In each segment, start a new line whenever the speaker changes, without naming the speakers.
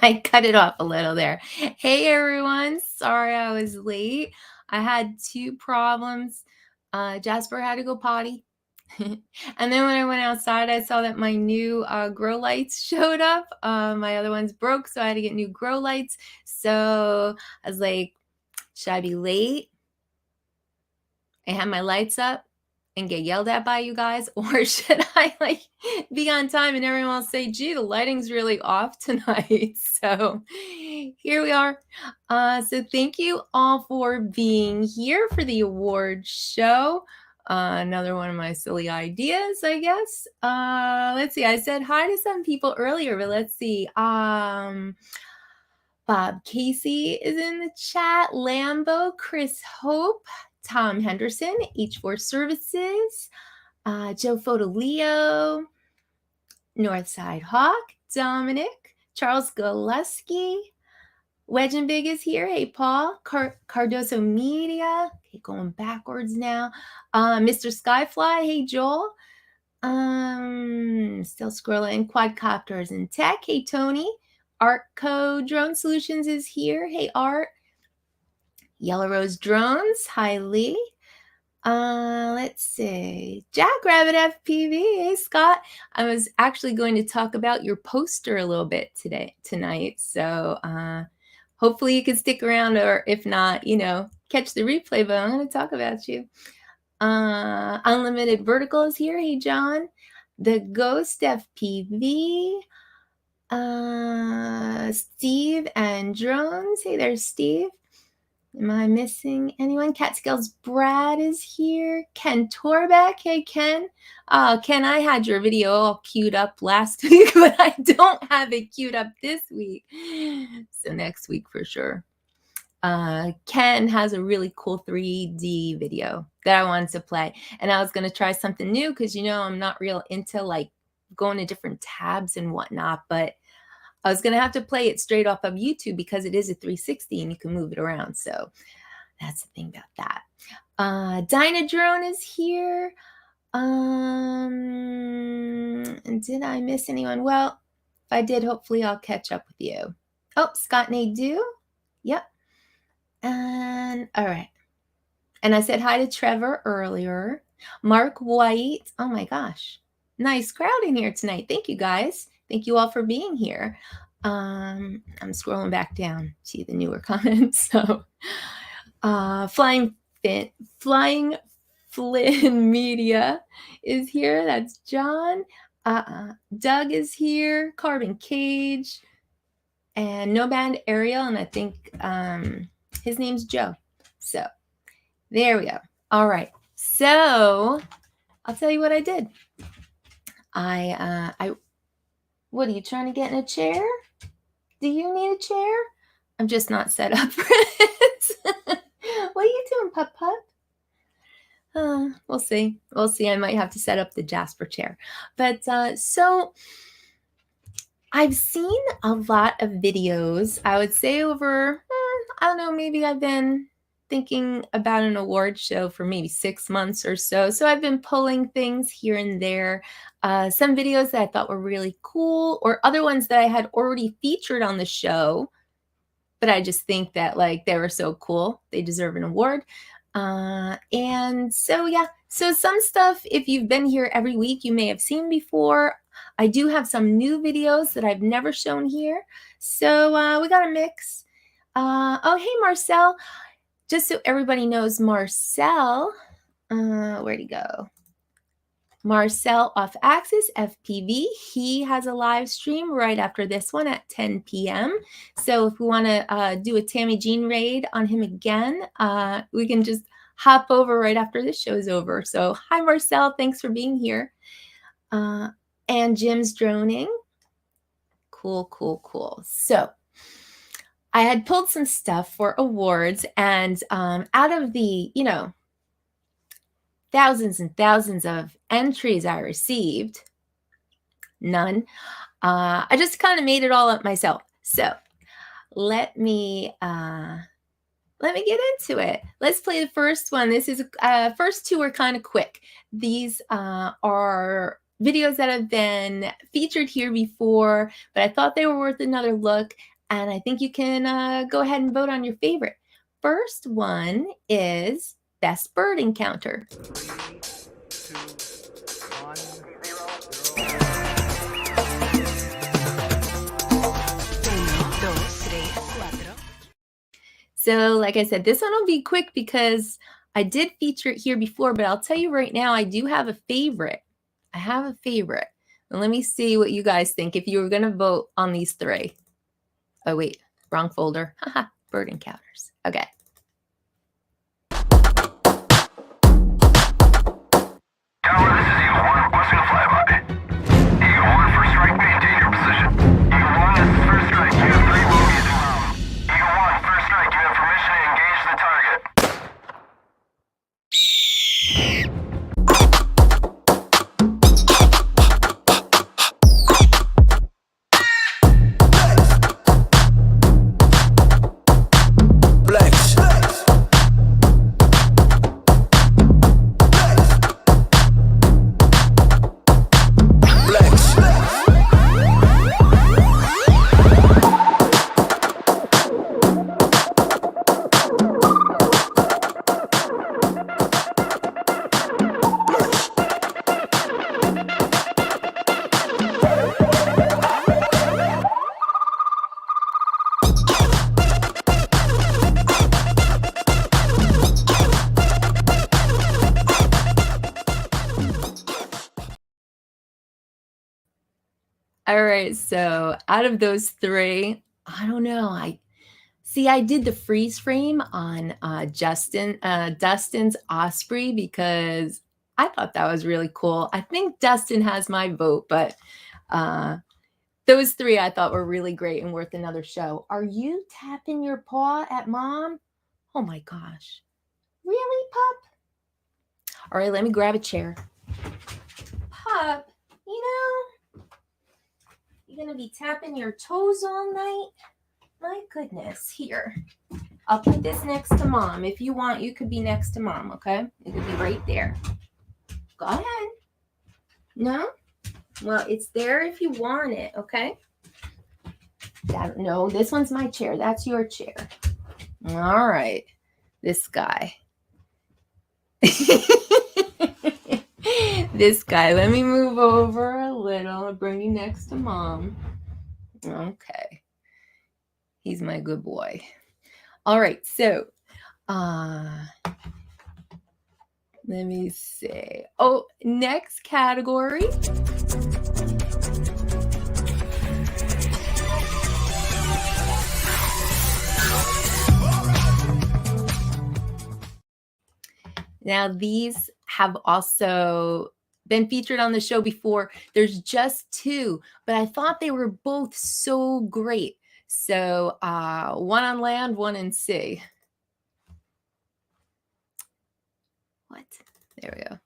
I cut it off a little there. Hey everyone, sorry I was late. I had two problems. Jasper had to go potty. And then when I went outside, I saw that my new grow lights showed up. My other ones broke, so I had to get new grow lights. So I was like, should I be late and have my lights up and get yelled at by you guys, or should I like be on time and everyone will say, gee, the lighting's really off tonight? So here we are. So thank you all for being here for the award show. Another one of my silly ideas, I guess. Let's see. I said hi to some people earlier, but let's see. Bob Casey is in the chat. Lambo, Chris Hope, Tom Henderson, H4 Services, Joe Fotoleo, Northside Hawk, Dominic, Charles Gillespie, Wedge and Big is here. Hey, Paul. Cardoso Media. Okay, going backwards now. Mr. Skyfly. Hey, Joel. Still scrolling. Quadcopters and Tech. Hey, Tony. Artco Drone Solutions is here. Hey, Art. Yellow Rose Drones. Hi, Lee. Let's see. Jackrabbit FPV. Hey, Scott. I was actually going to talk about your poster a little bit tonight. So hopefully you can stick around, or if not, catch the replay, but I'm going to talk about you. Unlimited Vertical is here. Hey, John. The Ghost FPV. Steve and Drones. Hey there, Steve. Am I missing anyone? Catskills Brad is here. Ken Torbeck. Hey, Ken. Ken, I had your video all queued up last week, but I don't have it queued up this week. So next week for sure. Ken has a really cool 3D video that I wanted to play. And I was going to try something new because, I'm not real into like going to different tabs and whatnot, but I was going to have to play it straight off of YouTube because it is a 360 and you can move it around. So that's the thing about that. Dynadrone is here. And did I miss anyone? Well, if I did, hopefully I'll catch up with you. Oh, Scott Nadeau. Yep. And all right. And I said hi to Trevor earlier. Mark White. Oh my gosh. Nice crowd in here tonight. Thank you guys. Thank you all for being here. I'm scrolling back down, see the newer comments. So, Flying Flynn Media is here. That's John. Doug is here. Carbon Cage. And Nomad Ariel, and I think his name's Joe. So there we go. All right. So I'll tell you what I did. What are you trying to get in a chair? Do you need a chair? I'm just not set up for it. What are you doing, Pup? We'll see. We'll see. I might have to set up the Jasper chair. But so I've seen a lot of videos. I would say over, I don't know, maybe I've been thinking about an award show for maybe 6 months or so. So I've been pulling things here and there. Some videos that I thought were really cool, or other ones that I had already featured on the show, but I just think that like they were so cool, they deserve an award. And so, yeah, so some stuff, if you've been here every week, you may have seen before. I do have some new videos that I've never shown here. So we got a mix. Oh, hey, Marcel. Just so everybody knows, Marcel, where'd he go? Marcel Off Axis FPV. He has a live stream right after this one at 10 p.m. So if we want to do a Tammie Jean raid on him again, we can just hop over right after this show's over. So hi, Marcel. Thanks for being here. And Jim's droning. Cool, cool, cool. So I had pulled some stuff for awards, and out of the, thousands and thousands of entries I received, none. I just kind of made it all up myself. So let me get into it. Let's play the first one. This is first two are kind of quick. These are videos that have been featured here before, but I thought they were worth another look, and I think you can go ahead and vote on your favorite. First one is Best Bird Encounter.
3, 2, 1, 0.
So like I said, this one will be quick because I did feature it here before, but I'll tell you right now, I do have a favorite. I have a favorite. And let me see what you guys think if you were going to vote on these three. Oh, wait, wrong folder. Haha, Bird Encounters. Okay.
Tower, this is Eagle 1 requesting a flyby. Eagle 1, first strike, maintain your position. Eagle 1, this is first strike. You have 3 bogeys en route. Eagle 1, first strike. You have permission to engage the target.
All right, so out of those three, I don't know. I did the freeze frame on Dustin's Osprey because I thought that was really cool. I think Dustin has my vote, but those three I thought were really great and worth another show. Are you tapping your paw at Mom? Oh my gosh. Really, Pup? All right, let me grab a chair. Pup, you're going to be tapping your toes all night? My goodness. Here. I'll put this next to Mom. If you want, you could be next to Mom, okay? It could be right there. Go ahead. No? Well, it's there if you want it, okay? No, this one's my chair. That's your chair. All right. This guy. This guy. Let me move over a little. I'll bring you next to mom. Okay. He's my good boy. All right, so let me see. Oh, next category. Now, these have also been featured on the show before. There's just two, but I thought they were both so great. So one on land, one in sea. What? There we go.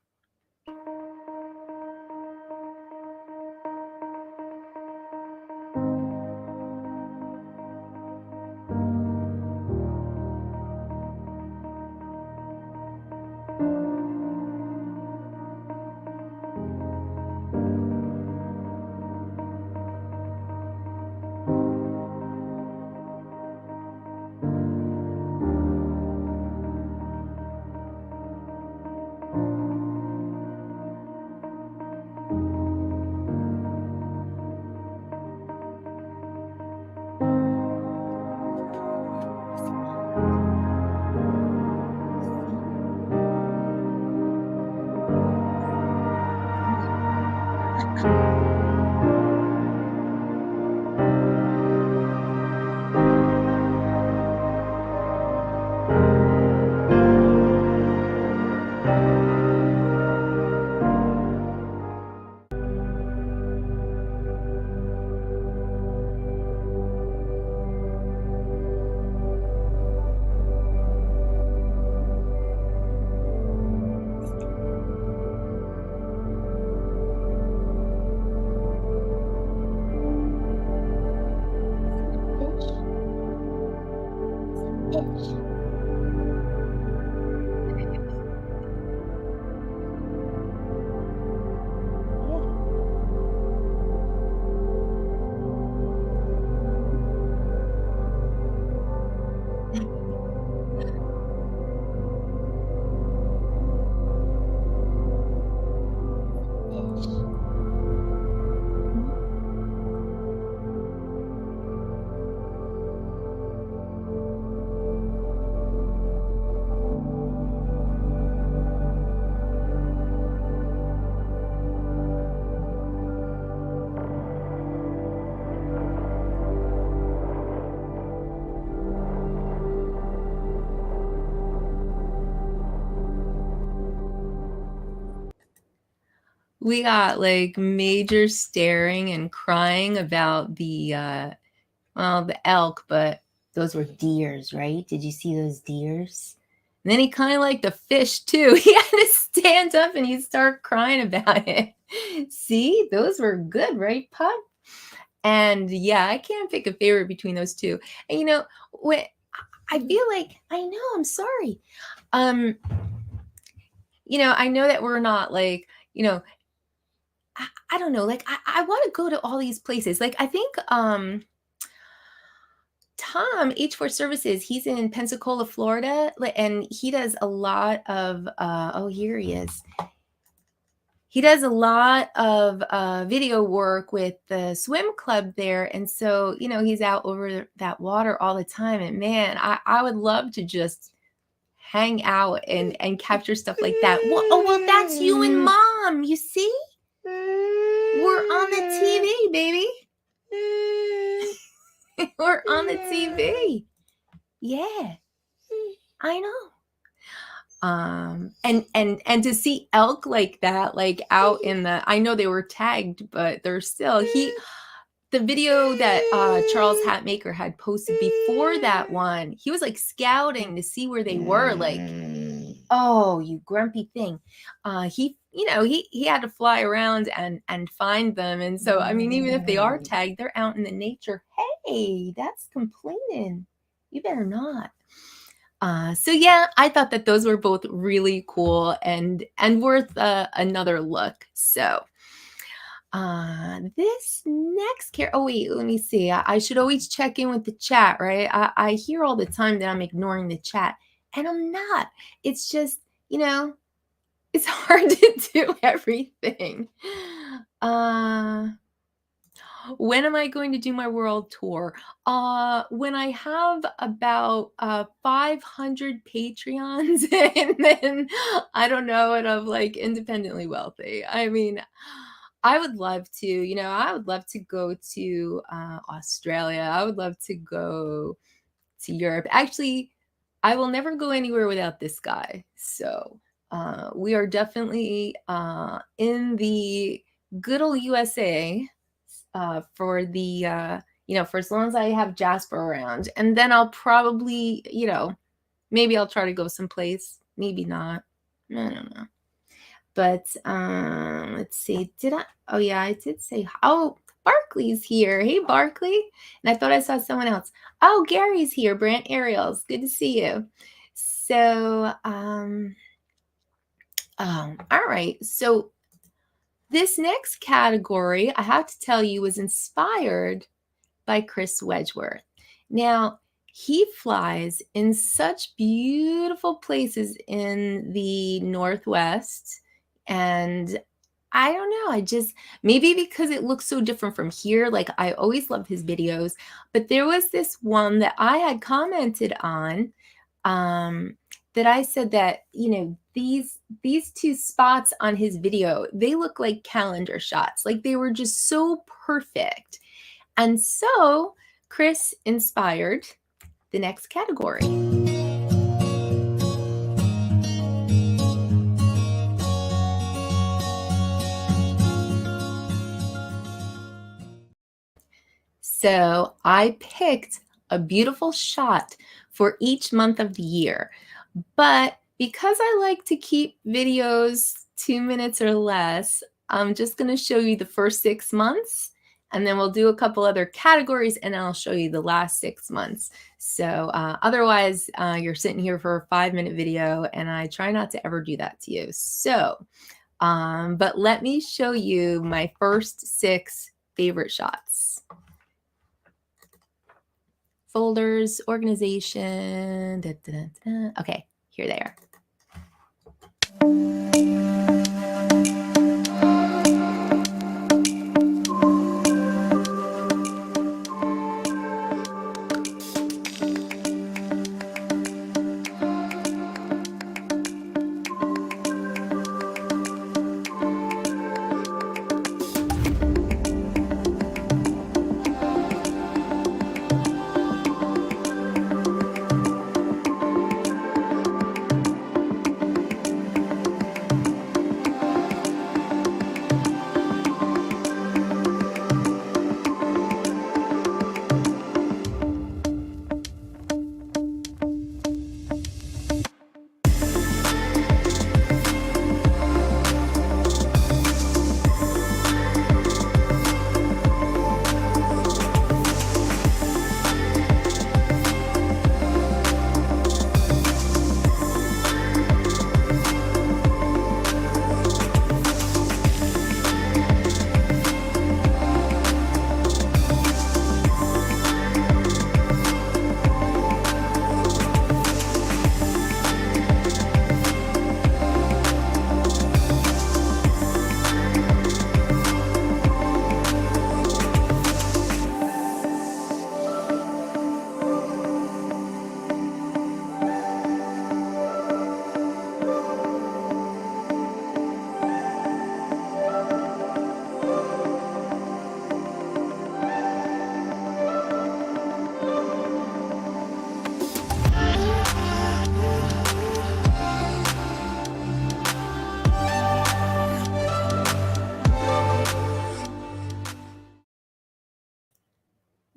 We got like major staring and crying about the elk, but those were deers, right? Did you see those deers? And then he kind of liked the fish too. He had to stand up and he'd start crying about it. See, those were good, right, Pup? And yeah, I can't pick a favorite between those two. And you know, when I feel like I know, I'm sorry. You know, I know that we're not like, you know, I don't know, like I want to go to all these places. Like I think Tom H4 Services, he's in Pensacola, Florida, and he does a lot of oh, here he is. He does a lot of video work with the swim club there. And so, you know, he's out over that water all the time. And man, I would love to just hang out and capture stuff like that. Well, oh, well, that's you and mom, you see? We're on the TV, baby. We're on the TV. Yeah, I know. And to see elk like that, like out in the, I know they were tagged, but they're still, the video that Charles Hatmaker had posted before that one, he was like scouting to see where they were, like, oh, you grumpy thing. He, you know, he had to fly around and find them. And so, I mean, even if they are tagged, they're out in the nature. Hey, that's complaining. You better not. So yeah, I thought that those were both really cool and worth another look. So this next oh wait, let me see. I should always check in with the chat, right? I hear all the time that I'm ignoring the chat, and I'm not. It's just, you know, it's hard to do everything. When am I going to do my world tour? When I have about 500 Patreons, and then I don't know, and I'm like independently wealthy. I mean, I would love to, I would love to go to Australia. I would love to go to Europe. Actually, I will never go anywhere without this guy. So we are definitely in the good old USA for the for as long as I have Jasper around, and then I'll probably maybe I'll try to go someplace, maybe not, I don't know. But let's see, oh yeah, I did say, oh, Barkley's here. Hey, Barkley. And I thought I saw someone else. Oh, Gary's here. Brant Ariels, good to see you. So all right, so this next category, I have to tell you, was inspired by Chris Wedgeworth. Now, he flies in such beautiful places in the Northwest, and I don't know, maybe because it looks so different from here, like I always love his videos, but there was this one that I had commented on, that I said that, these two spots on his video, they look like calendar shots. Like they were just so perfect. And so Chris inspired the next category. So I picked a beautiful shot for each month of the year. But because I like to keep videos 2 minutes or less, I'm just going to show you the first 6 months, and then we'll do a couple other categories, and I'll show you the last 6 months. So otherwise, you're sitting here for a 5-minute video, and I try not to ever do that to you. So, but let me show you my first 6 favorite shots. Folders, organization, okay, here they are.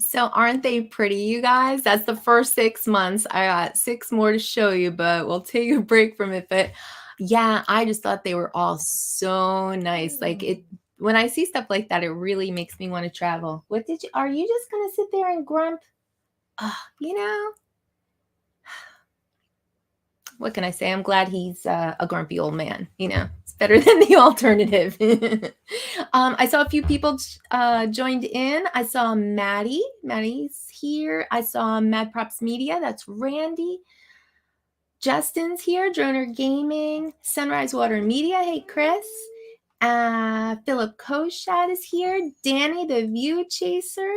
So aren't they pretty, you guys? That's the first 6 months. I got 6 more to show you, but we'll take a break from it. But yeah, I just thought they were all so nice. Like when I see stuff like that, it really makes me want to travel. Are you just going to sit there and grump? What can I say? I'm glad he's a grumpy old man. It's better than the alternative. I saw a few people joined in. I saw Maddie. Maddie's here. I saw Mad Props Media. That's Randy. Justin's here. Droner Gaming. Sunrise Water Media. Hey, Chris. Philip Koshat is here. Danny, the View Chaser.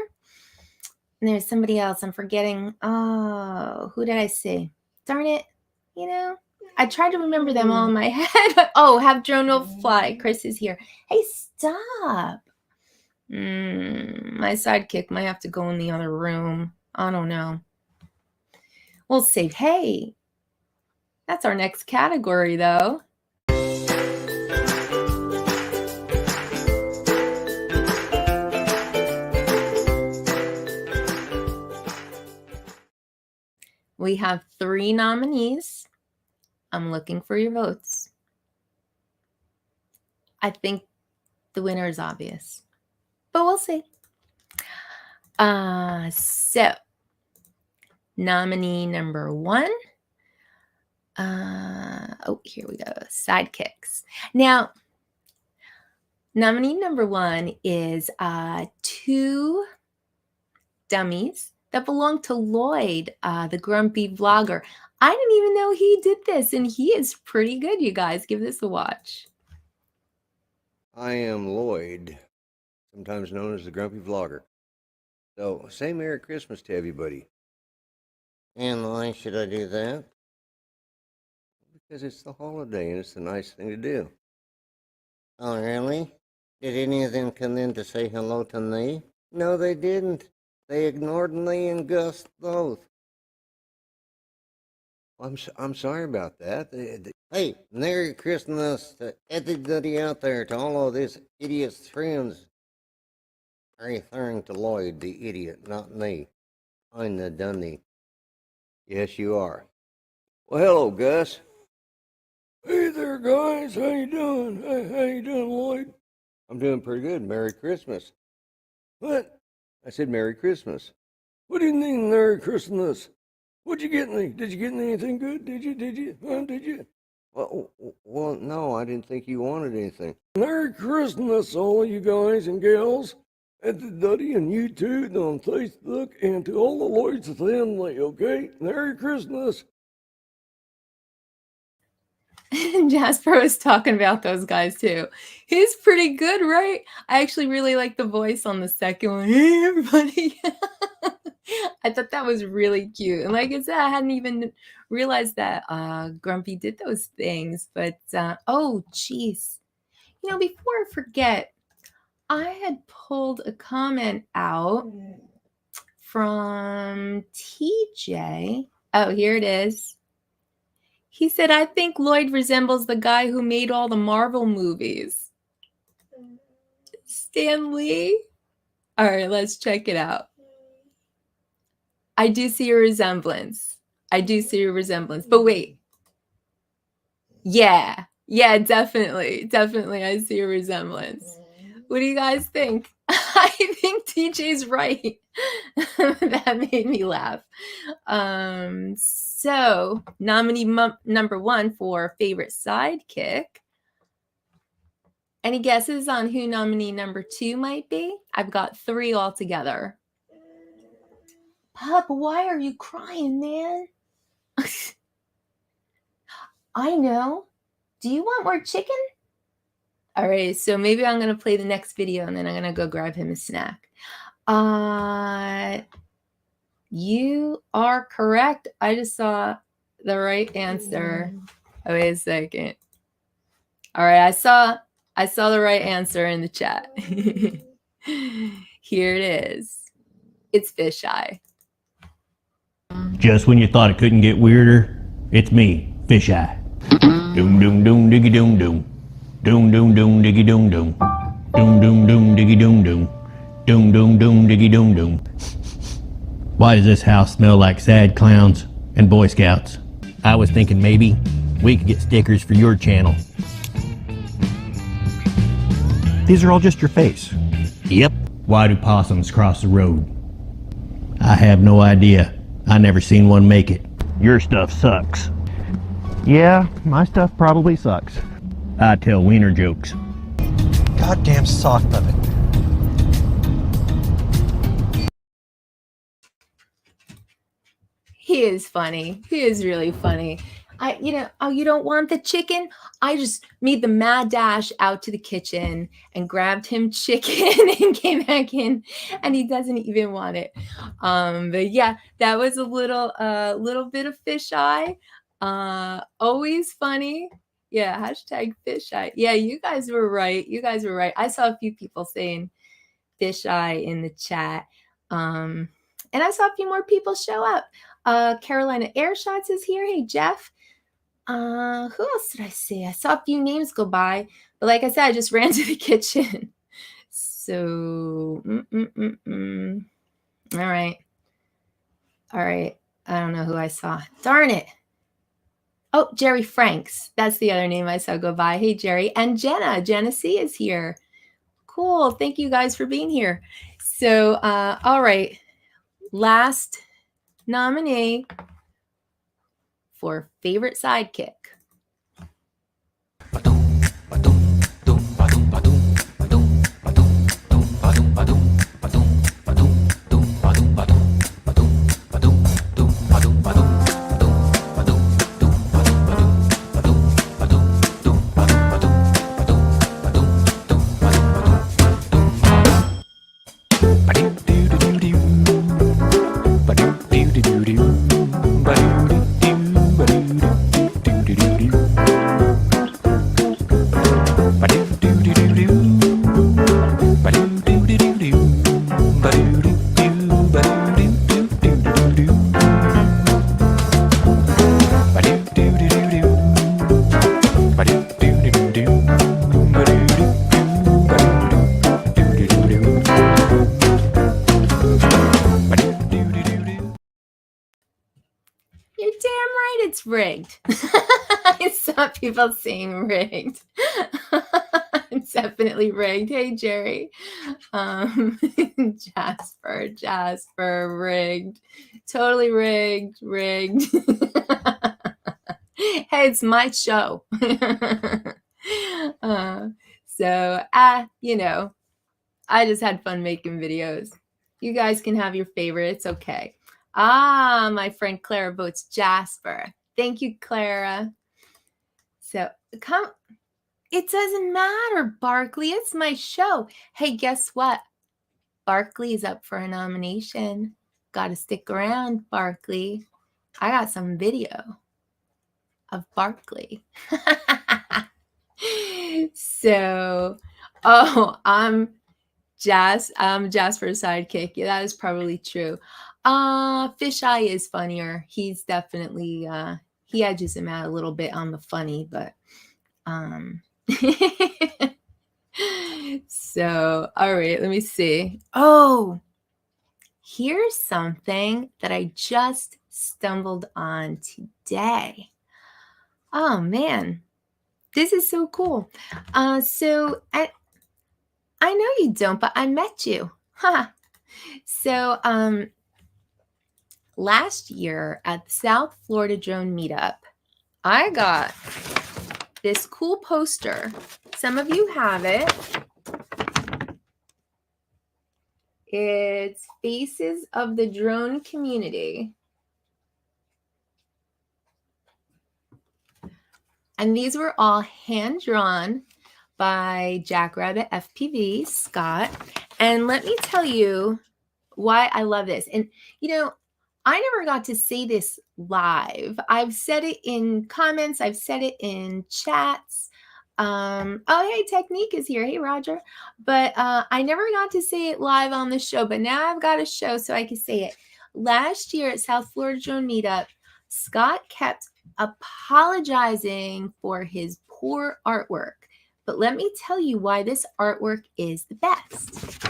And there's somebody else I'm forgetting. Oh, who did I see? Darn it. You know, I tried to remember them all in my head. But, oh, Have Drone Will Fly. Chris is here. Hey, stop. My sidekick might have to go in the other room. I don't know. We'll see. Hey, that's our next category, though. We have 3 nominees. I'm looking for your votes. I think the winner is obvious, but we'll see. So, nominee number 1. Oh, here we go. Sidekicks. Now, nominee number 1 is 2 dummies that belong to Lloyd, the grumpy vlogger. I didn't even know he did this, and he is pretty good, you guys. Give this a watch.
I am Lloyd, sometimes known as the Grumpy Vlogger. So, say Merry Christmas to everybody. And why should I do that? Because it's the holiday and it's a nice thing to do. Oh, really? Did any of them come in to say hello to me? No, they didn't. They ignored me and Gus both. I'm sorry about that. Hey, Merry Christmas to everybody out there, to all of these idiots' friends. I'm referring to Lloyd, the idiot, not me. I'm the dummy. Yes, you are. Well, hello, Gus. Hey there, guys. How you doing? Hey, how you doing, Lloyd? I'm doing pretty good. Merry Christmas. What? I said Merry Christmas. What do you mean, Merry Christmas? What'd you get me? Did you get me anything good? Did you? Did you? Well, no, I didn't think you wanted anything. Merry Christmas, all you guys and gals, at the Duddy and YouTube on Facebook, and to all the Lloyd's family, okay? Merry Christmas.
Jasper was talking about those guys too. He's pretty good, right? I actually really like the voice on the second one. Hey, everybody. I thought that was really cute. And like I said, I hadn't even realized that Grumpy did those things. But, oh, geez. You know, before I forget, I had pulled a comment out from TJ. Oh, here it is. He said, I think Lloyd resembles the guy who made all the Marvel movies. Stan Lee? All right, let's check it out. I do see a resemblance. But wait. Yeah, definitely. I see a resemblance. What do you guys think? I think TJ's right. That made me laugh. So, nominee number 1 for favorite sidekick. Any guesses on who nominee number 2 might be? I've got 3 altogether. Pup, why are you crying, man? I know. Do you want more chicken? All right, so maybe I'm going to play the next video and then I'm going to go grab him a snack. You are correct. I just saw the right answer. Oh, wait a second. All right, I saw the right answer in the chat. Here it is. It's Fisheye.
Just when you thought it couldn't get weirder, it's me, Fisheye. Doom doom doom diggy doom doom. Doom doom doom diggy doom doom. Doom doom doom diggy doom doom. Doom doom doom diggy doom doom. Why does this house smell like sad clowns and Boy Scouts? I was thinking maybe we could get stickers for your channel. These are all just your face. Yep. Why do possums cross the road? I have no idea. I never seen one make it. Your stuff sucks. Yeah, my stuff probably sucks. I tell wiener jokes.
Goddamn sock puppet.
He is funny. He is really funny. Oh, you don't want the chicken? I just made the mad dash out to the kitchen and grabbed him chicken and came back in, and he doesn't even want it. But yeah, that was a little bit of fisheye. Always funny. Yeah, hashtag fisheye. Yeah, you guys were right. I saw a few people saying fisheye in the chat. And I saw a few more people show up. Carolina Airshots is here. Hey, Jeff. Who else did I see? I saw a few names go by, but like I said, I just ran to the kitchen. So, all right. I don't know who I saw. Darn it. Oh, Jerry Franks. That's the other name I saw go by. Hey, Jerry. And Jenna C is here. Cool. Thank you guys for being here. So, all right. Last nominee for favorite sidekick. You're damn right it's rigged. I saw people saying rigged. It's definitely rigged. Hey, Jerry. Jasper, rigged. Totally rigged. Hey, it's my show. I just had fun making videos. You guys can have your favorite. It's okay. My friend Clara votes Jasper. Thank you, Clara. So it doesn't matter, Barkley. It's my show. Hey, guess what? Barkley's up for a nomination. Got to stick around, Barkley. I got some video of Barkley. So, I'm Jasper's sidekick. Yeah, that is probably true. Fisheye is funnier. He's definitely he edges him out a little bit on the funny, but so all right, let me see. Oh, here's something that I just stumbled on today. Oh man, this is so cool. So I know you don't, but I met you. So last year at the South Florida Drone Meetup, I got this cool poster. Some of you have it. It's Faces of the Drone Community. And these were all hand-drawn by Jackrabbit FPV, Scott. And let me tell you why I love this. And, I never got to say this live. I've said it in comments. I've said it in chats. Oh, hey, Technique is here. Hey, Roger. But I never got to say it live on the show. But now I've got a show so I can say it. Last year at South Florida Drone Meetup, Scott kept apologizing for his poor artwork. But let me tell you why this artwork is the best.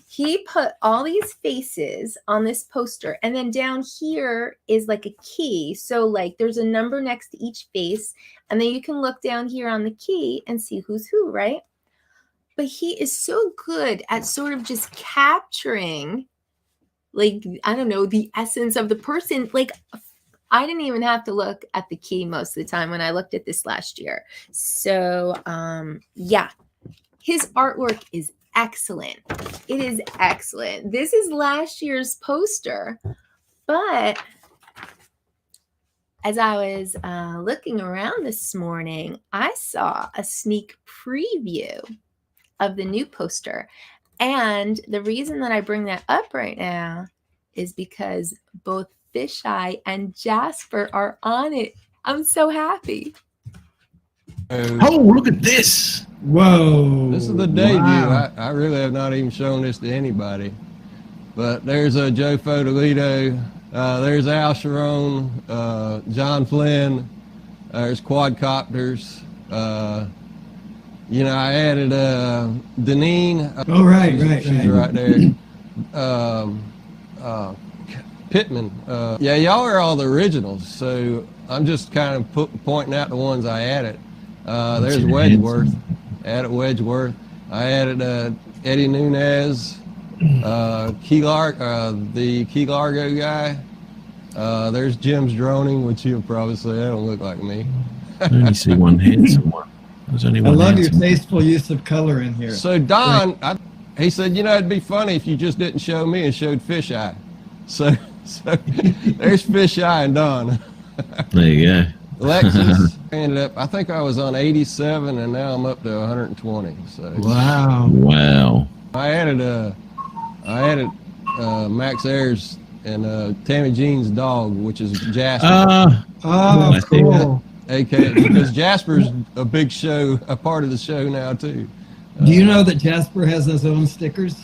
He put all these faces on this poster, and then down here is like a key. So like there's a number next to each face, and then you can look down here on the key and see who's who, right? But he is so good at sort of just capturing, like, I don't know, the essence of the person. Like, I didn't even have to look at the key most of the time when I looked at this last year. So yeah, his artwork is excellent. It is excellent. This is last year's poster, but as I was looking around this morning, I saw a sneak preview of the new poster. And the reason that I bring that up right now is because both Fisheye and Jasper are on it. I'm so happy.
Oh, look at this.
Whoa.
This is the debut.
Wow.
I really have not even shown this to anybody. But there's Joe Fodolito. There's Al Sharon, John Flynn. There's Quadcopters. You know, I added Deneen.
Oh, right.
She's right there. Pittman. Yeah, y'all are all the originals. So I'm just kind of pointing out the ones I added. There's Wedgeworth. Added Wedgeworth. I added Eddie Nunez, the Key Largo guy. There's Jim's droning, which you'll probably say that don't look like me.
I only see one handsome one. There's only
I
one
love your
handsome one.
tasteful use of color in here.
So Don, he said, you know, it'd be funny if you just didn't show me and showed Fisheye. So there's Fisheye and Don.
There you go.
Lexus ended up, I think I was on 87 and now I'm up to 120. So
Wow.
I added Max Ayers and Tammie Jean's dog, which is Jasper.
Oh, cool.
AKA, because Jasper's a big show, a part of the show now too.
Do you know that Jasper has his own stickers?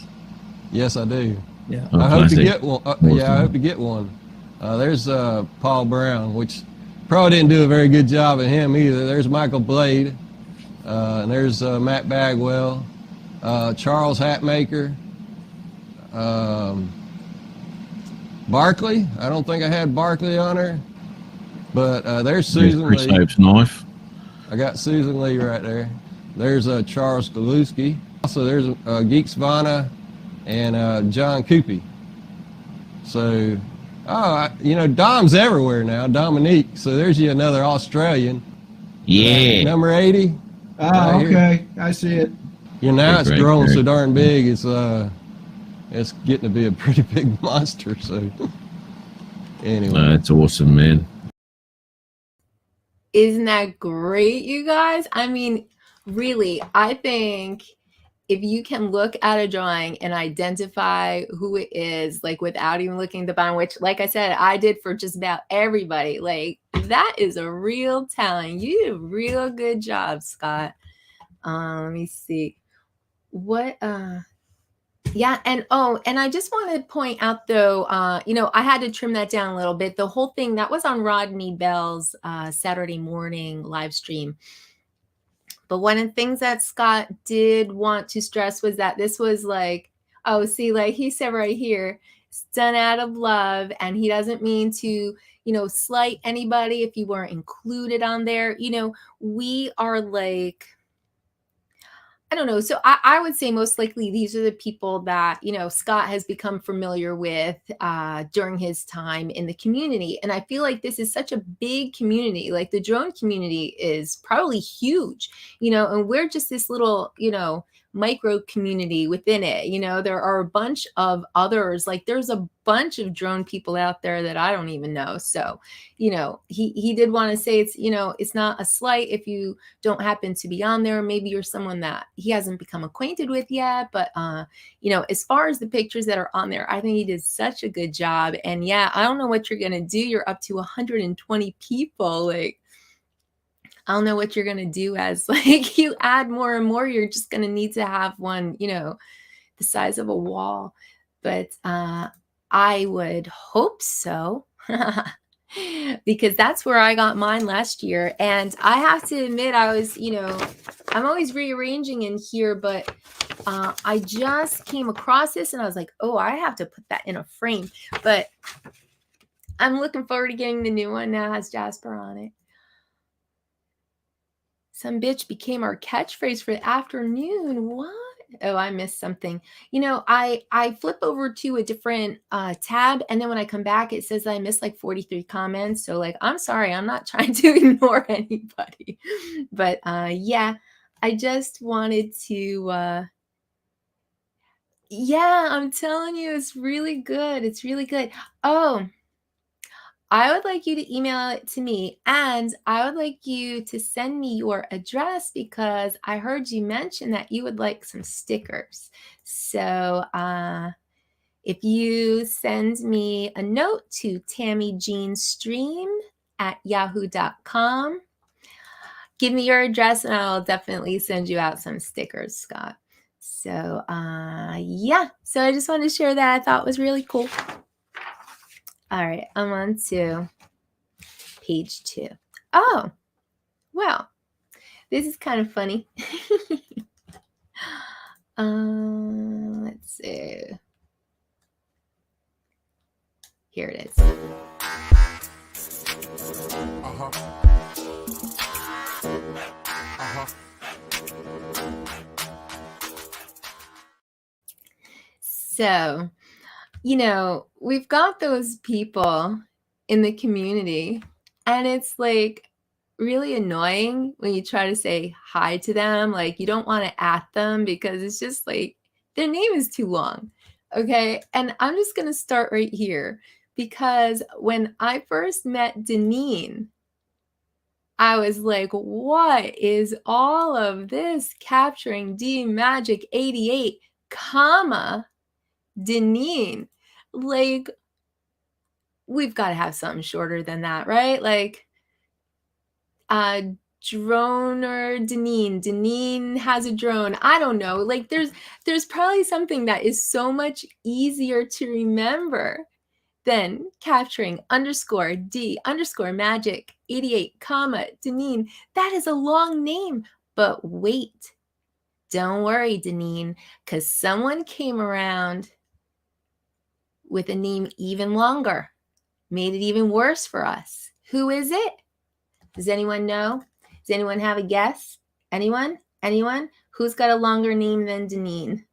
Yes, I do.
Yeah.
Oh,
I hope to
classic.
get one. Yeah, I hope to get one. There's Paul Brown, which probably didn't do a very good job of him either. There's Michael Blade, and there's Matt Bagwell, Charles Hatmaker, Barkley. I don't think I had Barkley on there, but there's Susan
Chris
Lee.
Hope's knife.
I got Susan Lee right there. There's Charles Galuski. Also, there's Geek Svana and John Coopy. So, you know, Dom's everywhere now, Dominique. So there's you another Australian.
Yeah.
Number 80.
Oh,
Right here.
okay. I see it.
You know, now it's
Great,
growing
great.
so darn big. It's getting to be a pretty big monster. So, anyway.
That's awesome, man.
Isn't that great, you guys? I mean, really, I think if you can look at a drawing and identify who it is, like without even looking at the bottom, which, like I said, I did for just about everybody, like that is a real talent. You did a real good job, Scott. Let me see. What, yeah, and I just want to point out though, you know, I had to trim that down a little bit. The whole thing that was on Rodney Bell's Saturday morning live stream. But one of the things that Scott did want to stress was that this was like, oh, see, like he said right here, it's done out of love, and he doesn't mean to, you know, slight anybody if you weren't included on there. You know, we are like, I don't know. So I would say most likely these are the people that, you know, Scott has become familiar with during his time in the community. And I feel like this is such a big community. Like the drone community is probably huge, you know, and we're just this little, you know, micro community within it. You know, there are a bunch of others, like there's a bunch of drone people out there that I don't even know. So, you know, he did want to say it's, you know, it's not a slight if you don't happen to be on there. Maybe you're someone that he hasn't become acquainted with yet, but you know, as far as the pictures that are on there, I think he did such a good job. And yeah, I don't know what you're gonna do. You're up to 120 people. Like, I don't know what you're going to do as like you add more and more. You're just going to need to have one, you know, the size of a wall. But I would hope so because that's where I got mine last year. And I have to admit, I was, you know, I'm always rearranging in here, but I just came across this and I was like, oh, I have to put that in a frame. But I'm looking forward to getting the new one now. It has Jasper on it. Some bitch became our catchphrase for the afternoon. What? Oh, I missed something. You know, I flip over to a different tab, and then when I come back, it says I missed like 43 comments. So like, I'm sorry, I'm not trying to ignore anybody. But yeah, I just wanted to yeah, I'm telling you, it's really good. It's really good. Oh, I would like you to email it to me, and I would like you to send me your address because I heard you mention that you would like some stickers. So if you send me a note to tammiejeanstream@yahoo.com, give me your address and I'll definitely send you out some stickers, Scott. So yeah, so I just wanted to share that. I thought was really cool. All right, I'm on to page 2. Oh, well, this is kind of funny. Let's see. Here it is. So, you know, we've got those people in the community, and it's like really annoying when you try to say hi to them. Like, you don't want to at them because it's just like their name is too long. Okay. And I'm just going to start right here because when I first met Deneen, I was like, what is all of this capturing D Magic 88, comma, Deneen? Like, we've got to have something shorter than that, right? Like, drone or Deneen. Deneen has a drone. I don't know. Like, there's probably something that is so much easier to remember than capturing underscore D underscore magic 88, comma, Deneen. That is a long name. But wait, don't worry, Deneen, because someone came around with a name even longer, made it even worse for us. Who is it? Does anyone know? Does anyone have a guess? Anyone? Anyone? Who's got a longer name than Deneen?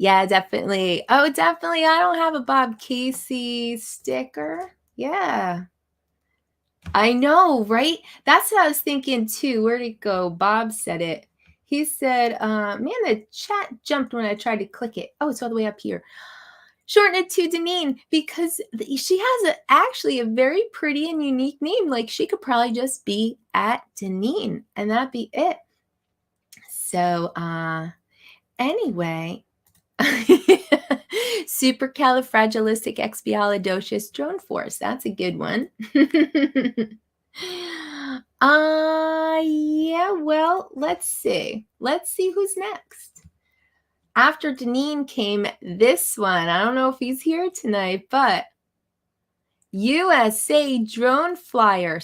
Yeah, definitely. Oh, definitely. I don't have a Bob Casey sticker. Yeah. I know, right? That's what I was thinking too. Where'd it go? Bob said it. He said, man, the chat jumped when I tried to click it. Oh, it's all the way up here. Shorten it to Deneen because she has actually a very pretty and unique name. Like, she could probably just be at Deneen and that'd be it. So anyway, supercalifragilisticexpialidocious drone force. That's a good one. Yeah, well, let's see. Let's see who's next. After Deneen came this one. I don't know if he's here tonight, but USA drone flyer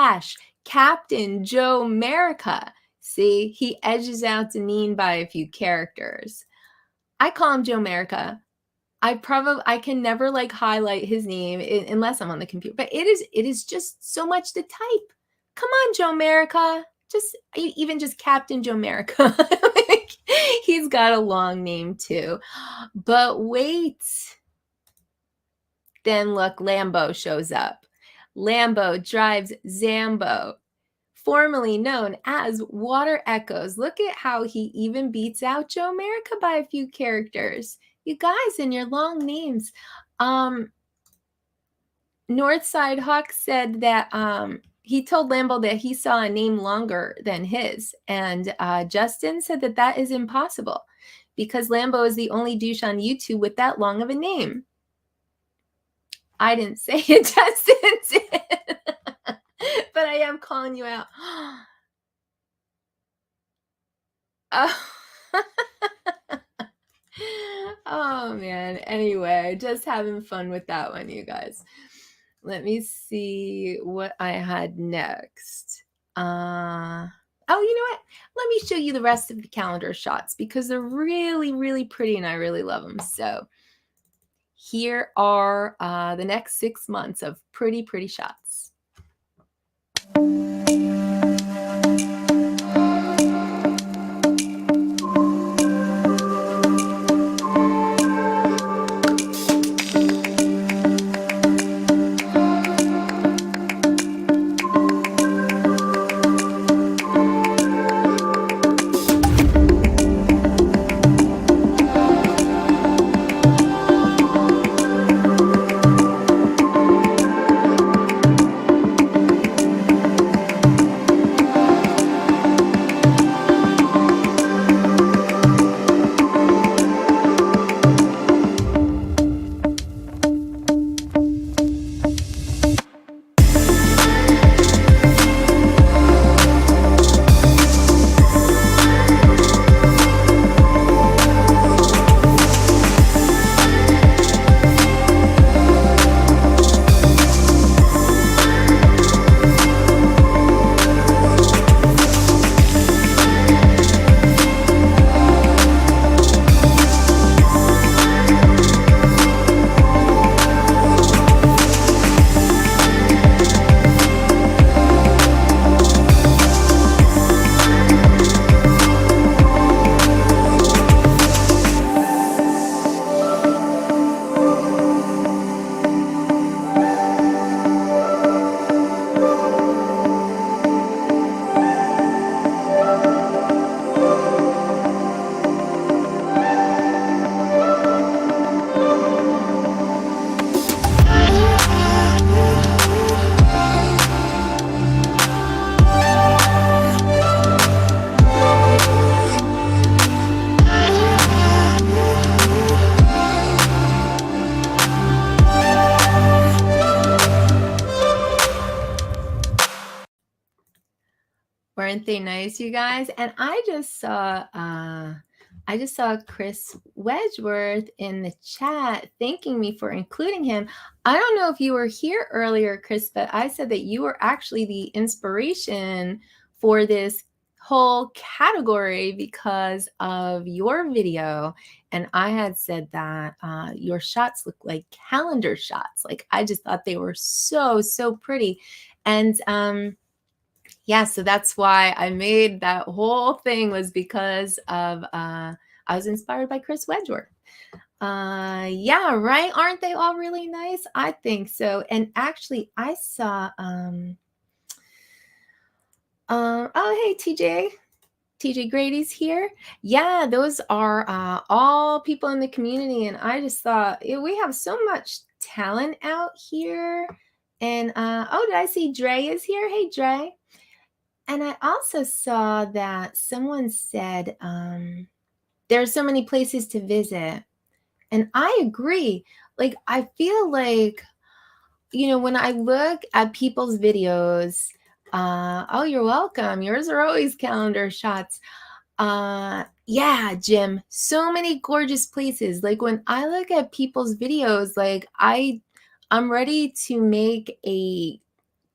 / Captain Joe America. See, he edges out Deneen by a few characters. I call him Joe America. I can never like highlight his name unless I'm on the computer, but it is just so much to type. Come on, Joe America. Even just Captain Joe America. He's got a long name too. But wait. Then look, Lambo shows up. Lambo drives Zambo, formerly known as Water Echoes. Look at how he even beats out Joe America by a few characters. You guys and your long names. Northside Hawk said that he told Lambo that he saw a name longer than his. And Justin said that that is impossible because Lambo is the only douche on YouTube with that long of a name. I didn't say it, Justin did. But I am calling you out. Oh. Oh, man. Anyway, just having fun with that one, you guys. Let me see what I had next. Oh, you know what? Let me show you the rest of the calendar shots because they're really, really pretty and I really love them. So here are the next 6 months of pretty, pretty shots. Weren't they nice, you guys? And I just saw Chris Wedgeworth in the chat thanking me for including him. I don't know if you were here earlier, Chris, but I said that you were actually the inspiration for this whole category because of your video. And I had said that your shots look like calendar shots. Like, I just thought they were so, so pretty. And yeah, so that's why I made that whole thing, was because of I was inspired by Chris Wedgeworth. Yeah, right? Aren't they all really nice? I think so. And actually, I saw oh, hey, TJ Grady's here. Yeah, those are all people in the community, and I just thought we have so much talent out here. And oh, did I see Dre is here? Hey, Dre. And I also saw that someone said there are so many places to visit. And I agree. Like, I feel like, you know, when I look at people's videos, oh, you're welcome. Yours are always calendar shots. Yeah, Jim, so many gorgeous places. Like, when I look at people's videos, like I'm ready to make a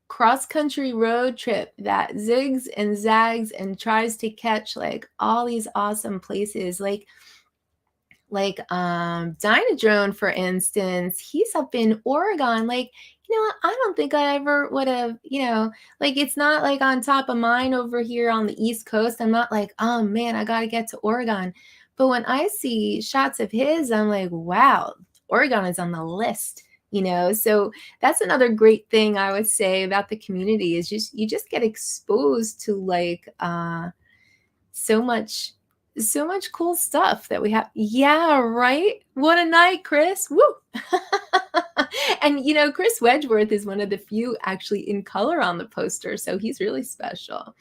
cross-country road trip that zigs and zags and tries to catch like all these awesome places, like Dynadrone, for instance. He's up in Oregon. Like, you know what, I don't think I ever would have, you know, like, it's not like on top of mine over here on the East Coast. I'm not like, oh man, I got to get to Oregon. But when I see shots of his, I'm like, wow, Oregon is on the list. You know, so that's another great thing I would say about the community, is just you just get exposed to like so much cool stuff that we have. Yeah, right. What a night, Chris. Woo. And you know, Chris Wedgeworth is one of the few actually in color on the poster, so he's really special.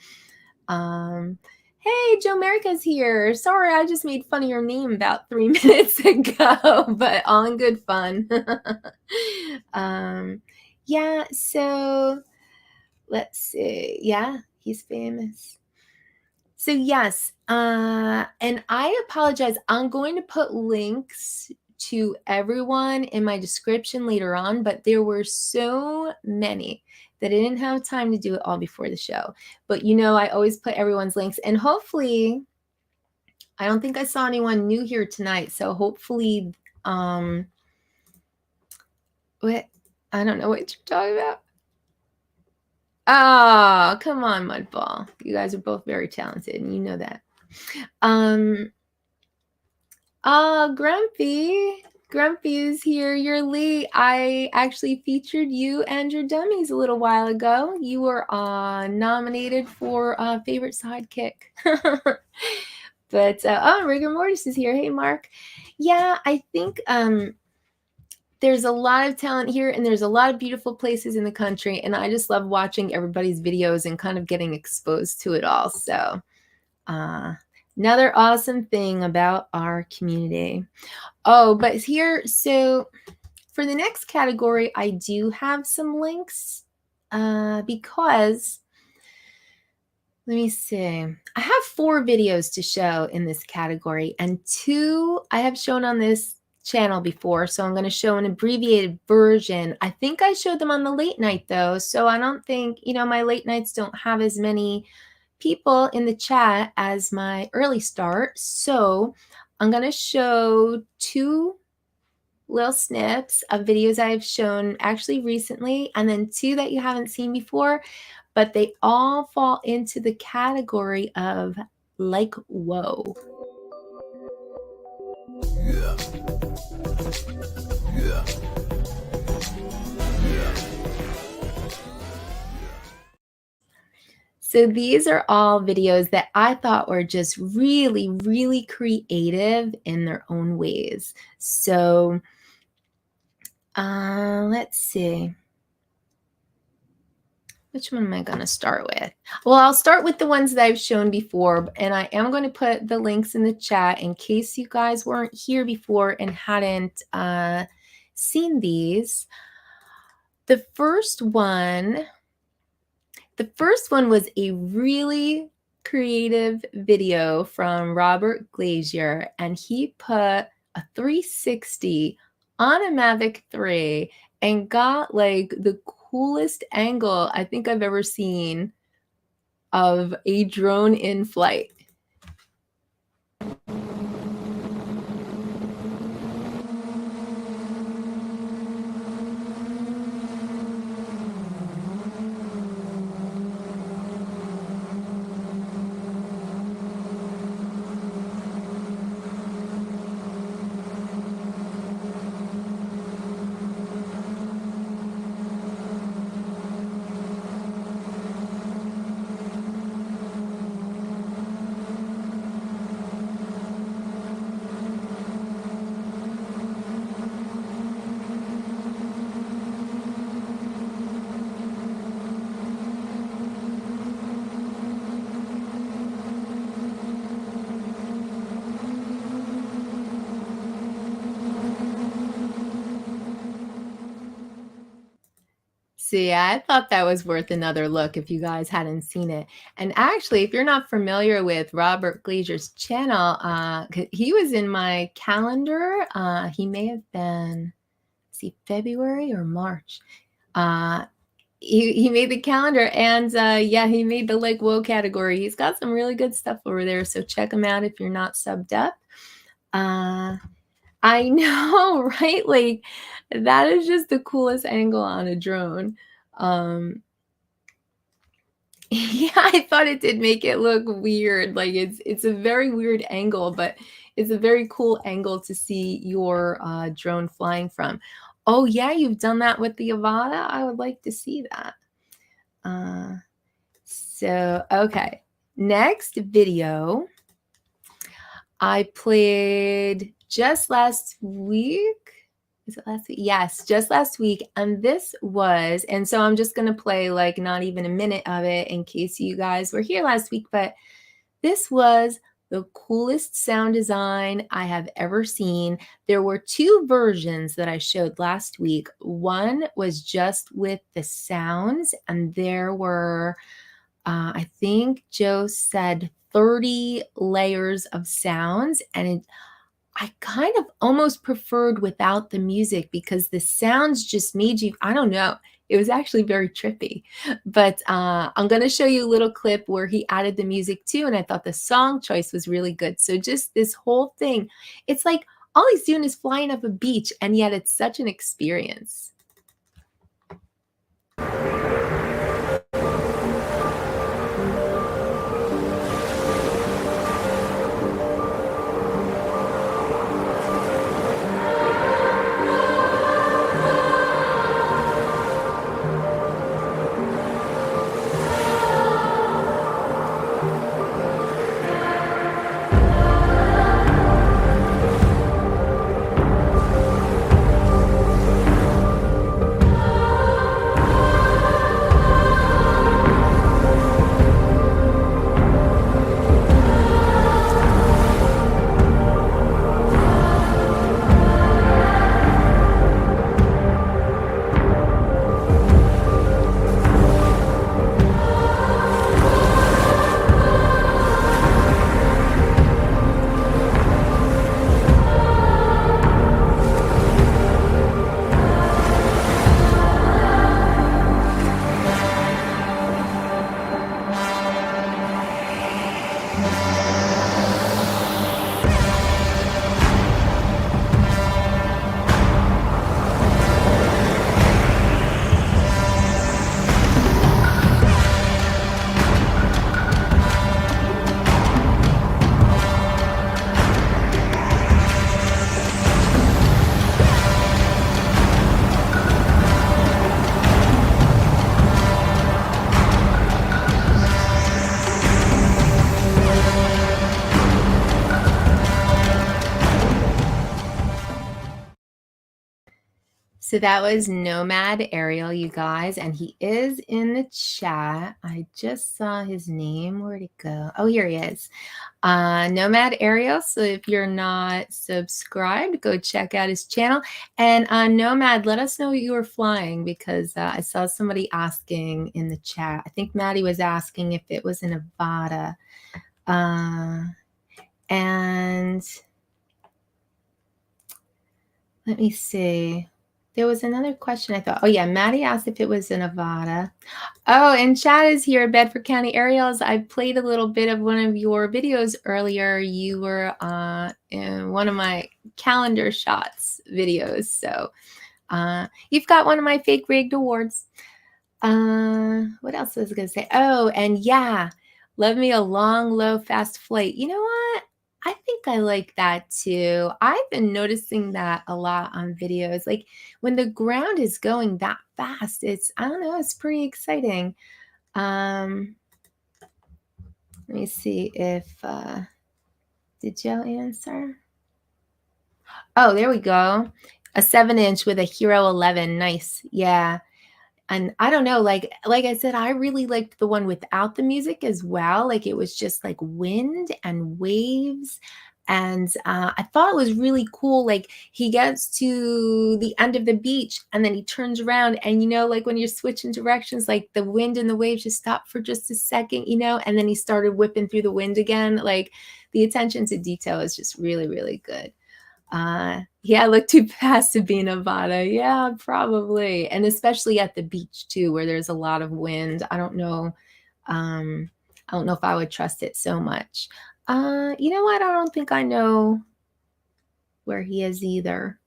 Hey, Joe Merica's here. Sorry, I just made fun of your name about 3 minutes ago, but all in good fun. Yeah, so let's see. Yeah, he's famous. So yes, and I apologize. I'm going to put links to everyone in my description later on, but there were so many that I didn't have time to do it all before the show. But you know, I always put everyone's links, and hopefully, I don't think I saw anyone new here tonight. So hopefully, what? I don't know what you're talking about. Oh, come on, Mudball. You guys are both very talented, and you know that. Oh, Grumpy. Grumpy is here. You're late. I actually featured you and your dummies a little while ago. You were nominated for favorite sidekick. But oh, Rigor Mortis is here. Hey, Mark. Yeah, I think there's a lot of talent here, and there's a lot of beautiful places in the country, and I just love watching everybody's videos and kind of getting exposed to it all. So another awesome thing about our community. Oh, but here, so for the next category, I do have some links because, let me see, I have 4 videos to show in this category, and 2 I have shown on this channel before, so I'm going to show an abbreviated version. I think I showed them on the late night though, so I don't think, you know, my late nights don't have as many people in the chat as my early start. So I'm going to show 2 little snips of videos I've shown actually recently, and then 2 that you haven't seen before, but they all fall into the category of like, whoa. Yeah. Yeah. Yeah. So these are all videos that I thought were just really, really creative in their own ways. So let's see. Which one am I going to start with? Well, I'll start with the ones that I've shown before, and I am going to put the links in the chat in case you guys weren't here before and hadn't seen these. The first one The first one was a really creative video from Robert Glazier, and he put a 360 on a Mavic 3 and got like the coolest angle I think I've ever seen of a drone in flight. So yeah, I thought that was worth another look if you guys hadn't seen it. And actually, if you're not familiar with Robert Glazier's channel, he was in my calendar. He may have been, see, February or March. He made the calendar, and yeah, he made the like whoa category. He's got some really good stuff over there, so check him out if you're not subbed up. I know, right? Like that is just the coolest angle on a drone. Yeah, I thought it did make it look weird. Like it's a very weird angle, but it's a very cool angle to see your drone flying from. Oh yeah, you've done that with the Avata? I would like to see that. So, okay. Next video I played just last week. Is it last week? Yes, just last week. And this was, and so I'm just going to play like not even a minute of it in case you guys were here last week, but this was the coolest sound design I have ever seen. There were two versions that I showed last week. One was just with the sounds, and there were, I think Joe said 30 layers of sounds, and I kind of almost preferred without the music because the sounds just made you, I don't know, it was actually very trippy. But I'm going to show you a little clip where he added the music too, and I thought the song choice was really good. So just this whole thing, it's like all he's doing is flying up a beach, and yet it's such an experience. So that was Nomad Ariel, you guys, and he is in the chat. I just saw his name. Where'd it go? Oh, here he is. Nomad Ariel. So if you're not subscribed, go check out his channel. And Nomad, let us know you were flying, because I saw somebody asking in the chat. I think Maddie was asking if it was in Nevada. And let me see. There was another question I thought. Oh, yeah. Maddie asked if it was in Nevada. Oh, and Chad is here, Bedford County Ariels. I played a little bit of one of your videos earlier. You were in one of my calendar shots videos. So you've got one of my fake rigged awards. What else was I going to say? Oh, and yeah, love me a long, low, fast flight. You know what? I think I like that too. I've been noticing that a lot on videos. Like when the ground is going that fast, I don't know, it's pretty exciting. Let me see if, did Joe answer? Oh, there we go. A 7-inch with a Hero 11. Nice. Yeah. And I don't know, like I said, I really liked the one without the music as well. Like it was just like wind and waves. And I thought it was really cool. Like he gets to the end of the beach and then he turns around, and, you know, like when you're switching directions, like the wind and the waves just stopped for just a second, you know, and then he started whipping through the wind again. Like the attention to detail is just really, really good. Yeah, I look too fast to be in Nevada. Yeah, probably. And especially at the beach too, where there's a lot of wind. I don't know. I don't know if I would trust it so much. You know what? I don't think I know where he is either.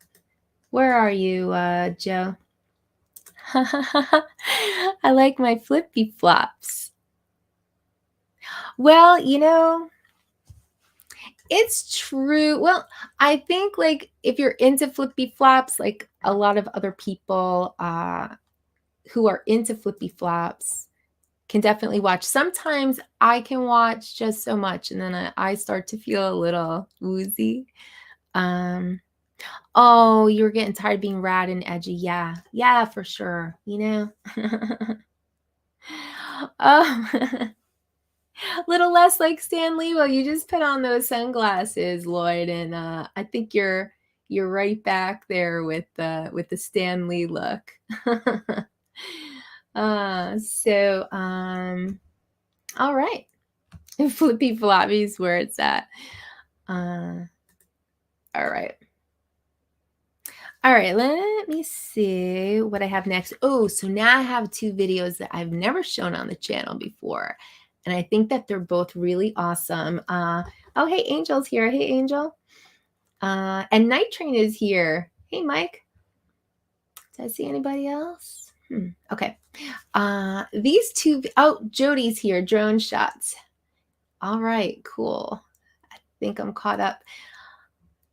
Where are you, Joe? I like my flippy flops. Well, you know, it's true. Well, I think like if you're into flippy flops, like a lot of other people who are into flippy flops can definitely watch. Sometimes I can watch just so much, and then I start to feel a little woozy. Oh, you're getting tired of being rad and edgy. Yeah. Yeah, for sure. You know? Oh. Little less like Stan Lee. Well, you just put on those sunglasses, Lloyd, and I think you're right back there with the Stan Lee look. So all right. Flippy floppies where it's at. All right. All right, let me see what I have next. Oh, so now I have 2 videos that I've never shown on the channel before. And I think that they're both really awesome. Oh, hey, Angel's here. Hey, Angel. And Night Train is here. Hey, Mike. Did I see anybody else? Okay. These 2, oh, Jody's here. Drone shots. All right, cool. I think I'm caught up.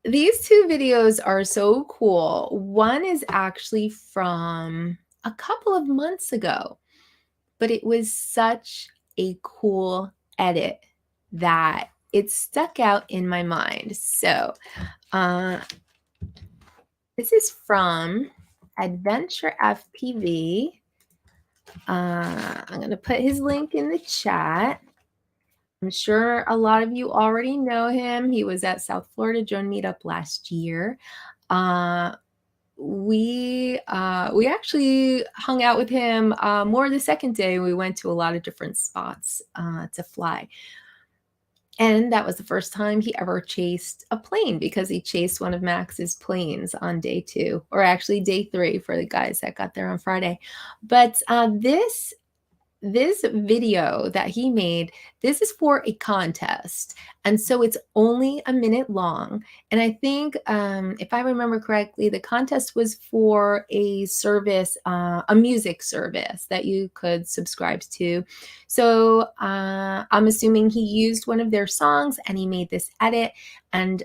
These 2 videos are so cool. One is actually from a couple of months ago, but it was such a cool edit that it stuck out in my mind. So this is from Adventure FPV. I'm going to put his link in the chat. I'm sure a lot of you already know him. He was at South Florida Drone Meetup last year. We actually hung out with him more the second day. We went to a lot of different spots to fly. And that was the first time he ever chased a plane, because he chased one of Max's planes on day 2, or actually day 3 for the guys that got there on Friday. But this video that he made, this is for a contest. And so it's only a minute long. And I think, if I remember correctly, the contest was for a service, a music service that you could subscribe to. So I'm assuming he used one of their songs and he made this edit. And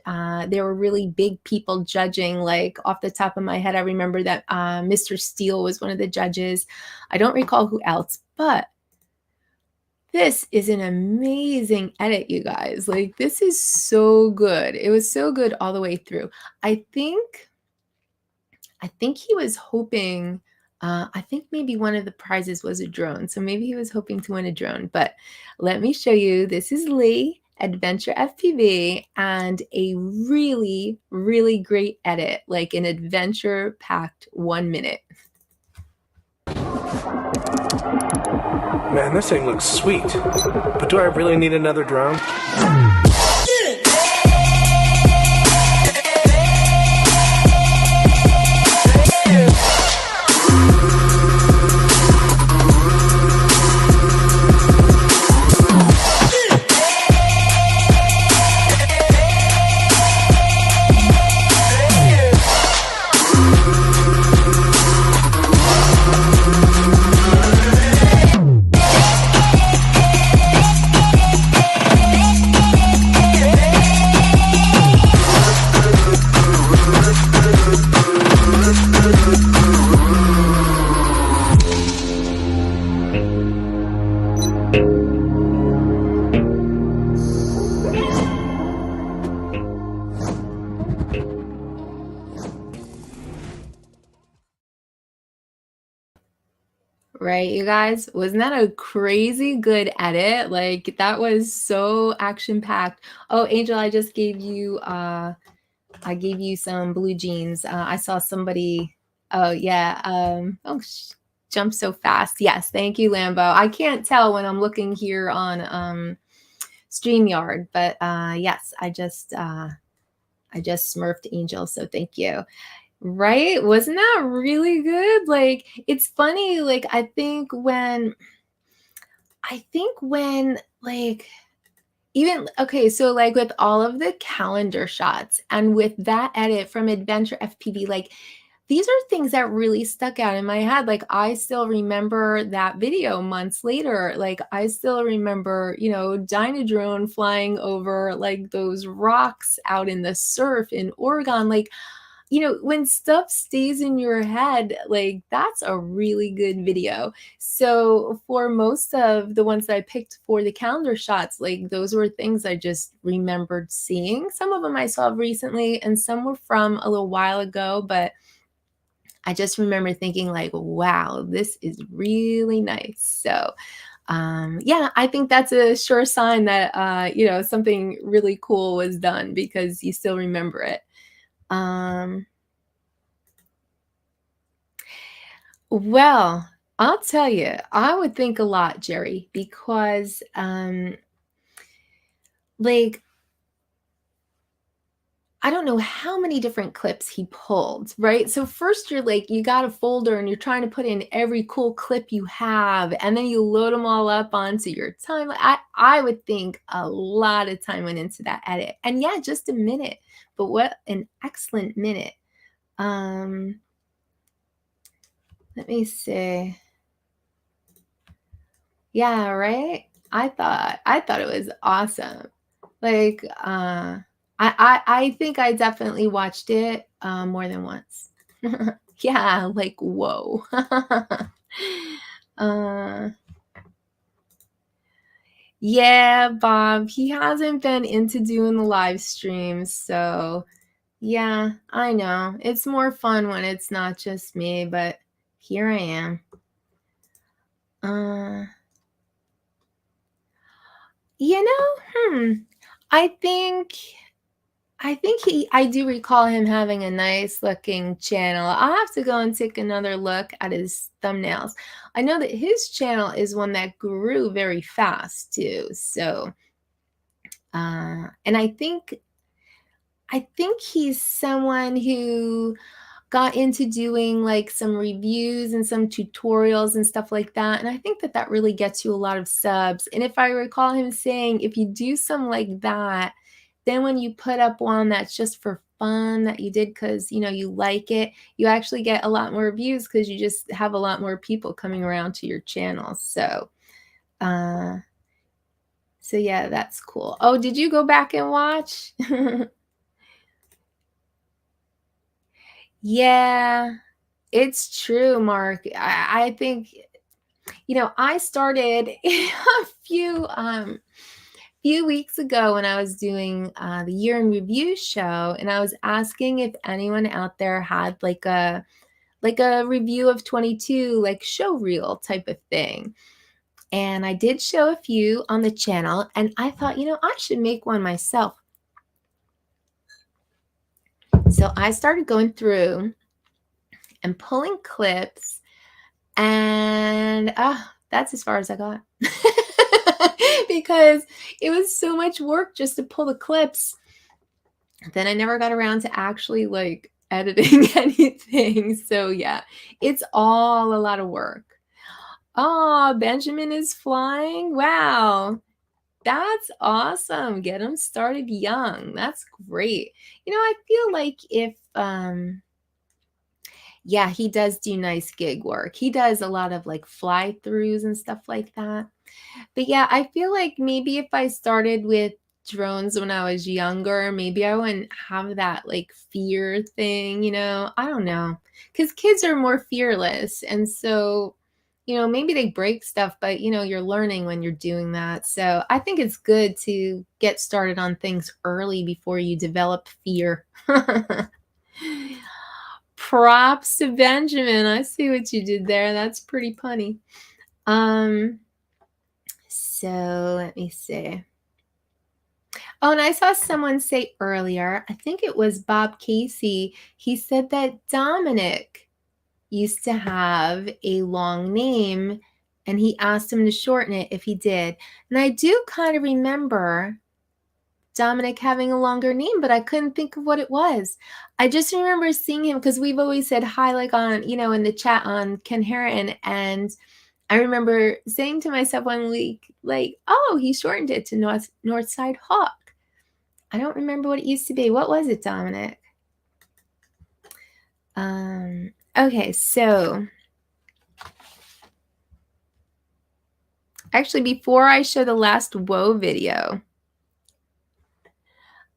there were really big people judging. Like off the top of my head, I remember that Mr. Steele was one of the judges. I don't recall who else, but this is an amazing edit, you guys. Like, this is so good. It was so good all the way through. I think I think he was hoping, I think maybe one of the prizes was a drone. So maybe he was hoping to win a drone. But let me show you. This is Lee, Adventure FPV, and a really, really great edit, like an adventure-packed 1 minute.
Man, this thing looks sweet. But do I really need another drone?
Right, you guys? Wasn't that a crazy good edit? Like, that was so action-packed. Oh, Angel, I just gave you I gave you some blue jeans. I saw somebody, oh yeah, jump so fast. Yes, thank you, Lambo. I can't tell when I'm looking here on StreamYard, but yes, I just smurfed Angel, so thank you. Right? Wasn't that really good? Like, it's funny, like, I think when, like, even, okay, so, like, with all of the calendar shots and with that edit from Adventure FPV, like, these are things that really stuck out in my head. Like, I still remember that video months later. Like, I still remember, you know, Dynadrone flying over, like, those rocks out in the surf in Oregon. Like, you know, when stuff stays in your head, like, that's a really good video. So for most of the ones that I picked for the calendar shots, like, those were things I just remembered seeing. Some of them I saw recently and some were from a little while ago, but I just remember thinking, like, wow, this is really nice. So yeah, I think that's a sure sign that, you know, something really cool was done because you still remember it. Well, I'll tell you, I would think a lot, Jerry, because like, I don't know how many different clips he pulled, right? So first you're like, you got a folder and you're trying to put in every cool clip you have, and then you load them all up onto your timeline. I would think a lot of time went into that edit. And yeah, just a minute, but what an excellent minute. Let me see. Yeah, right? I thought it was awesome. Like, I think I definitely watched it more than once. Yeah, like, whoa. Yeah, Bob, he hasn't been into doing the live streams, so yeah, I know. It's more fun when it's not just me, but here I am. You know, I think I do recall him having a nice looking channel. I'll have to go and take another look at his thumbnails. I know that his channel is one that grew very fast too. So, and I think he's someone who got into doing like some reviews and some tutorials and stuff like that. And I think that that really gets you a lot of subs. And if I recall him saying, if you do some like that, then when you put up one that's just for fun that you did because, you know, you like it, you actually get a lot more views because you just have a lot more people coming around to your channel. So, so yeah, that's cool. Oh, did you go back and watch? Yeah, it's true, Mark. I think, you know, I started a few weeks ago when I was doing the year in review show, and I was asking if anyone out there had like a review of 22, like show reel type of thing. And I did show a few on the channel, and I thought, I should make one myself. So I started going through and pulling clips, and that's as far as I got. Because it was so much work just to pull the clips. Then I never got around to actually like editing anything. So yeah, it's all a lot of work. Oh, Benjamin is flying. Wow. That's awesome. Get him started young. That's great. I feel like if yeah, he does do nice gig work. He does a lot of like fly throughs and stuff like that. But yeah, I feel like maybe if I started with drones when I was younger, maybe I wouldn't have that like fear thing, I don't know. Because kids are more fearless. And so, maybe they break stuff, but you're learning when you're doing that. So I think it's good to get started on things early before you develop fear. Props to Benjamin. I see what you did there. That's pretty punny. So let me see. Oh, and I saw someone say earlier, I think it was Bob Casey. He said that Dominic used to have a long name, and he asked him to shorten it if he did. And I do kind of remember Dominic having a longer name, but I couldn't think of what it was. I just remember seeing him because we've always said hi, like on, in the chat on Ken Heron. And I remember saying to myself one week, like, oh, he shortened it to Northside Hawk. I don't remember what it used to be. What was it, Dominic? Okay, so actually, before I show the last whoa video,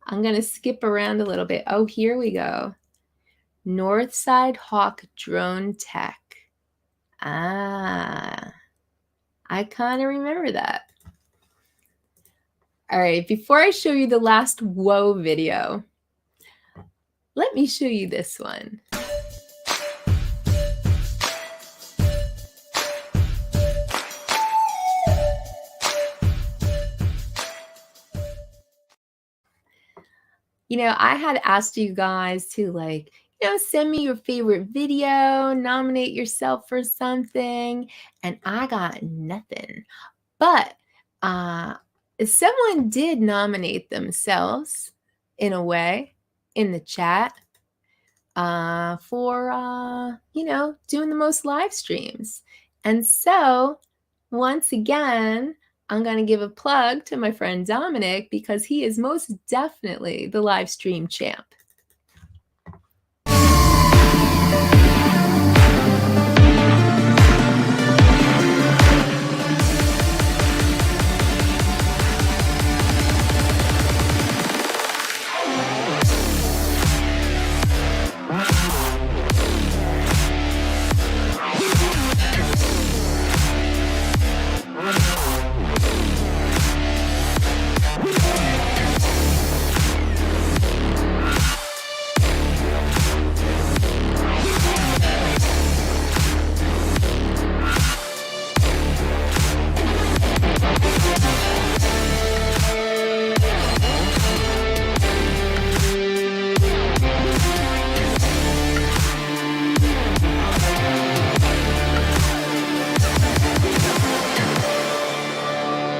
I'm going to skip around a little bit. Oh, here we go. Northside Hawk Drone Tech. I kind of remember that. All right, before I show you the last whoa video, let me show you this one. I had asked you guys to send me your favorite video, nominate yourself for something, and I got nothing. But someone did nominate themselves in a way in the chat for, doing the most live streams. And so once again, I'm going to give a plug to my friend Dominic because he is most definitely the live stream champ.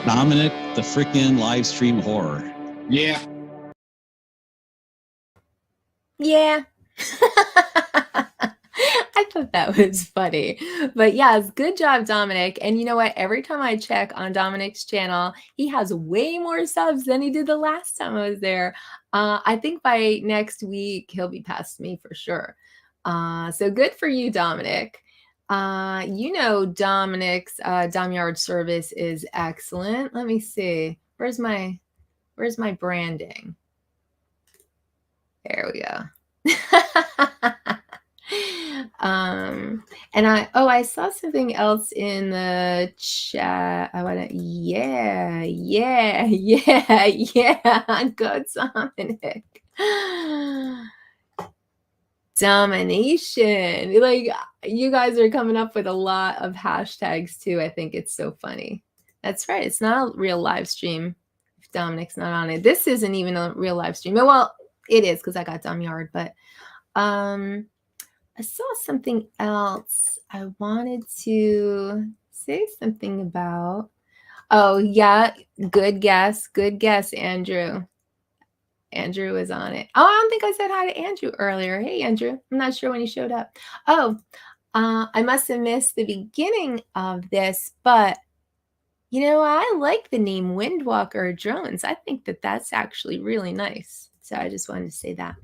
Dominic, the freaking live stream horror.
Yeah.
Yeah. I thought that was funny. But yes, good job, Dominic. And you know what? Every time I check on Dominic's channel, he has way more subs than he did the last time I was there. I think by next week, he'll be past me for sure. So good for you, Dominic. Dominic's Streamyard service is excellent. Let me see. Where's my branding? There we go. And I saw something else in the chat. I want to, yeah. Go Dominic. Domination. Like, you guys are coming up with a lot of hashtags too. I think it's so funny. That's right. It's not a real live stream if Dominic's not on it. This isn't even a real live stream. Well, it is because I got Streamyard, but I saw something else I wanted to say something about. Oh, yeah. Good guess, Andrew. Andrew was on it. Oh, I don't think I said hi to Andrew earlier. Hey, Andrew. I'm not sure when he showed up. Oh, I must have missed the beginning of this, but you know, I like the name Windwalker Drones. I think that that's actually really nice. So I just wanted to say that.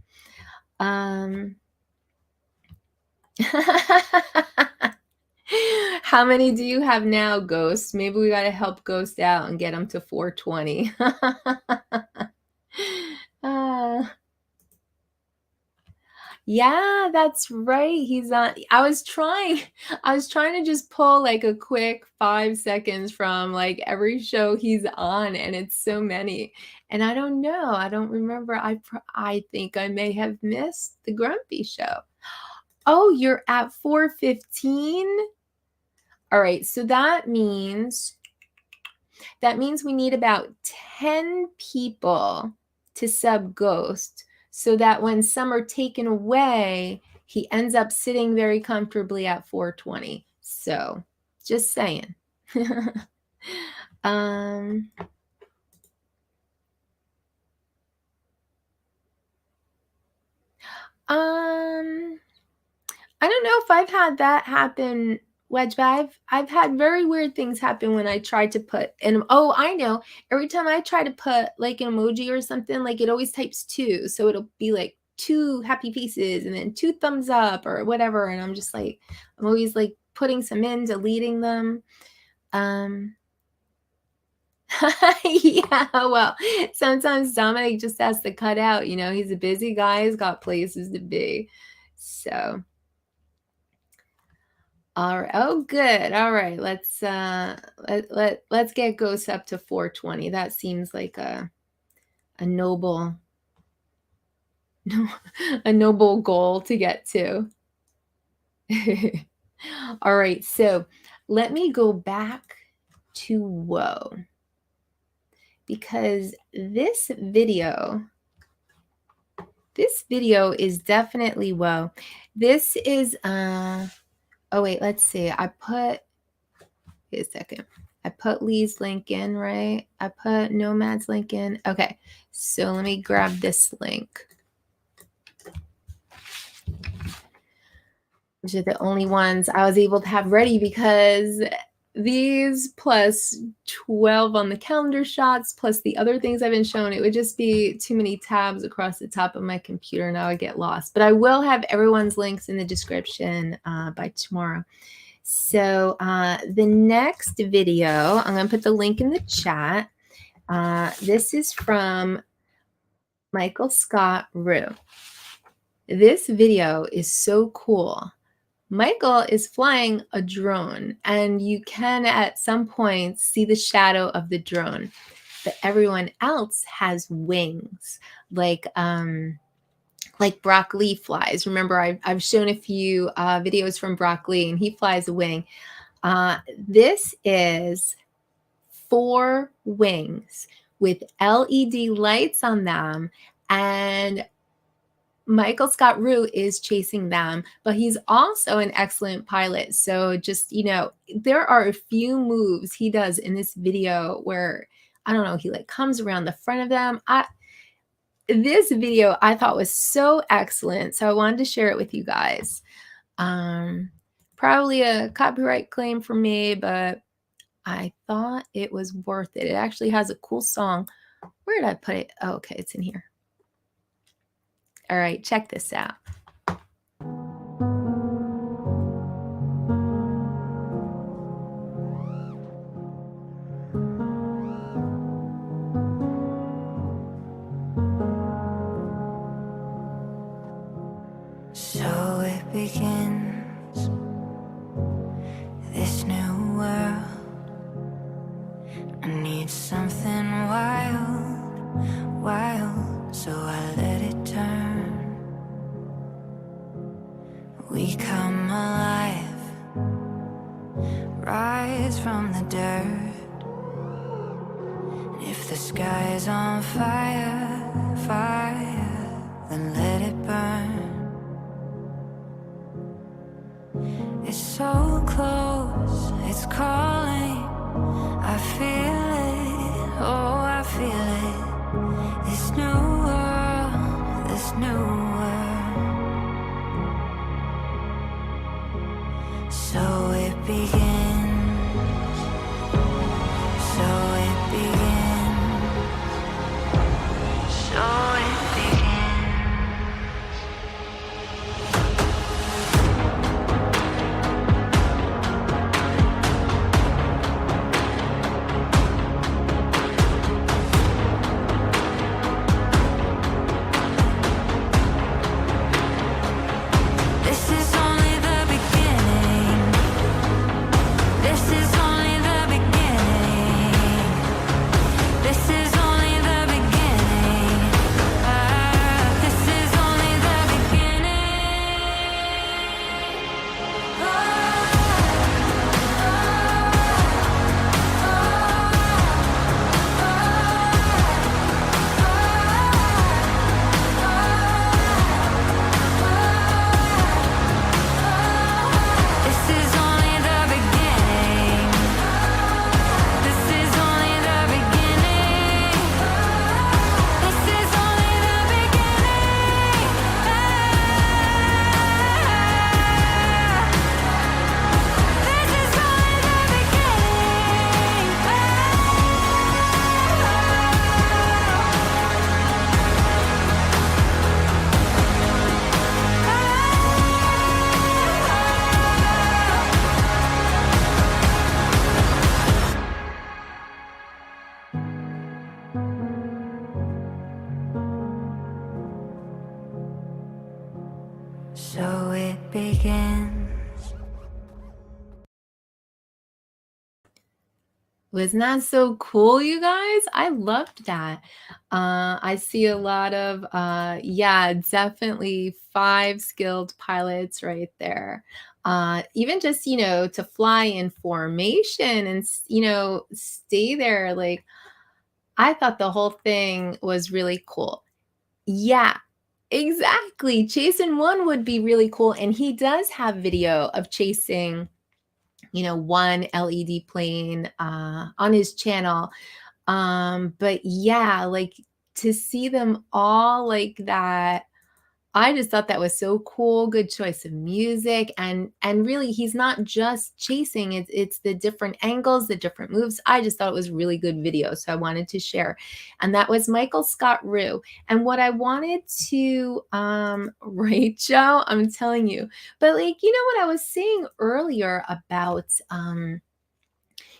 How many do you have now, Ghost? Maybe we got to help Ghost out and get him to 420. Yeah, that's right. He's on. I was trying to just pull like a quick 5 seconds from like every show he's on, and it's so many. And I don't know. I don't remember. I think I may have missed the Grumpy show. Oh, you're at 415? All right, so that means we need about 10 people to sub Ghost so that when some are taken away, he ends up sitting very comfortably at 420. So, just saying. I don't know if I've had that happen, Wedge, but I've had very weird things happen when I tried to put I know. Every time I try to put like an emoji or something, like it always types 2. So it'll be like 2 happy faces and then 2 thumbs up or whatever. And I'm just like, I'm always like putting some in, deleting them. Yeah, well, sometimes Dominic just has to cut out, you know, he's a busy guy, he's got places to be. So all right. Oh, good. All right. Let's get Ghost up to 420. That seems like a noble goal to get to. All right. So let me go back to Whoa, because this video is definitely Whoa. This is oh, wait, let's see. Wait a second. I put Lee's link in, right? I put Nomad's link in. Okay, so let me grab this link. These are the only ones I was able to have ready because these plus 12 on the calendar shots plus the other things I've been shown, it would just be too many tabs across the top of my computer and I would get lost. But I will have everyone's links in the description by tomorrow. So the next video, I'm going to put the link in the chat. This is from Michael Scott Rue. This video is so cool. Michael is flying a drone, and you can at some point see the shadow of the drone, but everyone else has wings, like Brock Lee flies. Remember, I've shown a few videos from Brock Lee, and he flies a wing. This is 4 wings with LED lights on them, and Michael Scott Rue is chasing them, but he's also an excellent pilot. So just, you know, there are a few moves he does in this video where, I don't know, he like comes around the front of them. This video I thought was so excellent. So I wanted to share it with you guys. Probably a copyright claim for me, but I thought it was worth it. It actually has a cool song. Where did I put it? Oh, okay, it's in here. All right, check this out.
So it begins. something wild, wild, so I let it turn. We come alive, rise from the dirt. If the sky's on fire, fire, then let it burn. It's so close, it's calling. I feel it, oh I feel it. This new world, this new world. So it begins, so it begins, so it begins. This is only the beginning. This is only the beginning. This is only the beginning. This is only the beginning. This is only the beginning. This is only the beginning. This is only the beginning. This is only the So it begins.
Wasn't that so cool, you guys? I loved that. I see a lot of, yeah, definitely 5 skilled pilots right there. Even just, to fly in formation and, stay there. Like, I thought the whole thing was really cool. Yeah, exactly. Chasing one would be really cool. And he does have video of chasing, one LED plane on his channel. But yeah, like to see them all like that, I just thought that was so cool. Good choice of music. And really he's not just chasing, it's the different angles, the different moves. I just thought it was really good video. So I wanted to share. And that was Michael Scott Rue. And what I wanted to right, Joe, I'm telling you, but like, what I was saying earlier about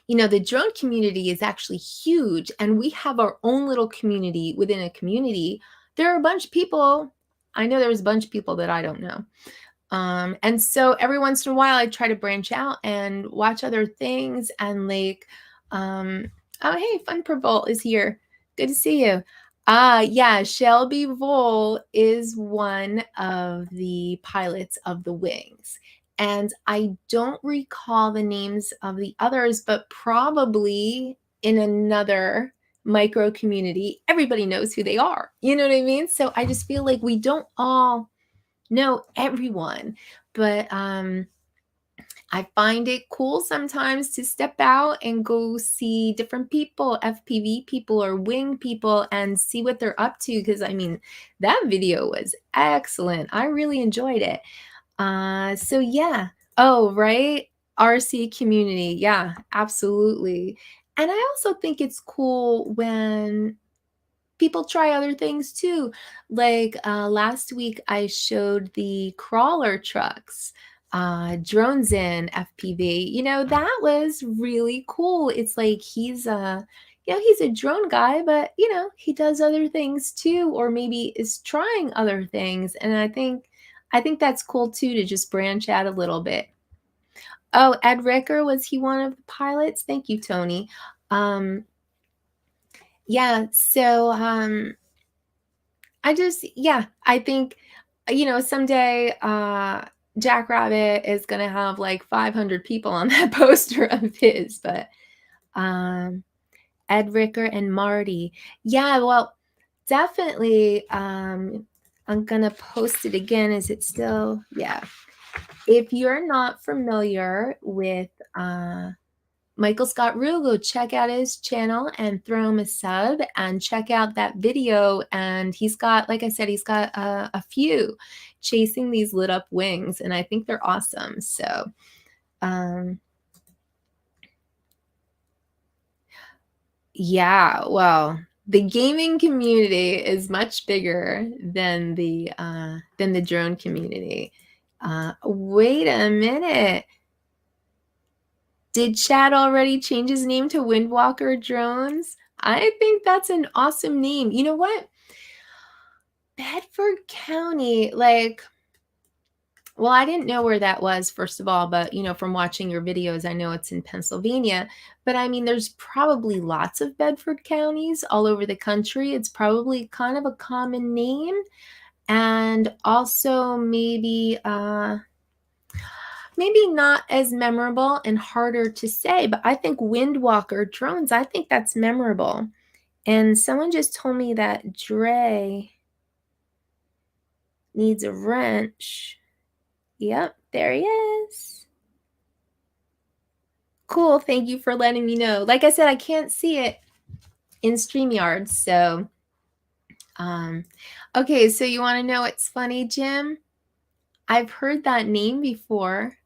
the drone community is actually huge, and we have our own little community within a community. There are a bunch of people. I know there's a bunch of people that I don't know. And so every once in a while I try to branch out and watch other things and like, oh, hey, Fun Purple is here. Good to see you. Yeah, Shelby Vole is one of the pilots of the Wings. And I don't recall the names of the others, but probably in another micro community, everybody knows who they are. You know what I mean? So I just feel like we don't all know everyone, but I find it cool sometimes to step out and go see different people, FPV people or wing people, and see what they're up to. Because I mean, that video was excellent. I really enjoyed it. So yeah. Oh, right. RC community. Yeah, absolutely. And I also think it's cool when people try other things too. Like last week, I showed the crawler trucks, drones in FPV. That was really cool. It's like he's he's a drone guy, but he does other things too, or maybe is trying other things. And I think that's cool too, to just branch out a little bit. Oh, Ed Ricker, was he one of the pilots? Thank you, Tony. Yeah, so I think, someday Jackrabbit is gonna have like 500 people on that poster of his, but Ed Ricker and Marty. Yeah, well, definitely I'm gonna post it again. Is it still? Yeah. If you're not familiar with Michael Scott Rule, go check out his channel and throw him a sub and check out that video. And he's got, like I said, he's got a few chasing these lit up wings, and I think they're awesome. So, yeah, well, the gaming community is much bigger than the drone community. Wait a minute. Did Chad already change his name to Windwalker Drones? I think that's an awesome name. You know what? Bedford County, well, I didn't know where that was, first of all, but, from watching your videos, I know it's in Pennsylvania. But I mean, there's probably lots of Bedford counties all over the country. It's probably kind of a common name. And also maybe not as memorable and harder to say, but I think Windwalker Drones, I think that's memorable. And someone just told me that Dre needs a wrench. Yep, there he is. Cool, thank you for letting me know. Like I said, I can't see it in StreamYard, so okay, so you want to know what's funny, Jim? I've heard that name before.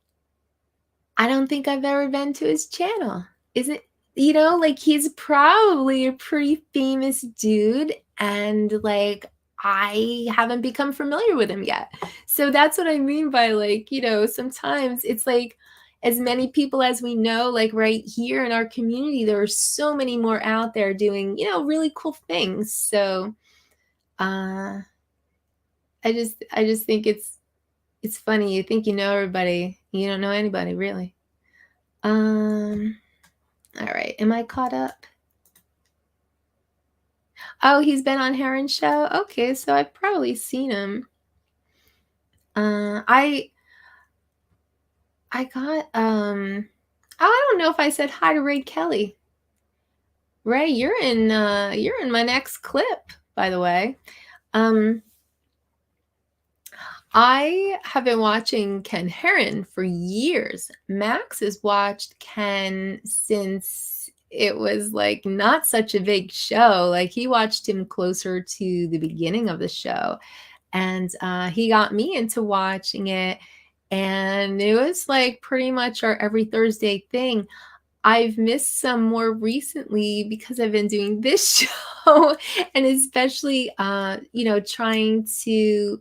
I don't think I've ever been to his channel. Isn't, he's probably a pretty famous dude, and I haven't become familiar with him yet. So that's what I mean by sometimes it's as many people as we know, right here in our community, there are so many more out there doing, really cool things. So I just think it's funny. You think you know everybody, you don't know anybody really. All right, am I caught up? Oh, he's been on Heron's show? Okay, so I've probably seen him. I got I don't know if I said hi to Ray Kelly. Ray, you're in my next clip, by the way. I have been watching Ken Heron for years. Max has watched Ken since it was not such a big show. He watched him closer to the beginning of the show, and he got me into watching it, and it was pretty much our every Thursday thing. I've missed some more recently because I've been doing this show, and especially trying to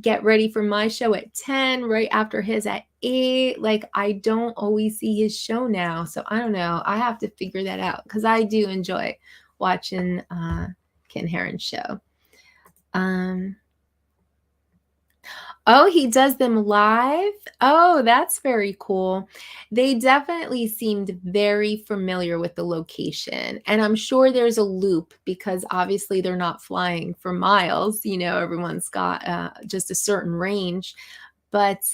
get ready for my show at 10 right after his at 8. I don't always see his show now, so I don't know, I have to figure that out because I do enjoy watching Ken Heron's show. Oh, he does them live? Oh, that's very cool. They definitely seemed very familiar with the location. And I'm sure there's a loop because obviously they're not flying for miles. Everyone's got just a certain range. But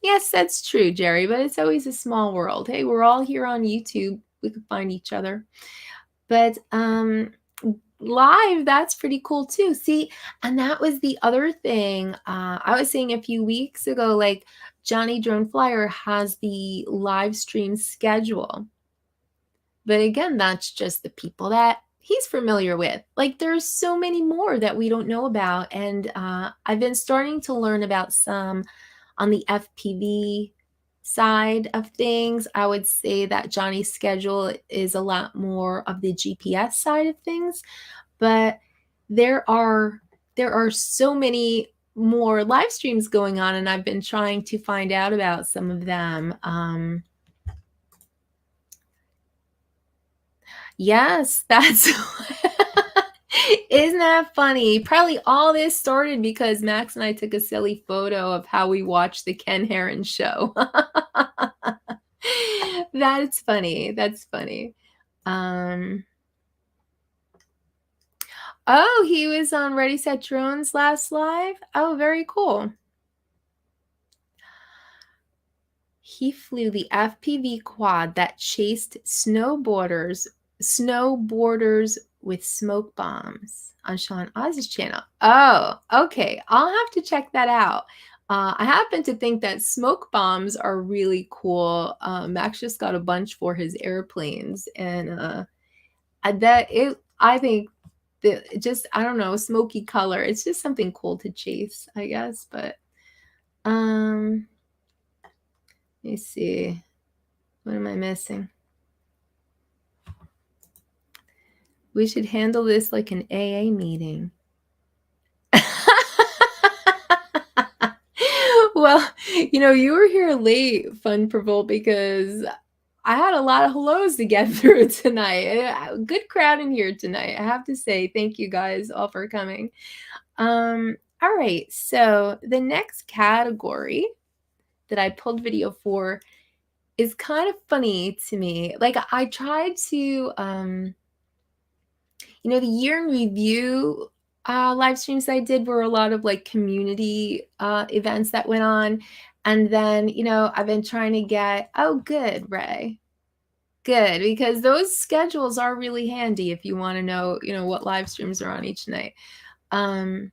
yes, that's true, Jerry. But it's always a small world. Hey, we're all here on YouTube. We could find each other. But live, that's pretty cool too. See, and that was the other thing I was saying a few weeks ago, Johnny Drone Flyer has the live stream schedule, but again, that's just the people that he's familiar with. There's so many more that we don't know about, and I've been starting to learn about some on the FPV side of things. I would say that Johnny's schedule is a lot more of the GPS side of things, but there are so many more live streams going on, and I've been trying to find out about some of them. Yes, that's isn't that funny? Probably all this started because Max and I took a silly photo of how we watched the Ken Heron show. That's funny. That's funny. Oh, he was on Ready Set Drone's last live? Oh, very cool. He flew the FPV quad that chased snowboarders with smoke bombs on Sean Oz's channel. Oh, okay. I'll have to check that out. I happen to think that smoke bombs are really cool. Max just got a bunch for his airplanes, and I think that just, I don't know, smoky color. It's just something cool to chase, I guess. But let me see. What am I missing? We should handle this like an AA meeting. Well, you were here late, Fun Purple, because I had a lot of hellos to get through tonight. Good crowd in here tonight. I have to say thank you guys all for coming. All right, so the next category that I pulled video for is kind of funny to me. Like, I tried to, the year in review live streams I did were a lot of like community events that went on. And then, I've been trying to get, oh, good, Ray. Good, because those schedules are really handy if you want to know, what live streams are on each night. All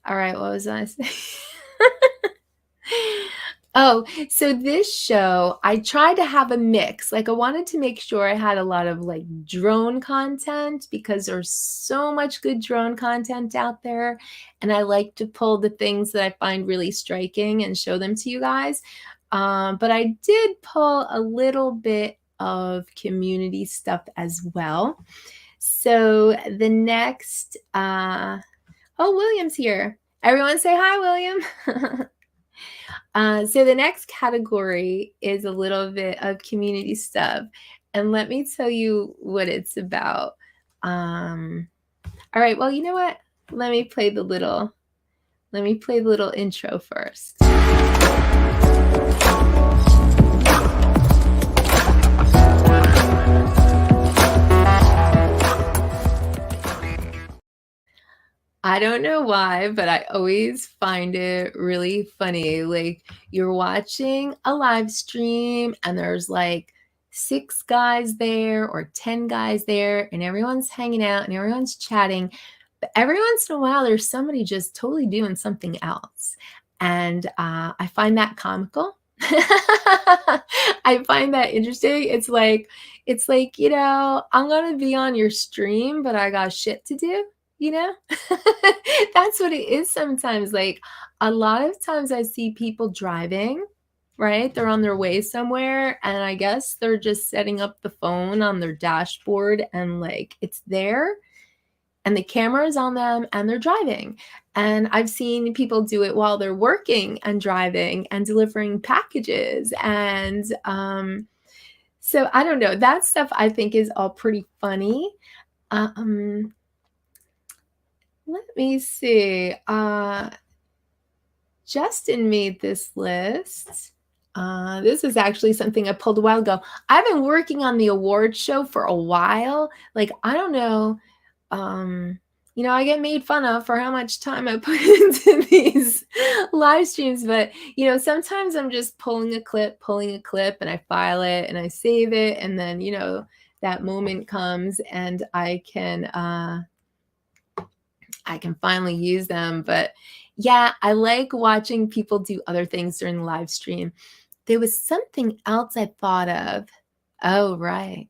right, what was I saying? Oh, so this show, I tried to have a mix. Like, I wanted to make sure I had a lot of like drone content because there's so much good drone content out there. And I like to pull the things that I find really striking and show them to you guys. But I did pull a little bit of community stuff as well. So the next, oh, William's here. Everyone say hi, William. So the next category is a little bit of community stuff. And let me tell you what it's about. All right, well, you know what? Let me play the little intro first. I don't know why, but I always find it really funny. Like, you're watching a live stream and there's like 6 guys there or 10 guys there, and everyone's hanging out and everyone's chatting. But every once in a while, there's somebody just totally doing something else. And I find that comical. I find that interesting. It's like, I'm going to be on your stream, but I got shit to do. That's what it is sometimes. Like, a lot of times I see people driving, right? They're on their way somewhere, and I guess they're just setting up the phone on their dashboard, and like, it's there and the camera is on them and they're driving. And I've seen people do it while they're working and driving and delivering packages. And so I don't know, that stuff I think is all pretty funny. Let me see. Justin made this list. This is actually something I pulled a while ago. I've been working on the award show for a while. Like, I don't know. I get made fun of for how much time I put into these live streams, but sometimes I'm just pulling a clip, and I file it and I save it, and then that moment comes and I can finally use them. But yeah, I like watching people do other things during the live stream. There was something else I thought of. Oh, right.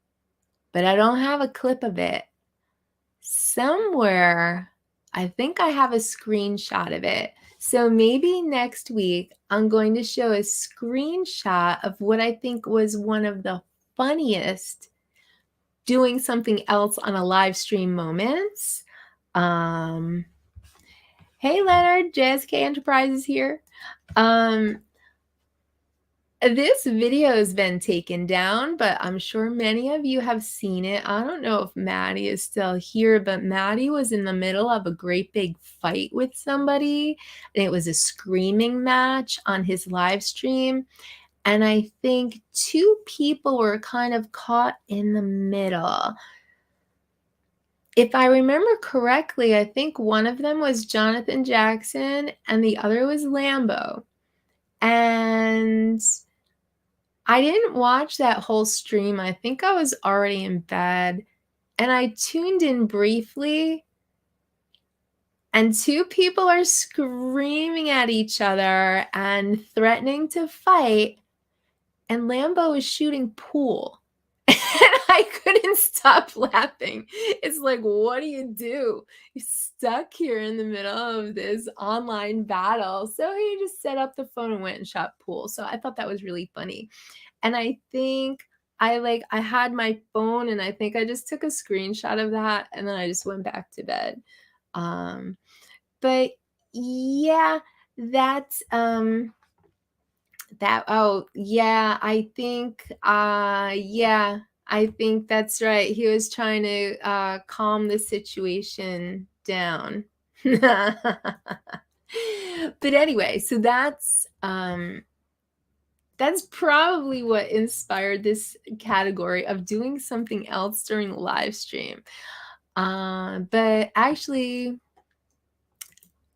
But I don't have a clip of it. Somewhere, I think I have a screenshot of it. So maybe next week, I'm going to show a screenshot of what I think was one of the funniest doing something else on a live stream moments. Hey, Leonard, JSK Enterprises here. This video has been taken down, but I'm sure many of you have seen it. I don't know if Maddie is still here, but Maddie was in the middle of a great big fight with somebody, and it was a screaming match on his live stream. And I think 2 people were kind of caught in the middle. if I remember correctly, I think one of them was Jonathan Jackson and the other was Lambo. And I didn't watch that whole stream. I think I was already in bed. And I tuned in briefly. And two people are screaming at each other and threatening to fight. And Lambo is shooting pool. And I couldn't stop laughing. It's like, what do? You're stuck here in the middle of this online battle. So he just set up the phone and went and shot pool. So I thought that was really funny. And I think I had my phone and I think I just took a screenshot of that and then I just went back to bed. But yeah, that's I think that's right. He was trying to calm the situation down. But anyway, so that's probably what inspired this category of doing something else during the live stream. But actually,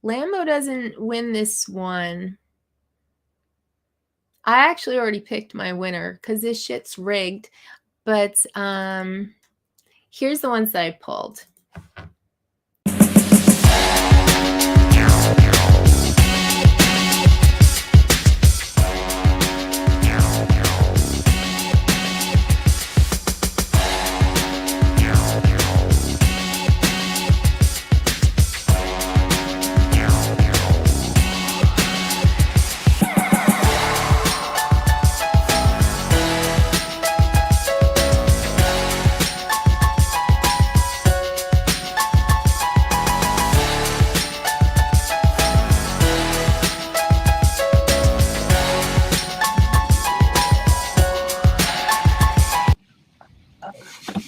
Lambo doesn't win this one. I actually already picked my winner because this shit's rigged. But here's the ones that I pulled.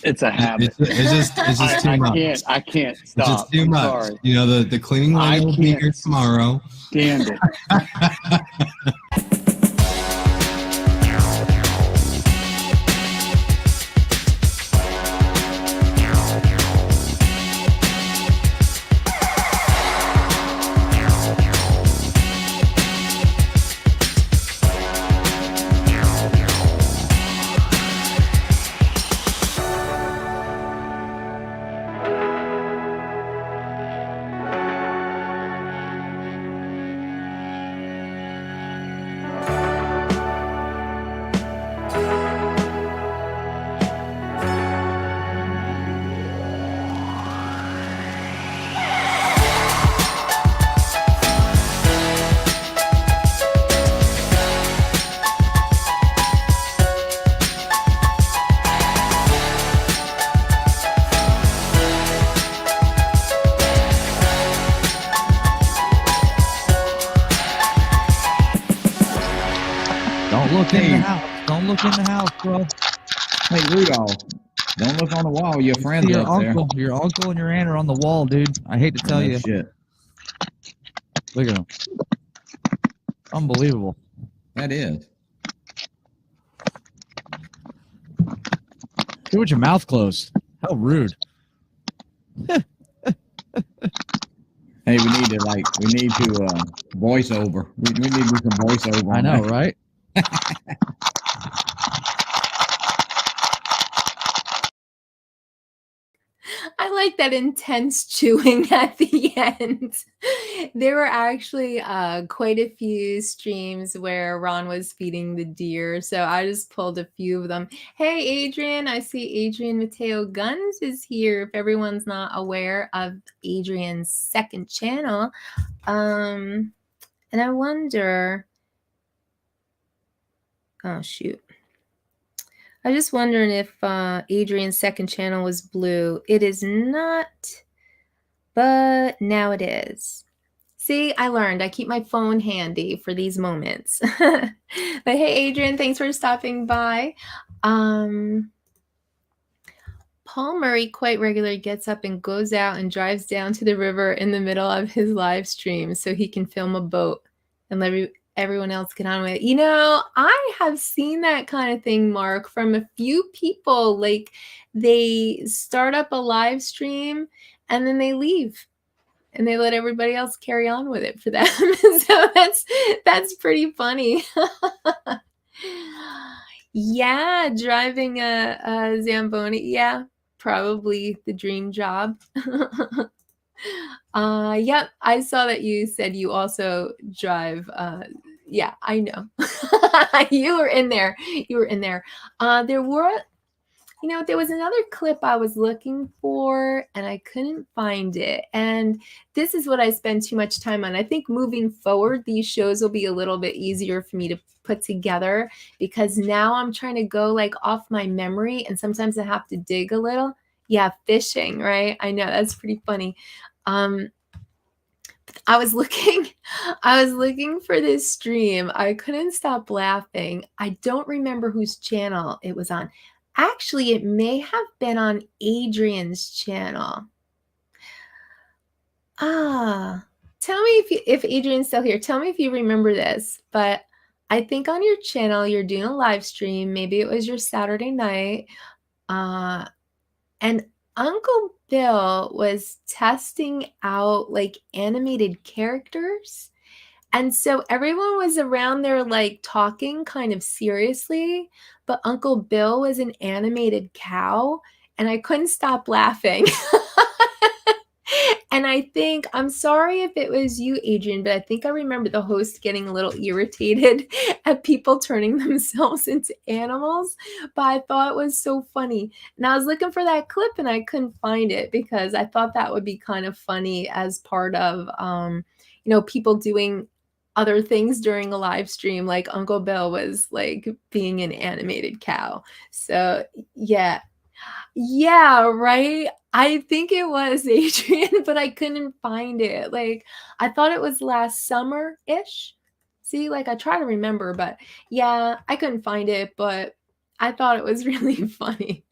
It's a habit.
It's just too much.
I can't stop.
It's just too
I'm
much.
sorry.
You know, the cleaning lady will be here tomorrow.
Stand it.
Look in the house. Don't look in the house, bro.
Hey, Rudolph, don't look on the wall. Your friends
your
up
uncle,
there.
Your uncle and your aunt are on the wall, dude. I hate to tell
No
you.
shit.
Look at them. Unbelievable.
That is.
Do it with your mouth closed. How rude.
Hey, we need to voice over. We need to do some voice over.
I know, right?
I like that intense chewing at the end. There were actually quite a few streams where Ron was feeding the deer, so I just pulled a few of them. Hey, Adrian, I see Adrian Mateo Guns is here. If everyone's not aware of Adrian's second channel, and I wonder, oh shoot. I was just wondering if Adrian's second channel was blue. It is not, but now it is. See, I learned. I keep my phone handy for these moments. But hey, Adrian, thanks for stopping by. Paul Murray quite regularly gets up and goes out and drives down to the river in the middle of his live stream so he can film a boat and everyone else get on with it. You know, I have seen that kind of thing, Mark, from a few people. Like they start up a live stream and then they leave and they let everybody else carry on with it for them. So that's pretty funny. Yeah, driving a Zamboni. Yeah, probably the dream job. Yep, I saw that you said you also drive. Yeah, I know. You were in there. You were in there. There were, you know, there was another clip I was looking for and I couldn't find it. And this is what I spend too much time on. I think moving forward, these shows will be a little bit easier for me to put together because now I'm trying to go like off my memory and sometimes I have to dig a little. Yeah, fishing, right? I know that's pretty funny. I was looking for this stream. I couldn't stop laughing. I don't remember whose channel it was on. Actually, it may have been on Adrian's channel. Tell me if Adrian's still here. Tell me if you remember this. But I think on your channel, you're doing a live stream. Maybe it was your Saturday night. And Uncle Bill was testing out like animated characters. And so everyone was around there like talking kind of seriously, but Uncle Bill was an animated cow and I couldn't stop laughing. And I think, I'm sorry if it was you, Adrian, but I think I remember the host getting a little irritated at people turning themselves into animals, but I thought it was so funny. And I was looking for that clip and I couldn't find it because I thought that would be kind of funny as part of, you know, people doing other things during a live stream, like Uncle Bill was like being an animated cow. So yeah. Yeah, right? I think it was Adrian, but I couldn't find it. Like, I thought it was last summer-ish. See, like, I try to remember, but yeah, I couldn't find it, but I thought it was really funny.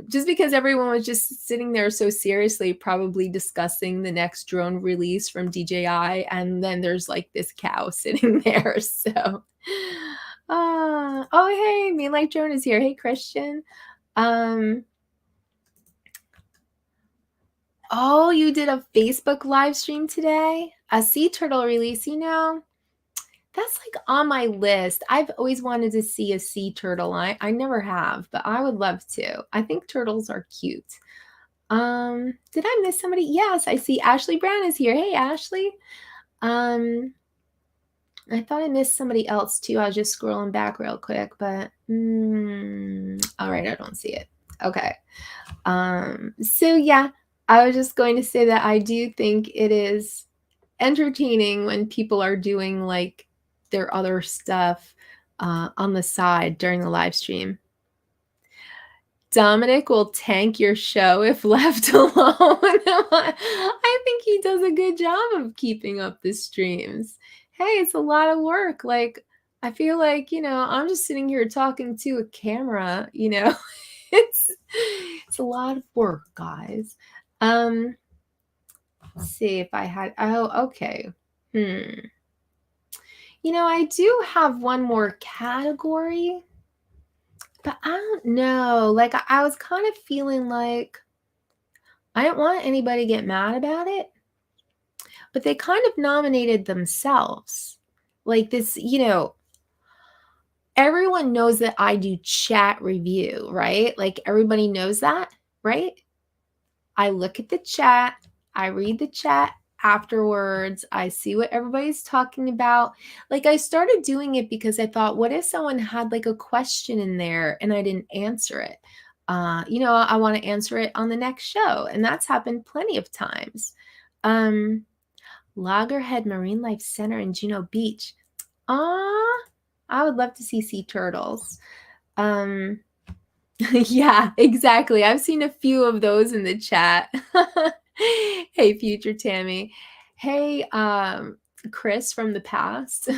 Just because everyone was just sitting there so seriously, probably discussing the next drone release from DJI, and then there's, like, this cow sitting there, so... oh, hey, Me Like Drone is here. Hey, Christian. Oh, you did a Facebook live stream today? A sea turtle release, you know? That's like on my list. I've always wanted to see a sea turtle. I never have, but I would love to. I think turtles are cute. Did I miss somebody? Yes, I see Ashley Brown is here. Hey, Ashley. I thought I missed somebody else too. I was just scrolling back real quick, but all right, I don't see it. Okay. So yeah, I was just going to say that I do think it is entertaining when people are doing like their other stuff on the side during the live stream. Dominic will tank your show if left alone. I think he does a good job of keeping up the streams. Hey, it's a lot of work. Like, I feel like, you know, I'm just sitting here talking to a camera, you know. It's a lot of work, guys. Let's see if I had, oh, okay. You know, I do have one more category, but I don't know. Like, I was kind of feeling like I didn't want anybody to get mad about it, but they kind of nominated themselves. Like this, you know, everyone knows that I do chat review, right? Like everybody knows that, right? I look at the chat, I read the chat afterwards, I see what everybody's talking about. Like I started doing it because I thought, what if someone had like a question in there and I didn't answer it? You know, I want to answer it on the next show. And that's happened plenty of times. Loggerhead Marine Life Center in Juno Beach. I would love to see sea turtles. Yeah, exactly. I've seen a few of those in the chat. Hey, future Tammie. Hey, Chris from the past.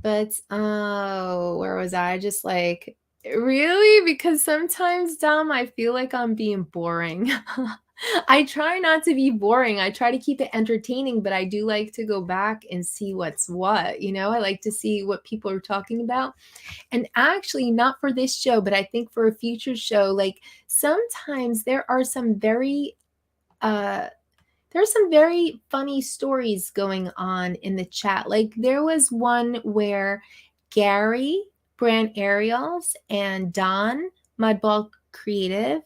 But where was I? Just like, really? Because sometimes, Dom, I feel like I'm being boring. I try not to be boring. I try to keep it entertaining, but I do like to go back and see what's what. I like to see what people are talking about. And actually, not for this show, but I think for a future show, like sometimes there are some very funny stories going on in the chat. Like there was one where Gary, Brand Ariels, and Don, Mudball Creative,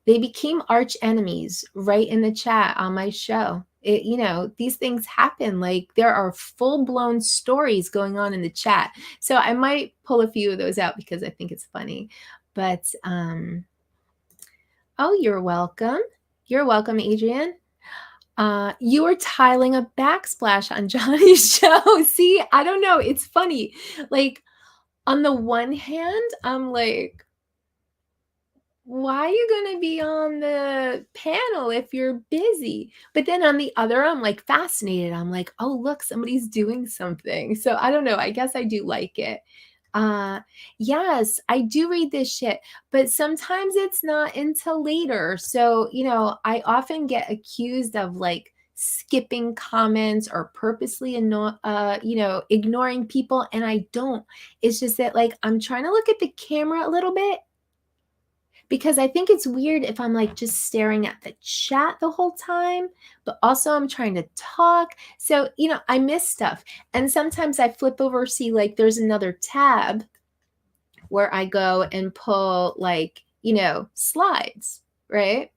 they became arch enemies right in the chat on my show. These things happen. Like there are full-blown stories going on in the chat. So I might pull a few of those out because I think it's funny. But oh, you're welcome. You're welcome, Adrian. You were tiling a backsplash on Johnny's show. See, I don't know. It's funny. Like on the one hand, I'm like, why are you going to be on the panel if you're busy? But then on the other, I'm like fascinated. I'm like, oh, look, somebody's doing something. So I don't know. I guess I do like it. Yes, I do read this shit, but sometimes it's not until later. So, I often get accused of like skipping comments or purposely, ignoring people. And I don't. It's just that like, I'm trying to look at the camera a little bit, because I think it's weird if I'm like just staring at the chat the whole time, but also I'm trying to talk. So, I miss stuff. And sometimes I flip over, see like there's another tab where I go and pull like, slides, right?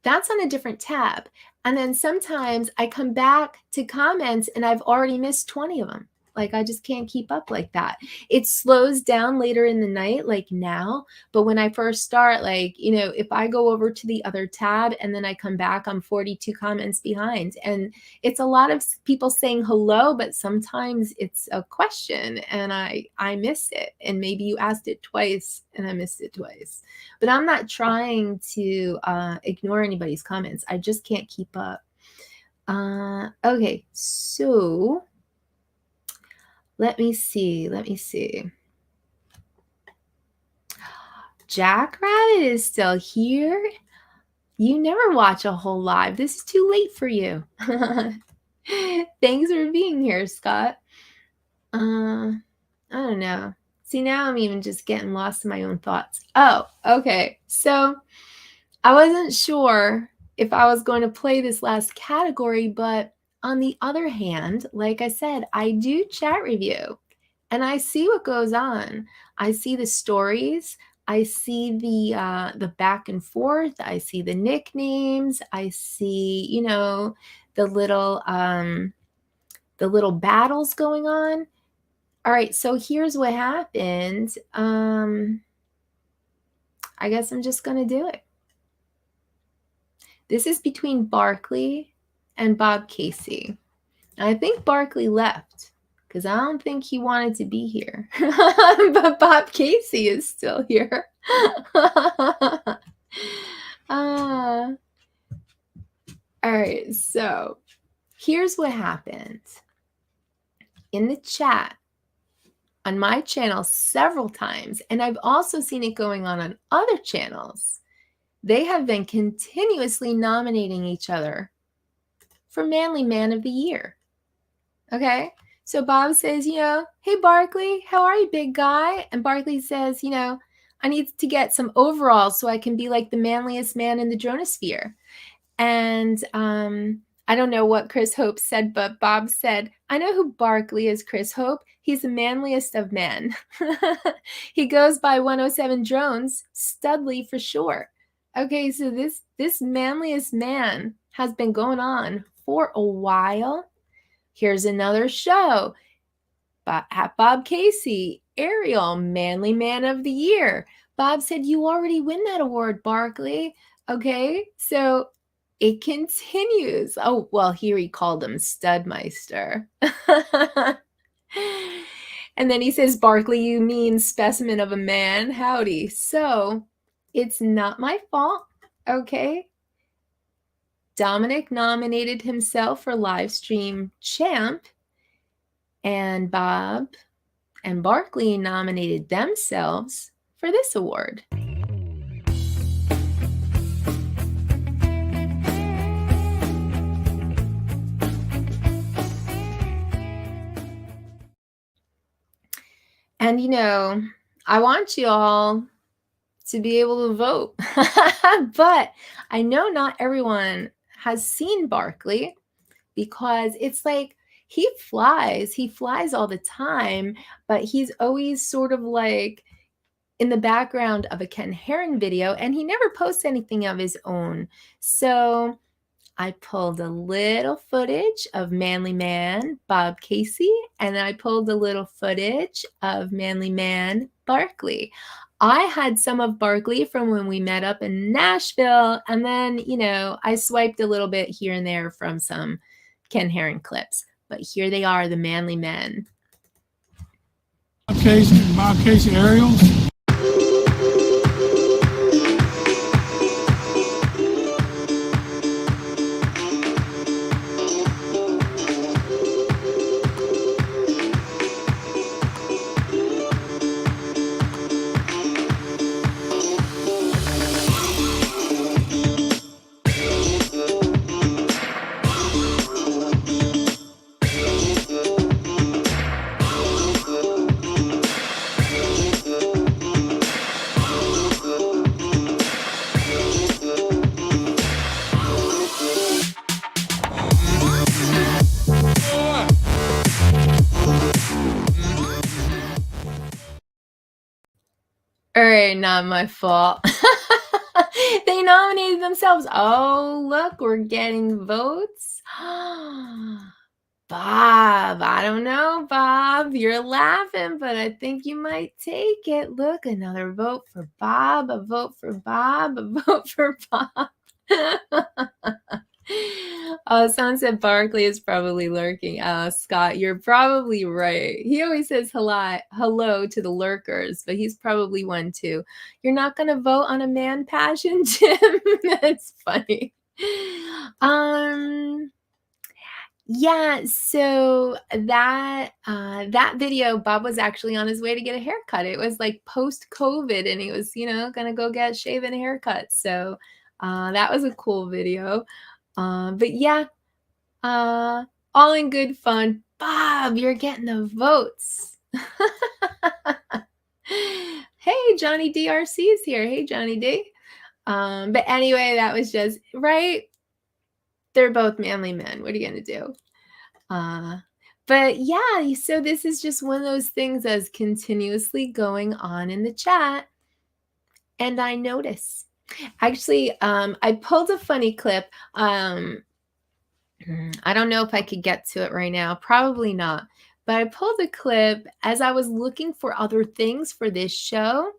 That's on a different tab. And then sometimes I come back to comments and I've already missed 20 of them. Like I just can't keep up like that. It slows down later in the night, like now. But when I first start, like, if I go over to the other tab and then I come back, I'm 42 comments behind. And it's a lot of people saying hello, but sometimes it's a question and I miss it. And maybe you asked it twice and I missed it twice. But I'm not trying to ignore anybody's comments. I just can't keep up. Okay, so let me see. Jackrabbit is still here. You never watch a whole live. This is too late for you. Thanks for being here, Scott. I don't know. See, now I'm even just getting lost in my own thoughts. Oh, okay. So I wasn't sure if I was going to play this last category, but on the other hand, like I said, I do chat review and I see what goes on. I see the stories. I see the back and forth. I see the nicknames. I see, the little battles going on. All right, so here's what happened. I guess I'm just going to do it. This is between Barkley and Bob Casey. I think Barkley left because I don't think he wanted to be here. But Bob Casey is still here. All right, so here's what happened. In the chat on my channel several times, and I've also seen it going on other channels, they have been continuously nominating each other for Manly Man of the Year. Okay, so Bob says, hey, Barkley, how are you, big guy? And Barkley says, I need to get some overalls so I can be like the manliest man in the dronosphere. And I don't know what Chris Hope said, but Bob said, I know who Barkley is, Chris Hope. He's the manliest of men. He goes by 107 Drones, Studley for short. Okay, so this manliest man has been going on for a while. Here's another show. At Bob Casey, Ariel, Manly Man of the Year. Bob said, you already win that award, Barkley. Okay, so it continues. Oh, well, here he called him Studmeister. And then he says, Barkley, you mean specimen of a man? Howdy. So it's not my fault. Okay. Dominic nominated himself for live stream champ, and Bob and Barkley nominated themselves for this award. And, I want you all to be able to vote. But I know not everyone has seen Barkley because it's like he flies all the time, but he's always sort of like in the background of a Ken Heron video, and he never posts anything of his own. So I pulled a little footage of Manly Man Bob Casey, and I pulled a little footage of Manly Man Barkley. I had some of Barkley from when we met up in Nashville, and then, I swiped a little bit here and there from some Ken Heron clips. But here they are, the Manly Men.
Bob Casey aerials.
All right, not my fault. They nominated themselves. Oh, look, we're getting votes. Bob, I don't know, Bob. You're laughing, but I think you might take it. Look, another vote for Bob, a vote for Bob, a vote for Bob. Oh, someone said Barkley is probably lurking. Scott, you're probably right. He always says hello to the lurkers, but he's probably one too. You're not going to vote on a man passion, Jim? That's funny. Yeah, so that video, Bob was actually on his way to get a haircut. It was like post-COVID, and he was, gonna go get shave and a haircut. So that was a cool video. But yeah, all in good fun. Bob, you're getting the votes. Hey, Johnny DRC is here. Hey, Johnny D. But anyway, that was just right. They're both manly men. What are you gonna do? But yeah, so this is just one of those things that's continuously going on in the chat. And I notice. Actually, I pulled a funny clip. I don't know if I could get to it right now. Probably not. But I pulled a clip as I was looking for other things for this show.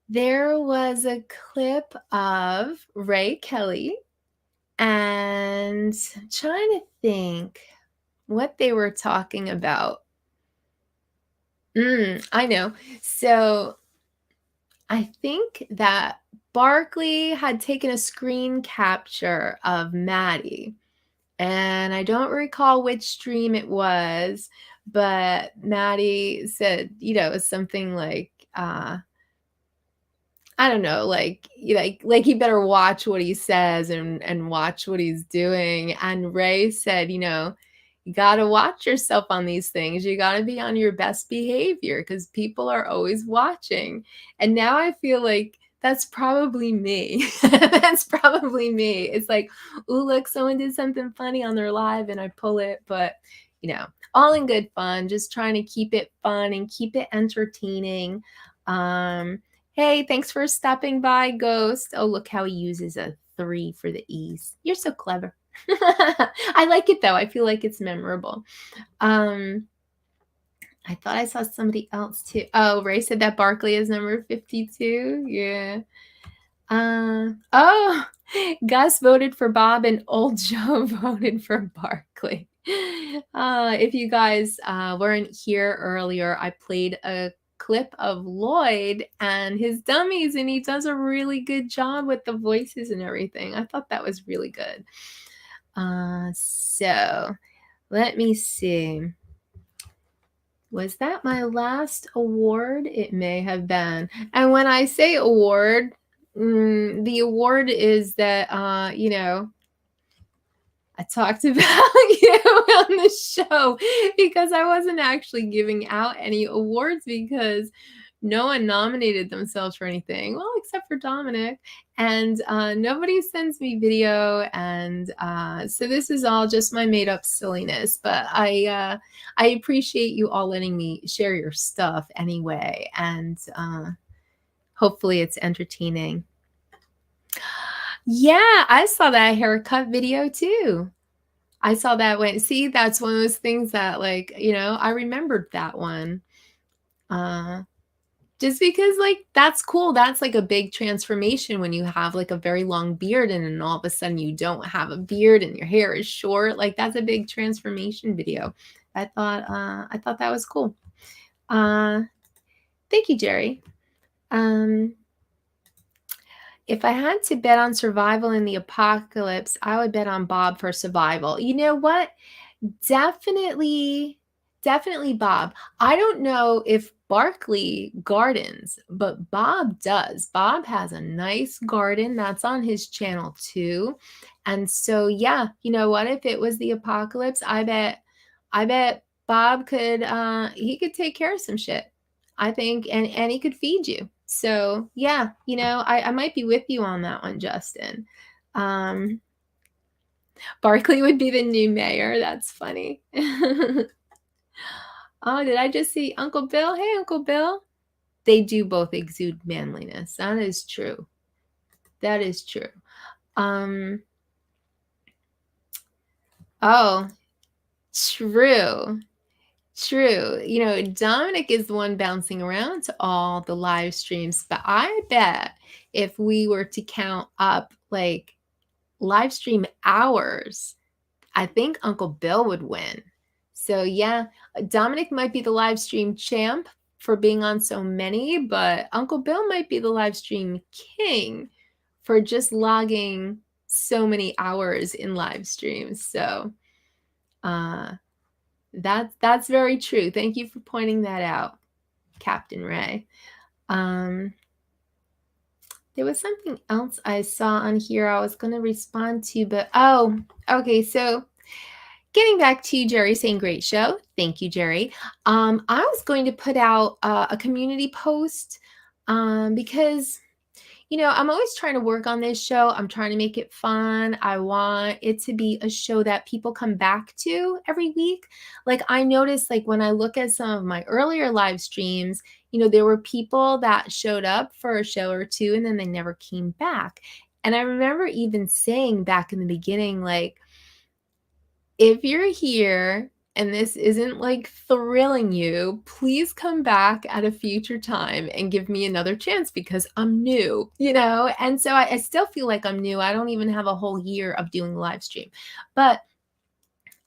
There was a clip of Ray Kelly, and I'm trying to think what they were talking about. I know. So I think that Barkley had taken a screen capture of Maddie, and I don't recall which stream it was, but Maddie said, something like, I don't know, like he better watch what he says and watch what he's doing. And Ray said, you got to watch yourself on these things. You got to be on your best behavior because people are always watching. And now I feel like that's probably me. That's probably me. It's like, ooh, look, someone did something funny on their live and I pull it. But, all in good fun, just trying to keep it fun and keep it entertaining. Hey, thanks for stopping by, Ghost. Oh, look how he uses a 3 for the E's. You're so clever. I like it, though. I feel like it's memorable. I thought I saw somebody else, too. Oh, Ray said that Barkley is number 52. Yeah. Oh, Gus voted for Bob and old Joe voted for Barkley. If you guys weren't here earlier, I played a clip of Lloyd and his dummies, and he does a really good job with the voices and everything. I thought that was really good. So let me see. Was that my last award? It may have been. And when I say award, the award is that, I talked about you on the show because I wasn't actually giving out any awards because no one nominated themselves for anything. Well, except for Dominic. And nobody sends me video. And so this is all just my made up silliness. But I appreciate you all letting me share your stuff anyway. And hopefully it's entertaining. Yeah, I saw that haircut video too. I saw that one. See, that's one of those things that, like, you know, I remembered that one. Just because, like, that's cool. That's like a big transformation when you have like a very long beard and then all of a sudden you don't have a beard and your hair is short. Like, that's a big transformation video. I thought that was cool. Thank you, Jerry. If I had to bet on survival in the apocalypse, I would bet on Bob for survival. You know what? Definitely Bob. I don't know if Barkley gardens, but Bob does. Bob has a nice garden that's on his channel too. And so, yeah, you know what? If it was the apocalypse, I bet Bob could, he could take care of some shit. I think, and he could feed you. So yeah, you know, I might be with you on that one, Justin. Barkley would be the new mayor. That's funny. Oh, did I just see Uncle Bill? Hey, Uncle Bill. They do both exude manliness. That is true. That is true. Oh, true. True. You know, Dominic is the one bouncing around to all the live streams, but I bet if we were to count up like live stream hours, I think Uncle Bill would win. So yeah, Dominic might be the live stream champ for being on so many, but Uncle Bill might be the live stream king for just logging so many hours in live streams. So that's very true. Thank you for pointing that out, Captain Ray. There was something else I saw on here I was going to respond to, but oh, okay. So getting back to Jerry saying great show. Thank you, Jerry. I was going to put out a community post because, you know, I'm always trying to work on this show. I'm trying to make it fun. I want it to be a show that people come back to every week. Like, I noticed, like, when I look at some of my earlier live streams, you know, there were people that showed up for a show or two and then they never came back. And I remember even saying back in the beginning, like, if you're here and this isn't like thrilling you, please come back at a future time and give me another chance because I'm new, you know? And so I still feel like I'm new. I don't even have a whole year of doing live stream, but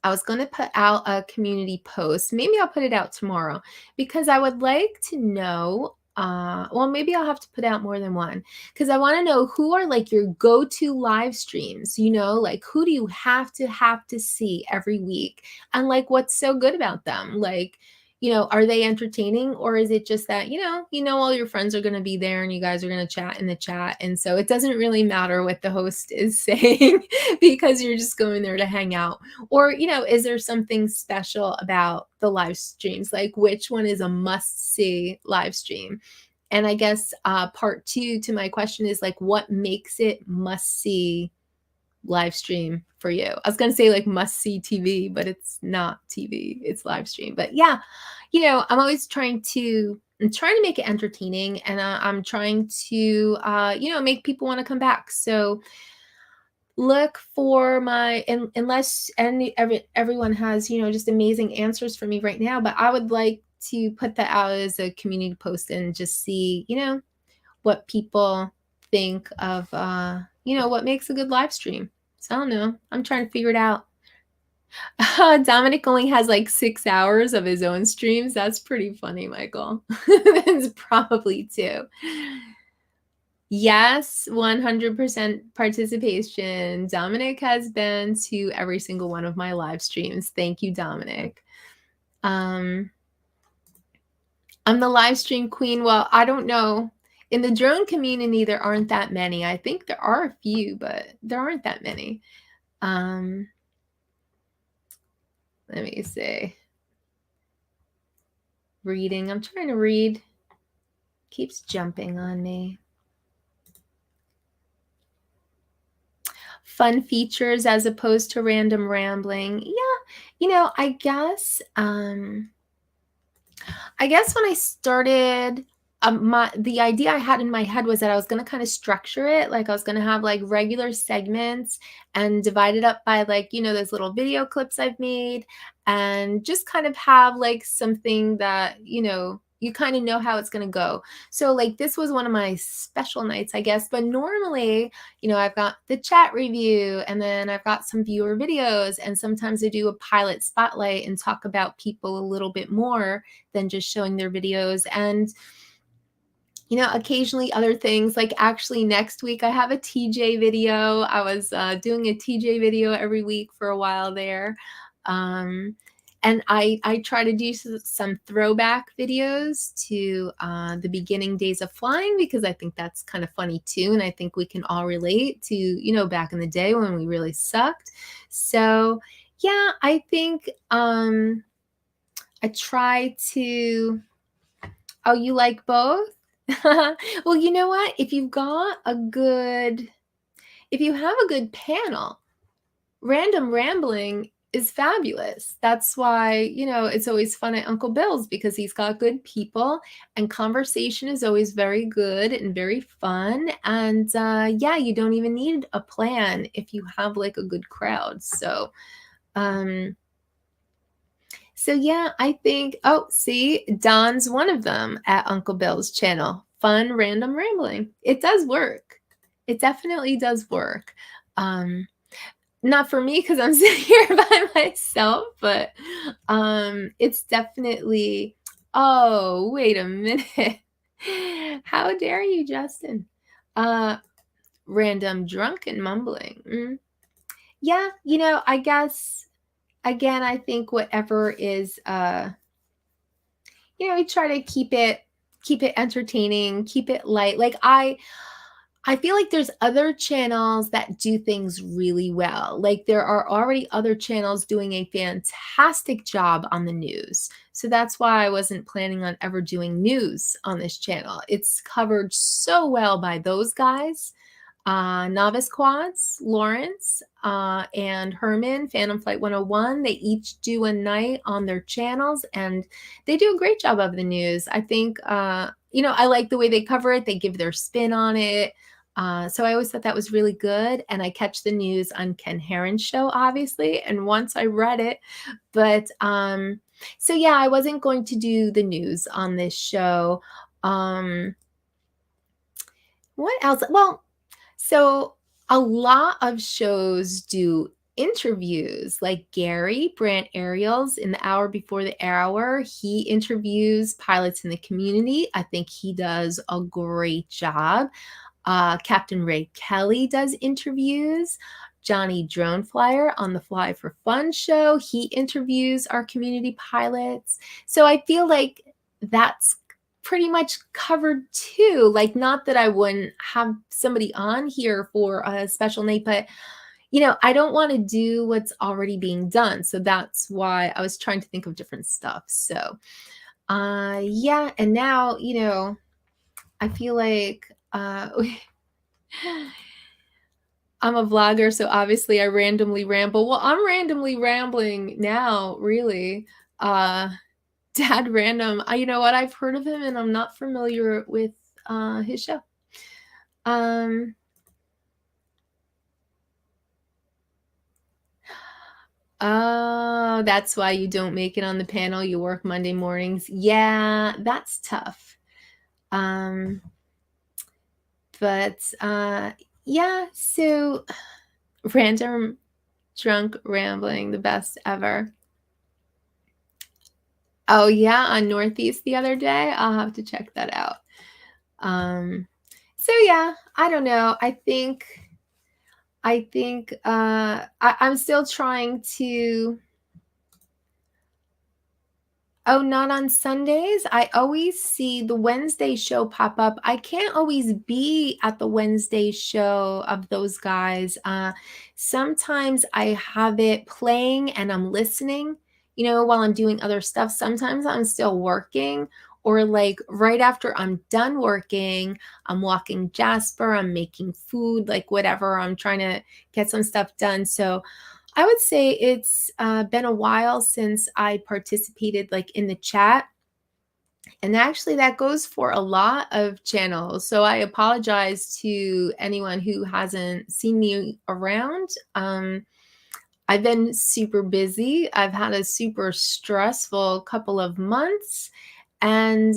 I was going to put out a community post. Maybe I'll put it out tomorrow because I would like to know, well, maybe I'll have to put out more than one because I want to know who are like your go-to live streams, you know, like who do you have to see every week and like what's so good about them? Like, you know, are they entertaining or is it just that, you know, all your friends are going to be there and you guys are going to chat in the chat. And so it doesn't really matter what the host is saying because you're just going there to hang out. Or, you know, is there something special about the live streams? Like which one is a must see live stream? And I guess part two to my question is like, what makes it must see live stream for you? I was going to say like must see TV, but it's not TV, it's live stream. But yeah, you know, I'm always trying to make it entertaining and I'm trying to, you know, make people want to come back. So look for my, unless everyone has, you know, just amazing answers for me right now, but I would like to put that out as a community post and just see, you know, what people think of, you know, what makes a good live stream. So I don't know. I'm trying to figure it out. Dominic only has like 6 hours of his own streams. That's pretty funny, Michael. That's probably two. Yes, 100% participation. Dominic has been to every single one of my live streams. Thank you, Dominic. I'm the live stream queen. Well, I don't know. In the drone community, there aren't that many. I think there are a few, but there aren't that many. Let me see. Reading. I'm trying to read. Keeps jumping on me. Fun features as opposed to random rambling. Yeah, I guess when I started, the idea I had in my head was that I was going to kind of structure it. Like I was going to have like regular segments and divide it up by like, those little video clips I've made, and just kind of have like something that, you kind of know how it's going to go. So like this was one of my special nights, I guess. But normally, I've got the chat review, and then I've got some viewer videos, and sometimes I do a pilot spotlight and talk about people a little bit more than just showing their videos. And occasionally other things, like actually next week I have a TJ video. I was doing a TJ video every week for a while there. And I try to do some throwback videos to the beginning days of flying, because I think that's kind of funny too. And I think we can all relate to, back in the day when we really sucked. So yeah, I think I try to, oh, you like both? Well, you know what? If you have a good panel, random rambling is fabulous. That's why, it's always fun at Uncle Bill's, because he's got good people and conversation is always very good and very fun. And yeah, you don't even need a plan if you have like a good crowd. So yeah, I think, oh, see, Don's one of them at Uncle Bill's channel. Fun random rambling. It does work. It definitely does work. Not for me, because I'm sitting here by myself, but it's definitely, oh, wait a minute. How dare you, Justin? Random drunken mumbling. Yeah, I guess, again, I think whatever is, we try to keep it entertaining, keep it light. Like I feel like there's other channels that do things really well. Like there are already other channels doing a fantastic job on the news. So that's why I wasn't planning on ever doing news on this channel. It's covered so well by those guys. Novice Quads, Lawrence, and Herman, Phantom Flight 101. They each do a night on their channels, and they do a great job of the news. I think, I like the way they cover it. They give their spin on it. So I always thought that was really good. And I catch the news on Ken Heron's show, obviously. And once I read it, but so yeah, I wasn't going to do the news on this show. What else? Well, so a lot of shows do interviews, like Gary Brant Ariels in the hour before the hour. He interviews pilots in the community. I think he does a great job. Captain Ray Kelly does interviews. Johnny Drone Flyer on the Fly for Fun show, he interviews our community pilots. So I feel like that's pretty much covered too. Like, not that I wouldn't have somebody on here for a special night, but I don't want to do what's already being done. So that's why I was trying to think of different stuff. So yeah, and now I feel like I'm a vlogger, so obviously I randomly ramble. Well, I'm randomly rambling now, really. Dad Random, you know what? I've heard of him, and I'm not familiar with his show. Oh, that's why you don't make it on the panel. You work Monday mornings. Yeah, that's tough. But yeah, so random drunk rambling, the best ever. Oh yeah, on Northeast the other day. I'll have to check that out. So yeah, I don't know. I think I'm still trying to. Oh, not on Sundays. I always see the Wednesday show pop up. I can't always be at the Wednesday show of those guys. Sometimes I have it playing and I'm listening, you know, while I'm doing other stuff. Sometimes I'm still working, or like right after I'm done working, I'm walking Jasper, I'm making food, like whatever. I'm trying to get some stuff done. So I would say it's been a while since I participated like in the chat. And actually, that goes for a lot of channels. So I apologize to anyone who hasn't seen me around. I've been super busy. I've had a super stressful couple of months. And,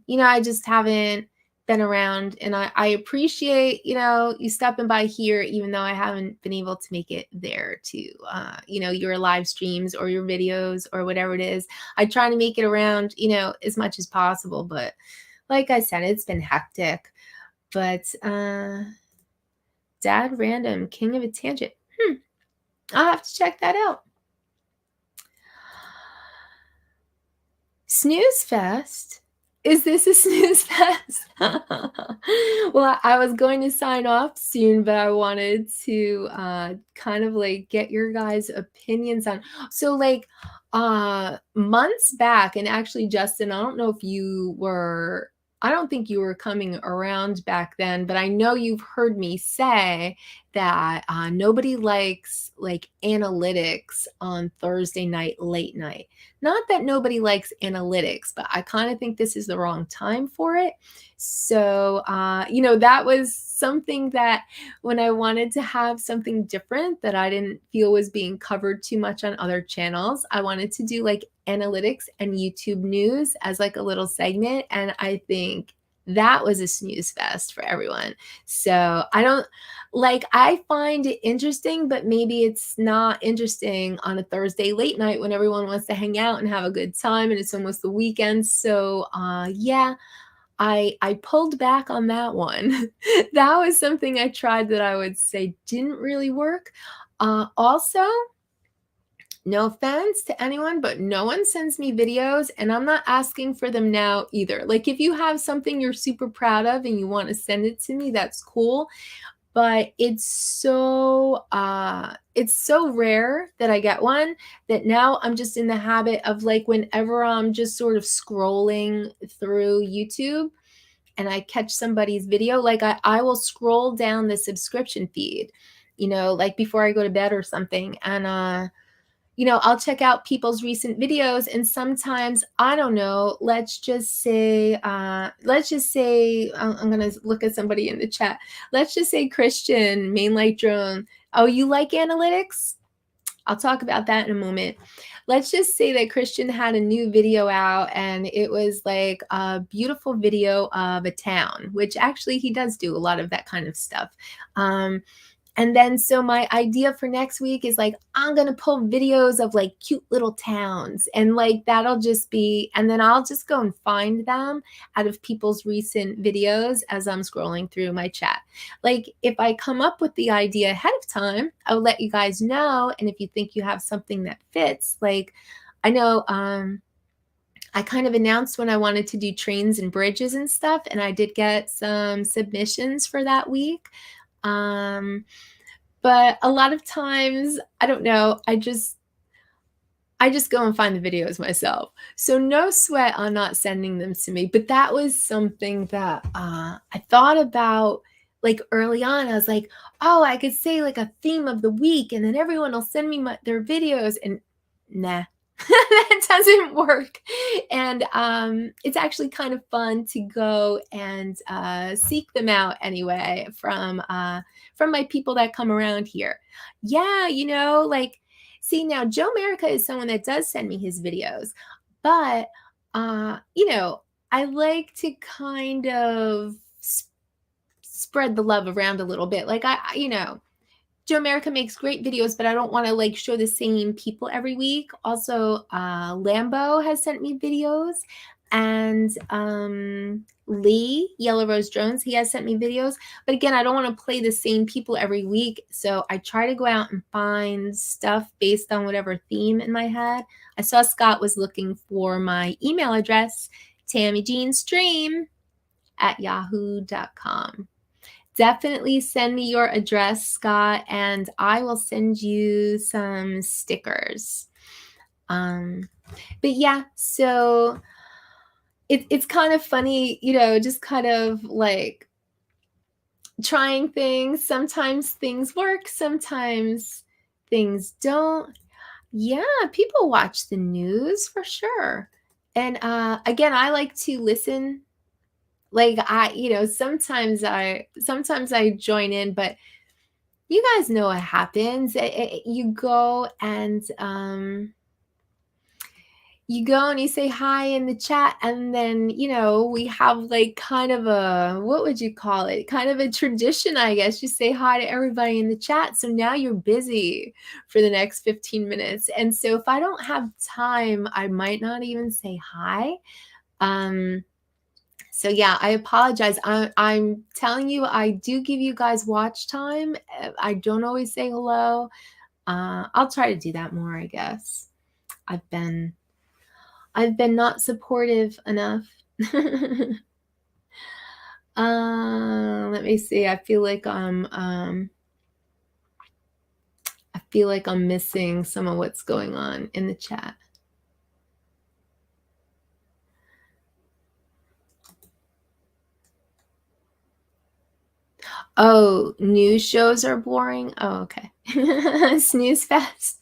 you know, I just haven't been around. And I appreciate, you know, you stopping by here, even though I haven't been able to make it there to, you know, your live streams or your videos or whatever it is. I try to make it around, you know, as much as possible. But like I said, it's been hectic. But Dad Random, King of a Tangent. I'll have to check that out. Snooze Fest? Is this a snooze fest? Well, I was going to sign off soon, but I wanted to kind of like get your guys' opinions on. So like months back, and actually, Justin, I don't know if you were, I don't think you were coming around back then, but I know you've heard me say that nobody likes like analytics on Thursday night, late night. Not that nobody likes analytics, but I kind of think this is the wrong time for it. So, you know, that was something that when I wanted to have something different that I didn't feel was being covered too much on other channels, I wanted to do like analytics and YouTube news as like a little segment. And I think that was a snooze fest for everyone. So I don't like, I find it interesting, but maybe it's not interesting on a Thursday late night when everyone wants to hang out and have a good time and it's almost the weekend. So yeah, I pulled back on that one. That was something I tried that I would say didn't really work. Also, no offense to anyone, but no one sends me videos and I'm not asking for them now either. Like if you have something you're super proud of and you want to send it to me, that's cool. But it's so rare that I get one that now I'm just in the habit of like whenever I'm just sort of scrolling through YouTube and I catch somebody's video, like I will scroll down the subscription feed, you know, like before I go to bed or something. And you know, I'll check out people's recent videos and sometimes, I don't know, let's just say, I'm going to look at somebody in the chat. Let's just say Christian, Main Light Drone. Oh, you like analytics? I'll talk about that in a moment. Let's just say that Christian had a new video out and it was like a beautiful video of a town, which actually he does do a lot of that kind of stuff. And then, so my idea for next week is like, I'm going to pull videos of like cute little towns and like, that'll just be, and then I'll just go and find them out of people's recent videos as I'm scrolling through my chat. Like if I come up with the idea ahead of time, I'll let you guys know. And if you think you have something that fits, like I know, I kind of announced when I wanted to do trains and bridges and stuff. And I did get some submissions for that week. But a lot of times, I don't know, I just go and find the videos myself. So no sweat on not sending them to me. But that was something that I thought about like early on. I was like, oh, I could say like a theme of the week and then everyone will send me their videos and nah. That doesn't work. And it's actually kind of fun to go and seek them out anyway from my people that come around here. Yeah, you know, like, see now Joe America is someone that does send me his videos, but you know, I like to kind of spread the love around a little bit. Like you know, Joe America makes great videos, but I don't want to like show the same people every week. Also, Lambo has sent me videos and Lee, Yellow Rose Drones, he has sent me videos. But again, I don't want to play the same people every week. So I try to go out and find stuff based on whatever theme in my head. I saw Scott was looking for my email address, tammiejeanstream@yahoo.com. Definitely send me your address, Scott, and I will send you some stickers. But yeah, so it's kind of funny, you know, just kind of like trying things. Sometimes things work, sometimes things don't. Yeah, people watch the news for sure. And again, I like to listen. Like you know, sometimes I join in, but you guys know what happens. You go and you say hi in the chat, and then, you know, we have like kind of a, what would you call it? Kind of a tradition, I guess. You say hi to everybody in the chat. So now you're busy for the next 15 minutes. And so if I don't have time, I might not even say hi. So yeah, I apologize. I'm telling you, I do give you guys watch time. I don't always say hello. I'll try to do that more, I guess. I've been not supportive enough. Let me see. I feel like I'm missing some of what's going on in the chat. Oh, news shows are boring. Oh, okay. Snooze fest.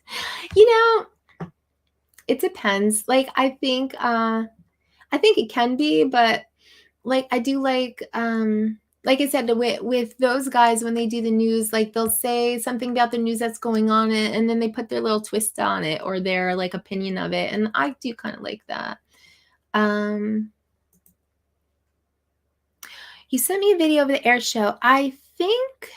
You know, it depends. Like I think it can be, but like I do like I said, with those guys, when they do the news, like they'll say something about the news that's going on, and then they put their little twist on it or their like opinion of it, and I do kind of like that. You sent me a video of the air show. I think,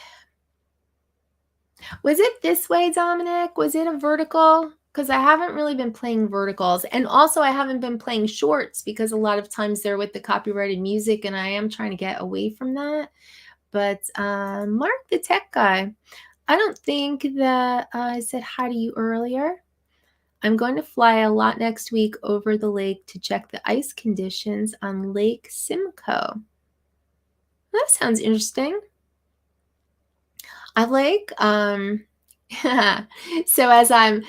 was it this way, Dominic? Was it a vertical? Because I haven't really been playing verticals. And also I haven't been playing shorts because a lot of times they're with the copyrighted music, and I am trying to get away from that. But Mark the tech guy, I don't think that I said hi to you earlier. I'm going to fly a lot next week over the lake to check the ice conditions on Lake Simcoe. That sounds interesting. I like so as I'm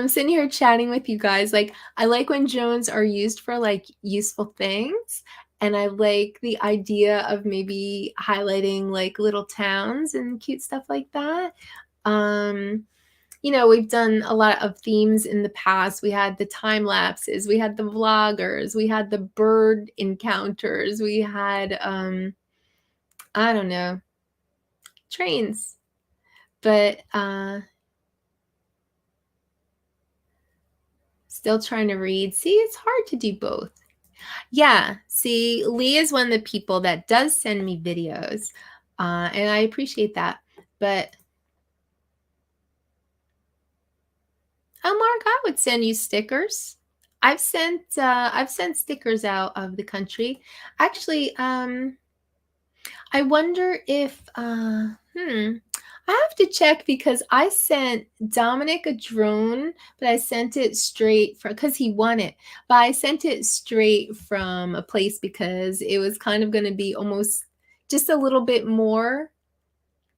sitting here chatting with you guys, like I like when drones are used for like useful things, and I like the idea of maybe highlighting like little towns and cute stuff like that. You know, we've done a lot of themes in the past. We had the time lapses, we had the vloggers, we had the bird encounters, we had I don't know, trains. But still trying to read. See, it's hard to do both. Yeah, see, Lee is one of the people that does send me videos, and I appreciate that. But Mark, I would send you stickers. I've sent stickers out of the country. Actually, I wonder if I have to check, because I sent Dominic a drone, but I sent it straight from, because he won it, but I sent it straight from a place because it was kind of going to be almost just a little bit more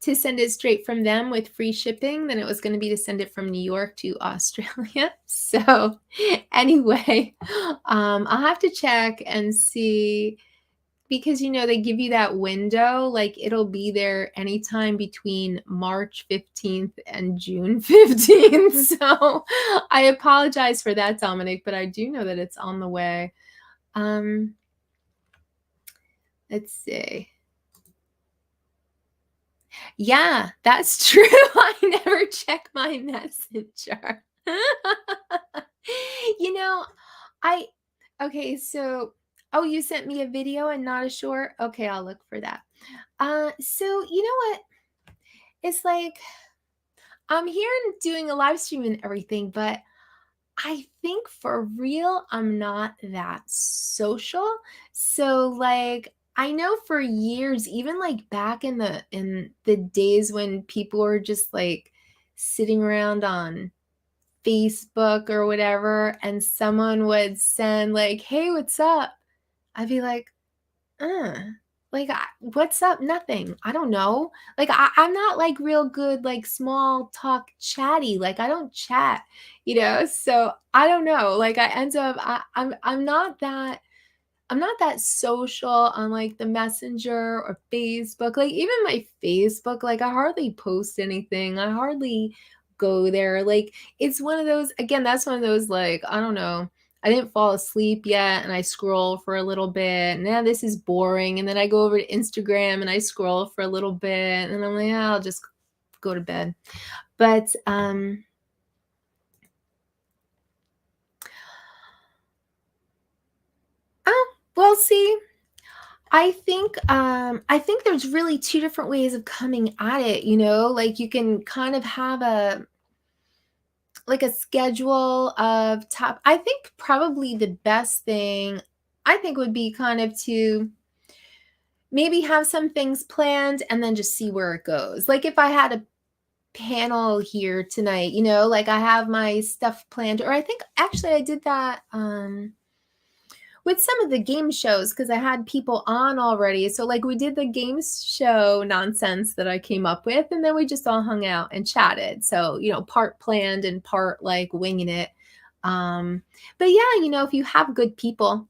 to send it straight from them with free shipping than it was going to be to send it from New York to Australia. So anyway, I'll have to check and see, because, you know, they give you that window, like it'll be there anytime between March 15th and June 15th. So I apologize for that, Dominic, but I do know that it's on the way. Let's see. Yeah, that's true. I never check my messenger. You know, okay, so, oh, you sent me a video and not a short? Okay, I'll look for that. So you know what? It's like, I'm here and doing a live stream and everything, but I think for real, I'm not that social. So like, I know for years, even like back in the days when people were just like sitting around on Facebook or whatever, and someone would send like, "Hey, what's up?" I'd be like, Like, what's up? Nothing. I don't know. Like, I'm not like real good, like small talk chatty. Like, I don't chat, So I don't know. Like, I end up, I'm not that. I'm not that social on like the Messenger or Facebook. Like even my Facebook, like I hardly post anything. I hardly go there. Like it's one of those, again, that's one of those like, I don't know. I didn't fall asleep yet and I scroll for a little bit. Now this is boring. And then I go over to Instagram and I scroll for a little bit and I'm like, I'll just go to bed. But well, see, I think there's really two different ways of coming at it, like you can kind of have a schedule of top. I think probably the best thing I think would be kind of to maybe have some things planned and then just see where it goes. Like if I had a panel here tonight, like I have my stuff planned, or I think actually I did that with some of the game shows because I had people on already. So like we did the game show nonsense that I came up with, and then we just all hung out and chatted. So, part planned and part like winging it. But yeah, if you have good people,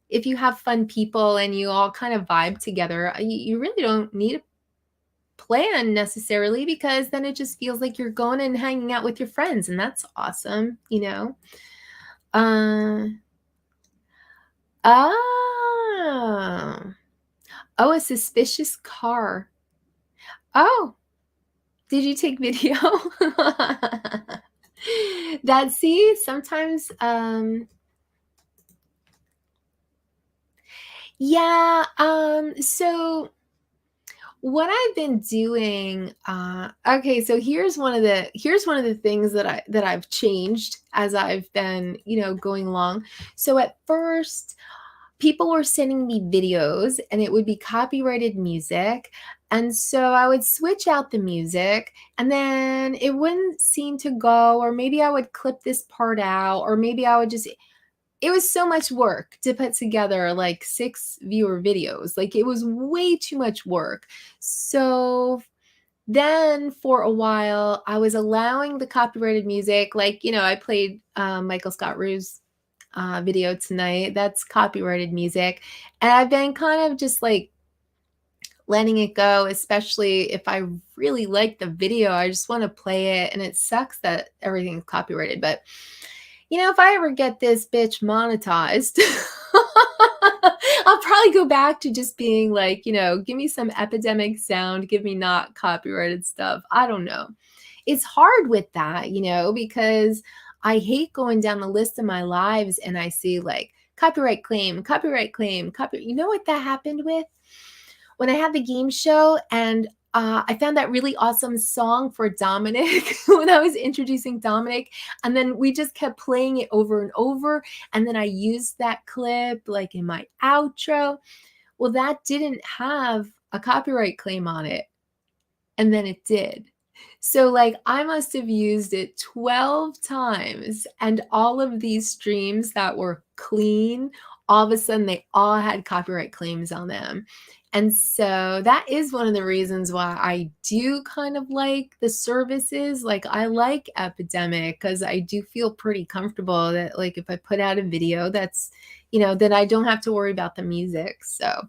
if you have fun people and you all kind of vibe together, you really don't need a plan necessarily, because then it just feels like you're going and hanging out with your friends, and that's awesome, Oh. Oh, a suspicious car. Oh. Did you take video? See, sometimes, yeah, so what I've been doing, okay, so here's one of the things that I've changed as I've been, going along. So at first, people were sending me videos and it would be copyrighted music. And so I would switch out the music and then it wouldn't seem to go, or maybe I would clip this part out, or maybe I would just, it was so much work to put together like 6 viewer videos. Like it was way too much work. So then for a while I was allowing the copyrighted music. Like, I played Michael Scott Rue's video tonight. That's copyrighted music. And I've been kind of just like letting it go, especially if I really like the video. I just want to play it. And it sucks that everything's copyrighted. But, if I ever get this bitch monetized, I'll probably go back to just being like, give me some epidemic sound, give me not copyrighted stuff. I don't know. It's hard with that, because I hate going down the list of my lives and I see like copyright claim, copyright claim, copyright. You know what that happened with? When I had the game show and I found that really awesome song for Dominic when I was introducing Dominic, and then we just kept playing it over and over. And then I used that clip like in my outro. Well, that didn't have a copyright claim on it. And then it did. So like I must have used it 12 times, and all of these streams that were clean, all of a sudden they all had copyright claims on them. And so that is one of the reasons why I do kind of like the services. Like I like Epidemic because I do feel pretty comfortable that like if I put out a video that's, that I don't have to worry about the music. So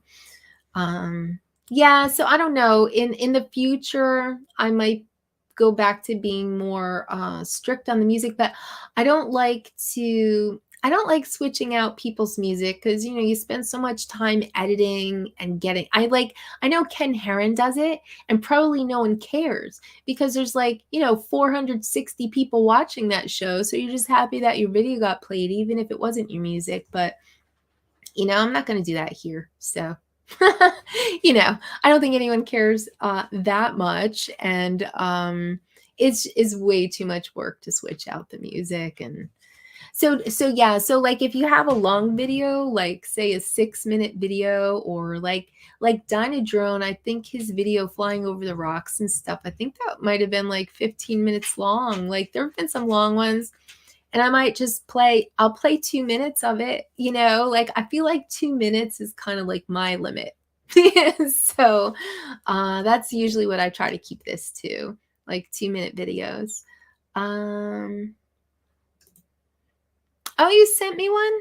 yeah, so I don't know. In the future, I might go back to being more strict on the music, but I don't like switching out people's music because you spend so much time editing and getting. I know Ken Heron does it, and probably no one cares because there's 460 people watching that show, so you're just happy that your video got played even if it wasn't your music. But I'm not going to do that here, so I don't think anyone cares that much, and it's way too much work to switch out the music. And so yeah, so like if you have a long video, like say a 6-minute video, or like Dynadrone, I think his video flying over the rocks and stuff, I think that might have been like 15 minutes long. Like there have been some long ones, and I might just I'll play 2 minutes of it, like I feel like 2 minutes is kind of like my limit. So that's usually what I try to keep this to, like 2-minute videos. Oh, you sent me one?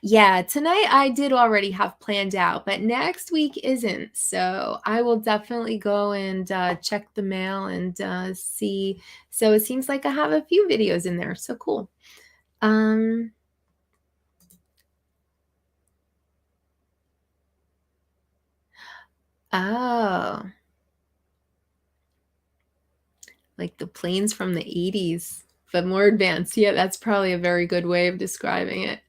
Yeah, tonight I did already have planned out, but next week isn't. So I will definitely go and check the mail and see. So it seems like I have a few videos in there. So cool. Oh. Like the planes from the 80s, but more advanced. Yeah, that's probably a very good way of describing it.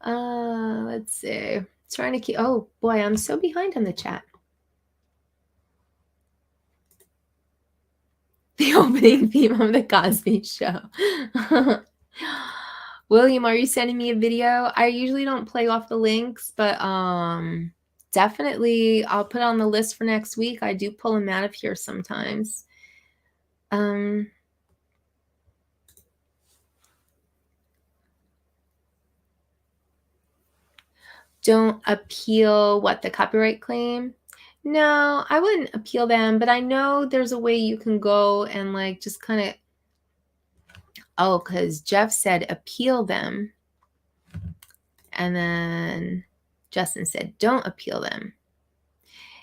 Let's see. Trying to keep, oh boy, I'm so behind on the chat. The opening theme of the Cosby Show. William, are you sending me a video? I usually don't play off the links, but definitely I'll put it on the list for next week. I do pull them out of here sometimes. Don't appeal what, the copyright claim? No, I wouldn't appeal them, but I know there's a way you can go and like just kind of, oh, because Jeff said appeal them. And then Justin said, don't appeal them.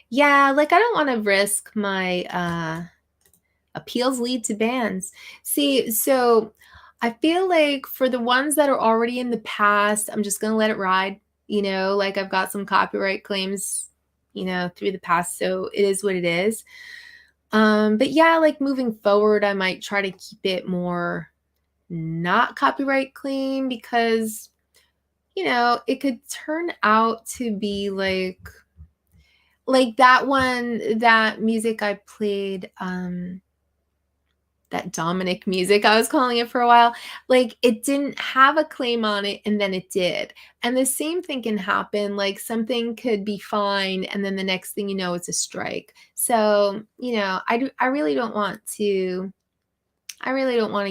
Yeah, like I don't want to risk my appeals lead to bans. See, so I feel like for the ones that are already in the past, I'm just going to let it ride. You know, like I've got some copyright claims, you know, through the past. So it is what it is. But yeah, like moving forward, I might try to keep it more not copyright claim because, you know, it could turn out to be like that one, that music I played, that Dominic music, I was calling it for a while, like it didn't have a claim on it and then it did. And the same thing can happen, like something could be fine and then the next thing you know, it's a strike. So, you know, I really don't want to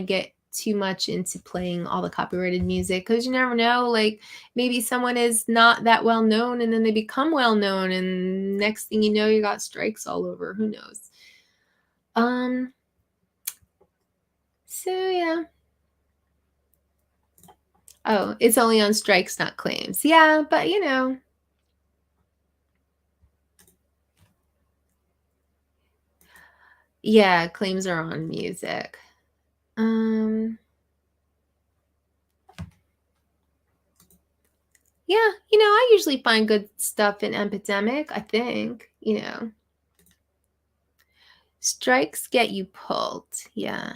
get too much into playing all the copyrighted music because you never know, like maybe someone is not that well known and then they become well known and next thing you know, you got strikes all over. Who knows? So yeah. Oh, it's only on strikes, not claims. Yeah, but you know. Yeah, claims are on music. Yeah, you know, I usually find good stuff in Epidemic, I think, you know. Strikes get you pulled, yeah.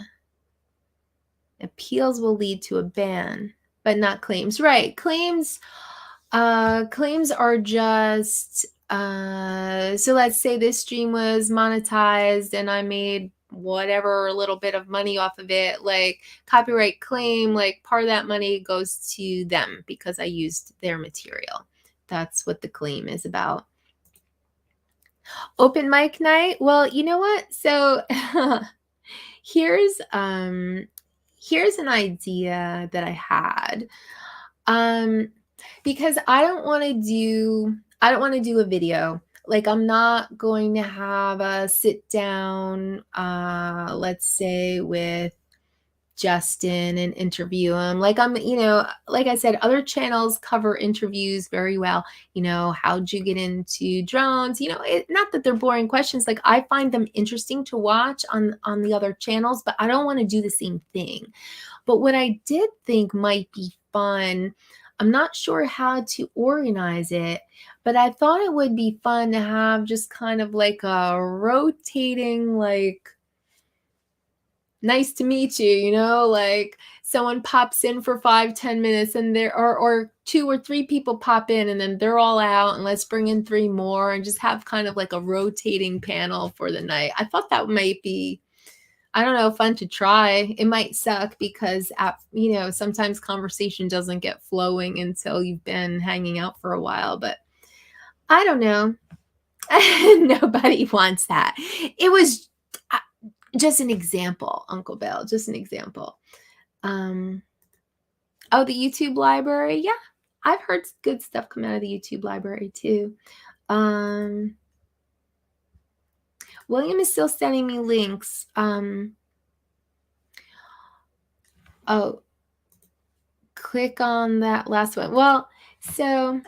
Appeals will lead to a ban, but not claims. Right, claims are just, so let's say this stream was monetized and I made whatever little bit of money off of it, like copyright claim, like part of that money goes to them because I used their material. That's what the claim is about. Open mic night. Well, you know what? So here's an idea that I had. Because I don't want to do a video. Like I'm not going to have a sit down, let's say with Justin and interview him. Like I'm, you know, like I said, other channels cover interviews very well. You know, how'd you get into drones? You know, not that they're boring questions. Like I find them interesting to watch on the other channels, but I don't want to do the same thing. But what I did think might be fun, I'm not sure how to organize it, but I thought it would be fun to have just kind of like a rotating, like, nice to meet you, you know, like someone pops in for 5-10 minutes and there or 2 or 3 people pop in and then they're all out and let's bring in 3 more and just have kind of like a rotating panel for the night. I thought that might be, I don't know, fun to try. It might suck because, you know, sometimes conversation doesn't get flowing until you've been hanging out for a while, but I don't know. Nobody wants that. It was just an example, Uncle Bill, just an example. Oh, the YouTube library. Yeah, I've heard good stuff come out of the YouTube library too. William is still sending me links. Oh, click on that last one. Well, so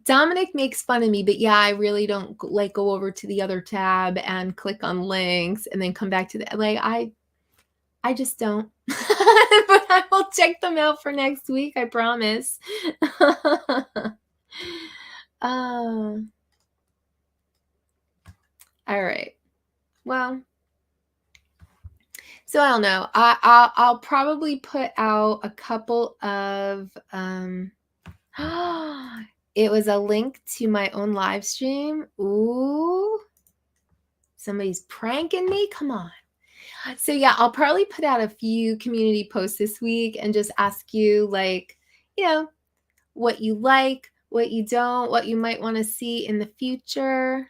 Dominic makes fun of me, but yeah, I really don't like go over to the other tab and click on links and then come back to the like I just don't. But I will check them out for next week, I promise. All right. Well, so I don't know. I'll probably put out a couple of it was a link to my own live stream. Ooh. Somebody's pranking me. Come on. So yeah, I'll probably put out a few community posts this week and just ask you, like, you know, what you like, what you don't, what you might want to see in the future.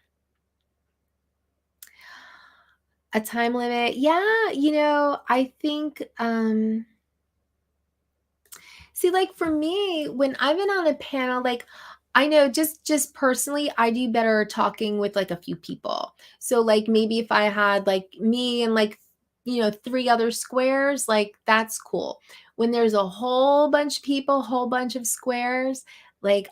A time limit. Yeah, you know, I think see, like for me, when I've been on a panel, like I know just personally, I do better talking with like a few people. So like maybe if I had like me and like, you know, 3 other squares, like that's cool. When there's a whole bunch of people, whole bunch of squares, like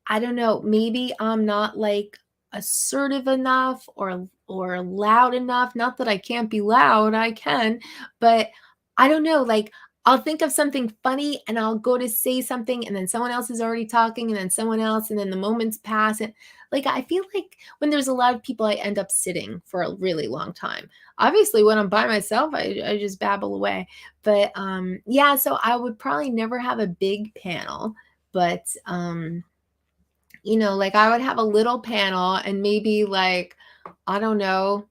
I don't know, maybe I'm not like assertive enough or loud enough. Not that I can't be loud, I can, but I don't know, like I'll think of something funny and I'll go to say something and then someone else is already talking and then someone else and then the moments pass. And like I feel like when there's a lot of people, I end up sitting for a really long time. Obviously, when I'm by myself, I just babble away. But yeah, so I would probably never have a big panel, but you know, like I would have a little panel and maybe like, I don't know,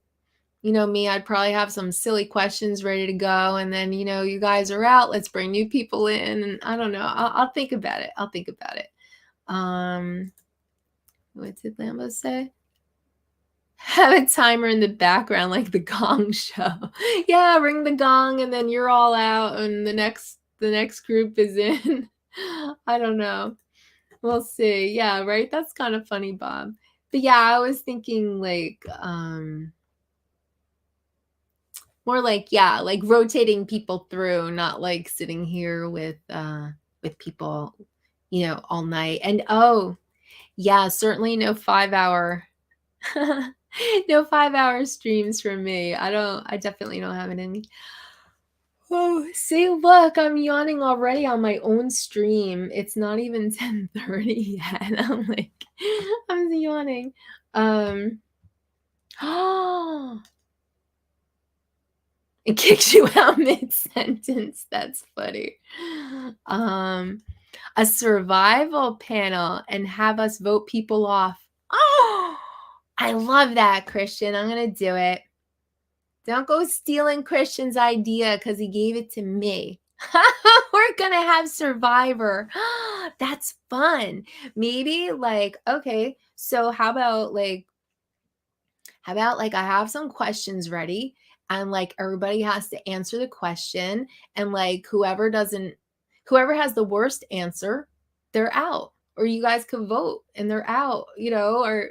you know me, I'd probably have some silly questions ready to go. And then, you know, you guys are out. Let's bring new people in. And I don't know. I'll think about it. I'll think about it. What did Lambo say? Have a timer in the background like the Gong Show. Yeah, ring the gong and then you're all out and the next group is in. I don't know. We'll see. Yeah, right? That's kind of funny, Bob. But yeah, I was thinking like more like, yeah, like rotating people through, not like sitting here with people, you know, all night. And oh, yeah, certainly no 5-hour no 5-hour streams for me. I definitely don't have it in me. Oh, see, look, I'm yawning already on my own stream. It's not even 10:30 yet. I'm like, I'm yawning. It kicks you out mid-sentence. That's funny. A survival panel and have us vote people off. Oh, I love that, Christian. I'm going to do it. Don't go stealing Christian's idea because he gave it to me. We're going to have Survivor. That's fun. Maybe like, okay, so how about like I have some questions ready and like everybody has to answer the question and like whoever has the worst answer, they're out. Or you guys could vote and they're out, you know, or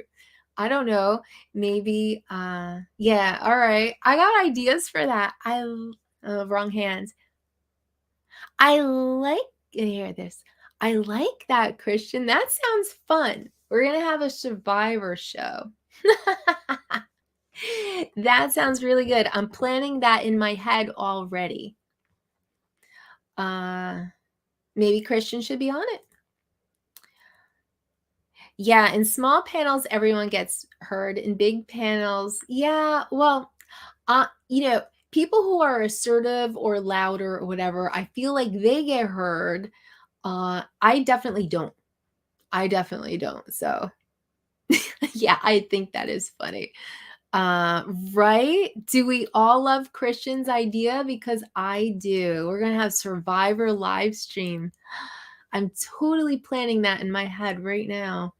I don't know, maybe yeah, all right. I got ideas for that. Wrong hand. I like hear this. I like that, Christian. That sounds fun. We're going to have a Survivor show. That sounds really good. I'm planning that in my head already. Maybe Christian should be on it. Yeah, in small panels, everyone gets heard. In big panels, yeah, well, you know, people who are assertive or louder or whatever, I feel like they get heard. I definitely don't. So, yeah, I think that is funny. Right? Do we all love Christian's idea? Because I do. We're going to have Survivor live stream. I'm totally planning that in my head right now.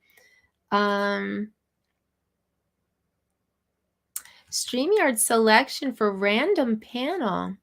Streamyard selection for random panel.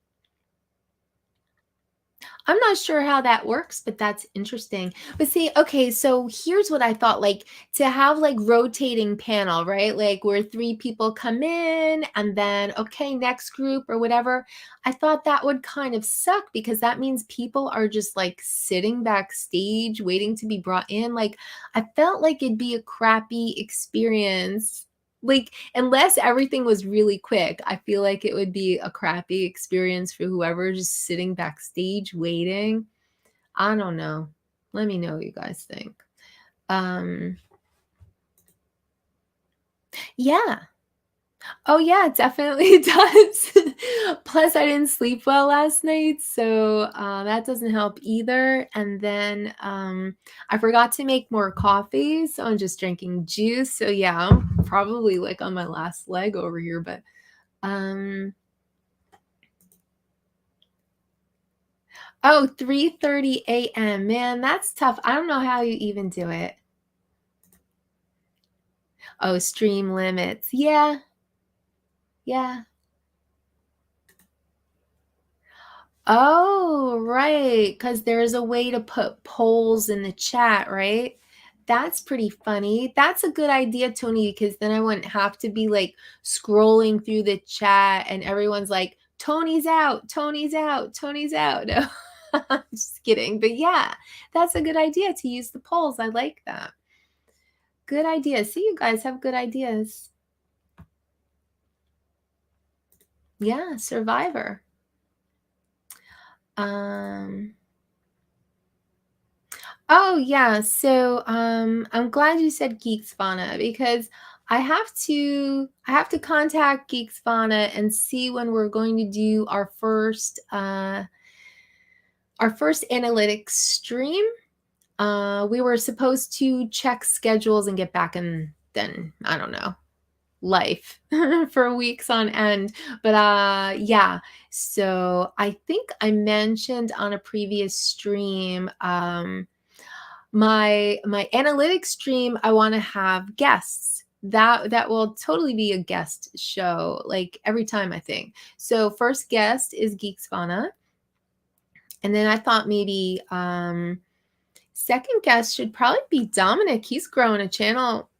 I'm not sure how that works, but that's interesting. But see, okay, so here's what I thought, like to have like rotating panel, right? Like where 3 people come in and then, okay, next group or whatever. I thought that would kind of suck because that means people are just like sitting backstage waiting to be brought in. Like I felt like it'd be a crappy experience. Like, unless everything was really quick, I feel like it would be a crappy experience for whoever just sitting backstage waiting. I don't know. Let me know what you guys think. Yeah. Oh yeah, it definitely does. Plus, I didn't sleep well last night, so that doesn't help either. And then I forgot to make more coffee, so I'm just drinking juice. So yeah, I'm probably like on my last leg over here, but oh, 3:30 a.m. Man, that's tough. I don't know how you even do it. Oh, stream limits. Yeah. Yeah. Oh, right. Because there's a way to put polls in the chat, right? That's pretty funny. That's a good idea, Tony, because then I wouldn't have to be like scrolling through the chat and everyone's like, Tony's out, Tony's out, Tony's out. No, I'm just kidding. But yeah, that's a good idea to use the polls. I like that. Good idea. See, you guys have good ideas. Yeah, Survivor. Oh yeah, so I'm glad you said Geeks Fauna because I have to contact Geeks Fauna and see when we're going to do our first analytics stream. We were supposed to check schedules and get back, and then I don't know, life for weeks on end. But yeah, so I think I mentioned on a previous stream my analytics stream, I want to have guests. That will totally be a guest show, like every time, I think. So first guest is Geeks Fauna. And then I thought maybe second guest should probably be Dominic. He's growing a channel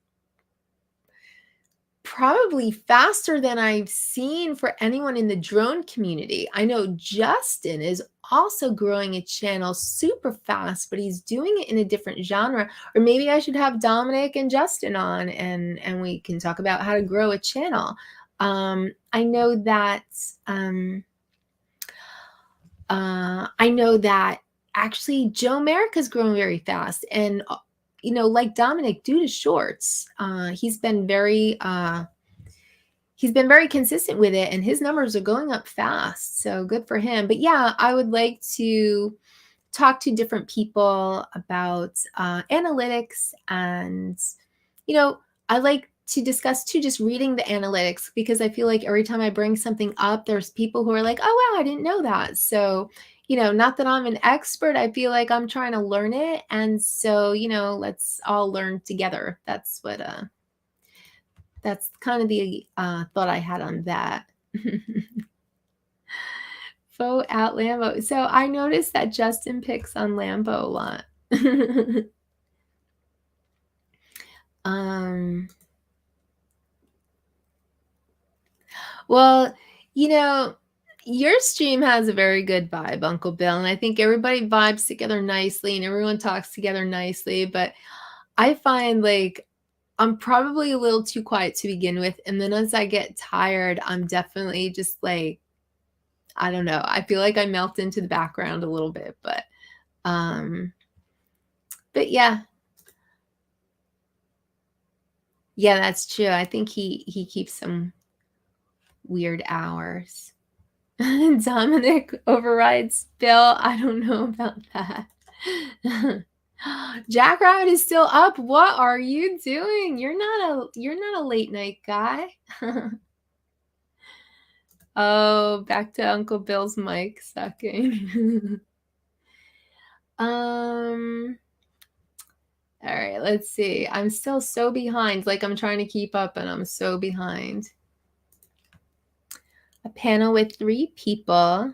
probably faster than I've seen for anyone in the drone community. I know Justin is also growing a channel super fast, but he's doing it in a different genre. Or maybe I should have Dominic and Justin on and we can talk about how to grow a channel. I know that actually Joe Merrick has grown very fast, and you know, like Dominic, due to shorts, he's been very consistent with it, and his numbers are going up fast. So good for him. But yeah, I would like to talk to different people about analytics, and you know, I like to discuss too just reading the analytics, because I feel like every time I bring something up, there's people who are like, oh wow, I didn't know that. So you know, not that I'm an expert, I feel like I'm trying to learn it. And so, you know, let's all learn together. That's what, that's kind of the thought I had on that. Vote out Lambo. So I noticed that Justin picks on Lambo a lot. Well, you know, your stream has a very good vibe, Uncle Bill, and I think everybody vibes together nicely and everyone talks together nicely. But I find like I'm probably a little too quiet to begin with, and then as I get tired, I'm definitely just like, I don't know. I feel like I melt into the background a little bit, but yeah. Yeah, that's true. I think he keeps some weird hours. Dominic overrides Bill. I don't know about that. Jackrabbit is still up. What are you doing? You're not a late night guy. Oh, back to Uncle Bill's mic sucking. All right, let's see. I'm still so behind. Like I'm trying to keep up and I'm so behind. A panel with 3 people.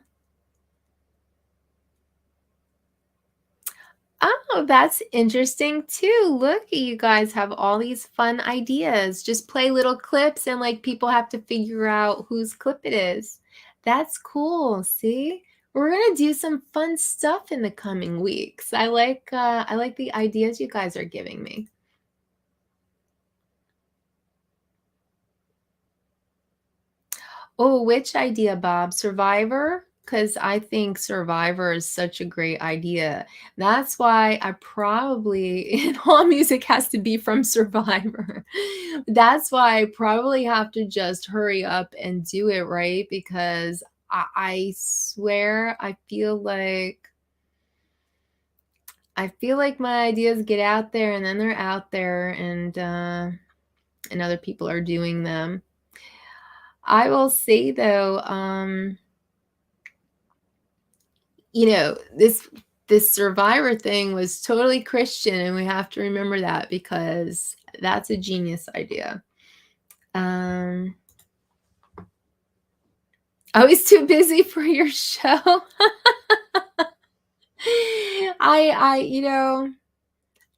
Oh, that's interesting too. Look, you guys have all these fun ideas. Just play little clips and like people have to figure out whose clip it is. That's cool. See? We're gonna do some fun stuff in the coming weeks. I like the ideas you guys are giving me. Oh, which idea, Bob? Survivor? Because I think Survivor is such a great idea. That's why I probably, and all music has to be from Survivor. That's why I probably have to just hurry up and do it, right? Because I swear I feel like my ideas get out there and then they're out there and other people are doing them. I will say though, you know, this Survivor thing was totally Christian, and we have to remember that because that's a genius idea. Always too busy for your show. You know,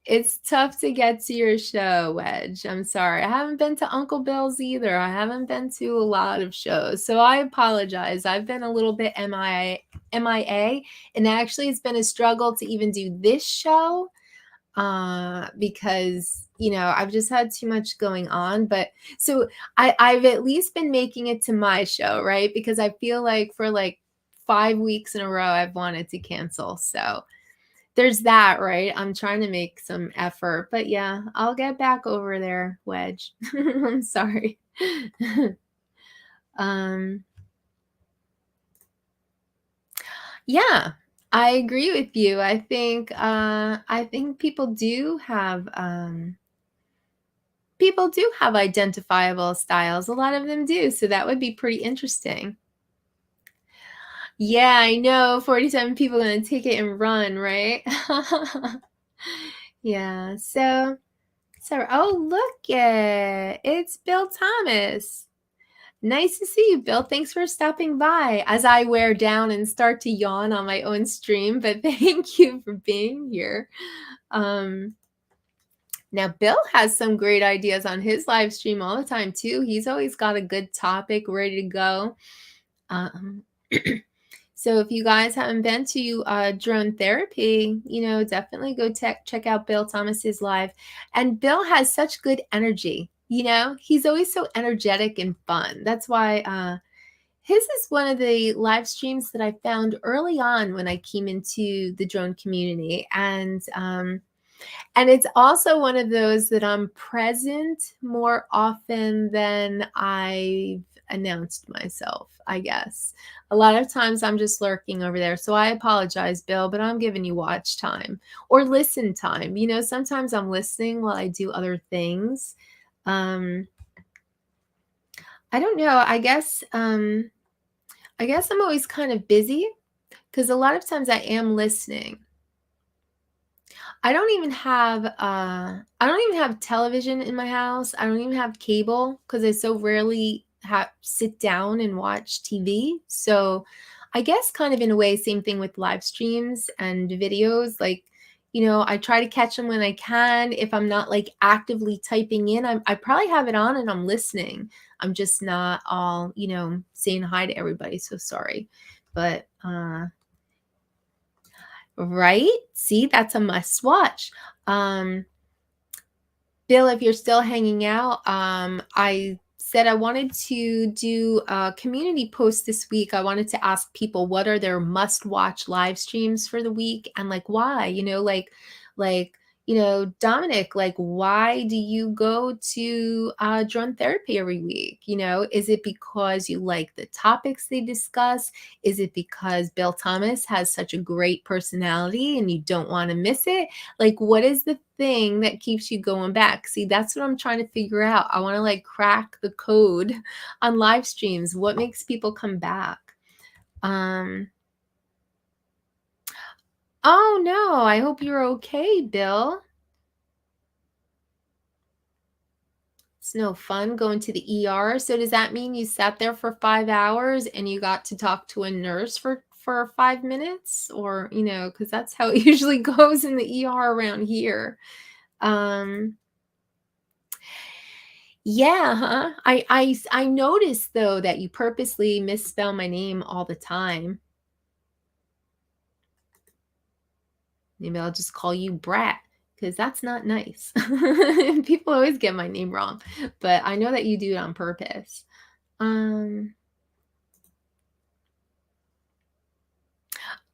it's tough to get to your show, Wedge. I'm sorry. I haven't been to Uncle Bill's either. I haven't been to a lot of shows. So I apologize. I've been a little bit MIA, and actually it's been a struggle to even do this show because, you know, I've just had too much going on. But so I've at least been making it to my show, right? Because I feel like for like 5 weeks in a row, I've wanted to cancel. So there's that, right? I'm trying to make some effort, but yeah, I'll get back over there, Wedge. I'm sorry. Yeah, I agree with you. I think people do have identifiable styles. A lot of them do, so that would be pretty interesting. Yeah, I know. 47 people gonna take it and run, right? Yeah. So oh, look it. It's Bill Thomas. Nice to see you, Bill. Thanks for stopping by as I wear down and start to yawn on my own stream, but thank you for being here. Now, Bill has some great ideas on his live stream all the time, too. He's always got a good topic ready to go. So if you guys haven't been to drone therapy, you know, definitely go check out Bill Thomas's live. And Bill has such good energy. You know, he's always so energetic and fun. That's why his is one of the live streams that I found early on when I came into the drone community. And it's also one of those that I'm present more often than I've announced myself, I guess. A lot of times I'm just lurking over there. So I apologize, Bill, but I'm giving you watch time or listen time. You know, sometimes I'm listening while I do other things. I don't know. I guess I'm always kind of busy because a lot of times I am listening. I don't even have television in my house. I don't even have cable because I so rarely sit down and watch TV. So I guess kind of in a way, same thing with live streams and videos. Like, you know, I try to catch them when I can. If I'm not like actively typing in, I probably have it on and I'm listening. I'm just not all, you know, saying hi to everybody. So sorry. But right? See, that's a must watch. Bill, if you're still hanging out, I said I wanted to do a community post this week. I wanted to ask people what are their must-watch live streams for the week and like why, you know, like, you know, Dominic, like, why do you go to drone therapy every week? You know, is it because you like the topics they discuss? Is it because Bill Thomas has such a great personality and you don't want to miss it? Like, what is the thing that keeps you going back? See, that's what I'm trying to figure out. I want to like crack the code on live streams. What makes people come back? Oh no, I hope you're okay, Bill. It's no fun going to the ER. So does that mean you sat there for 5 hours and you got to talk to a nurse for for 5 minutes, or, you know, because that's how it usually goes in the ER around here. Yeah, huh? I noticed though that you purposely misspell my name all the time. Maybe I'll just call you Brat, because that's not nice. People always get my name wrong, but I know that you do it on purpose.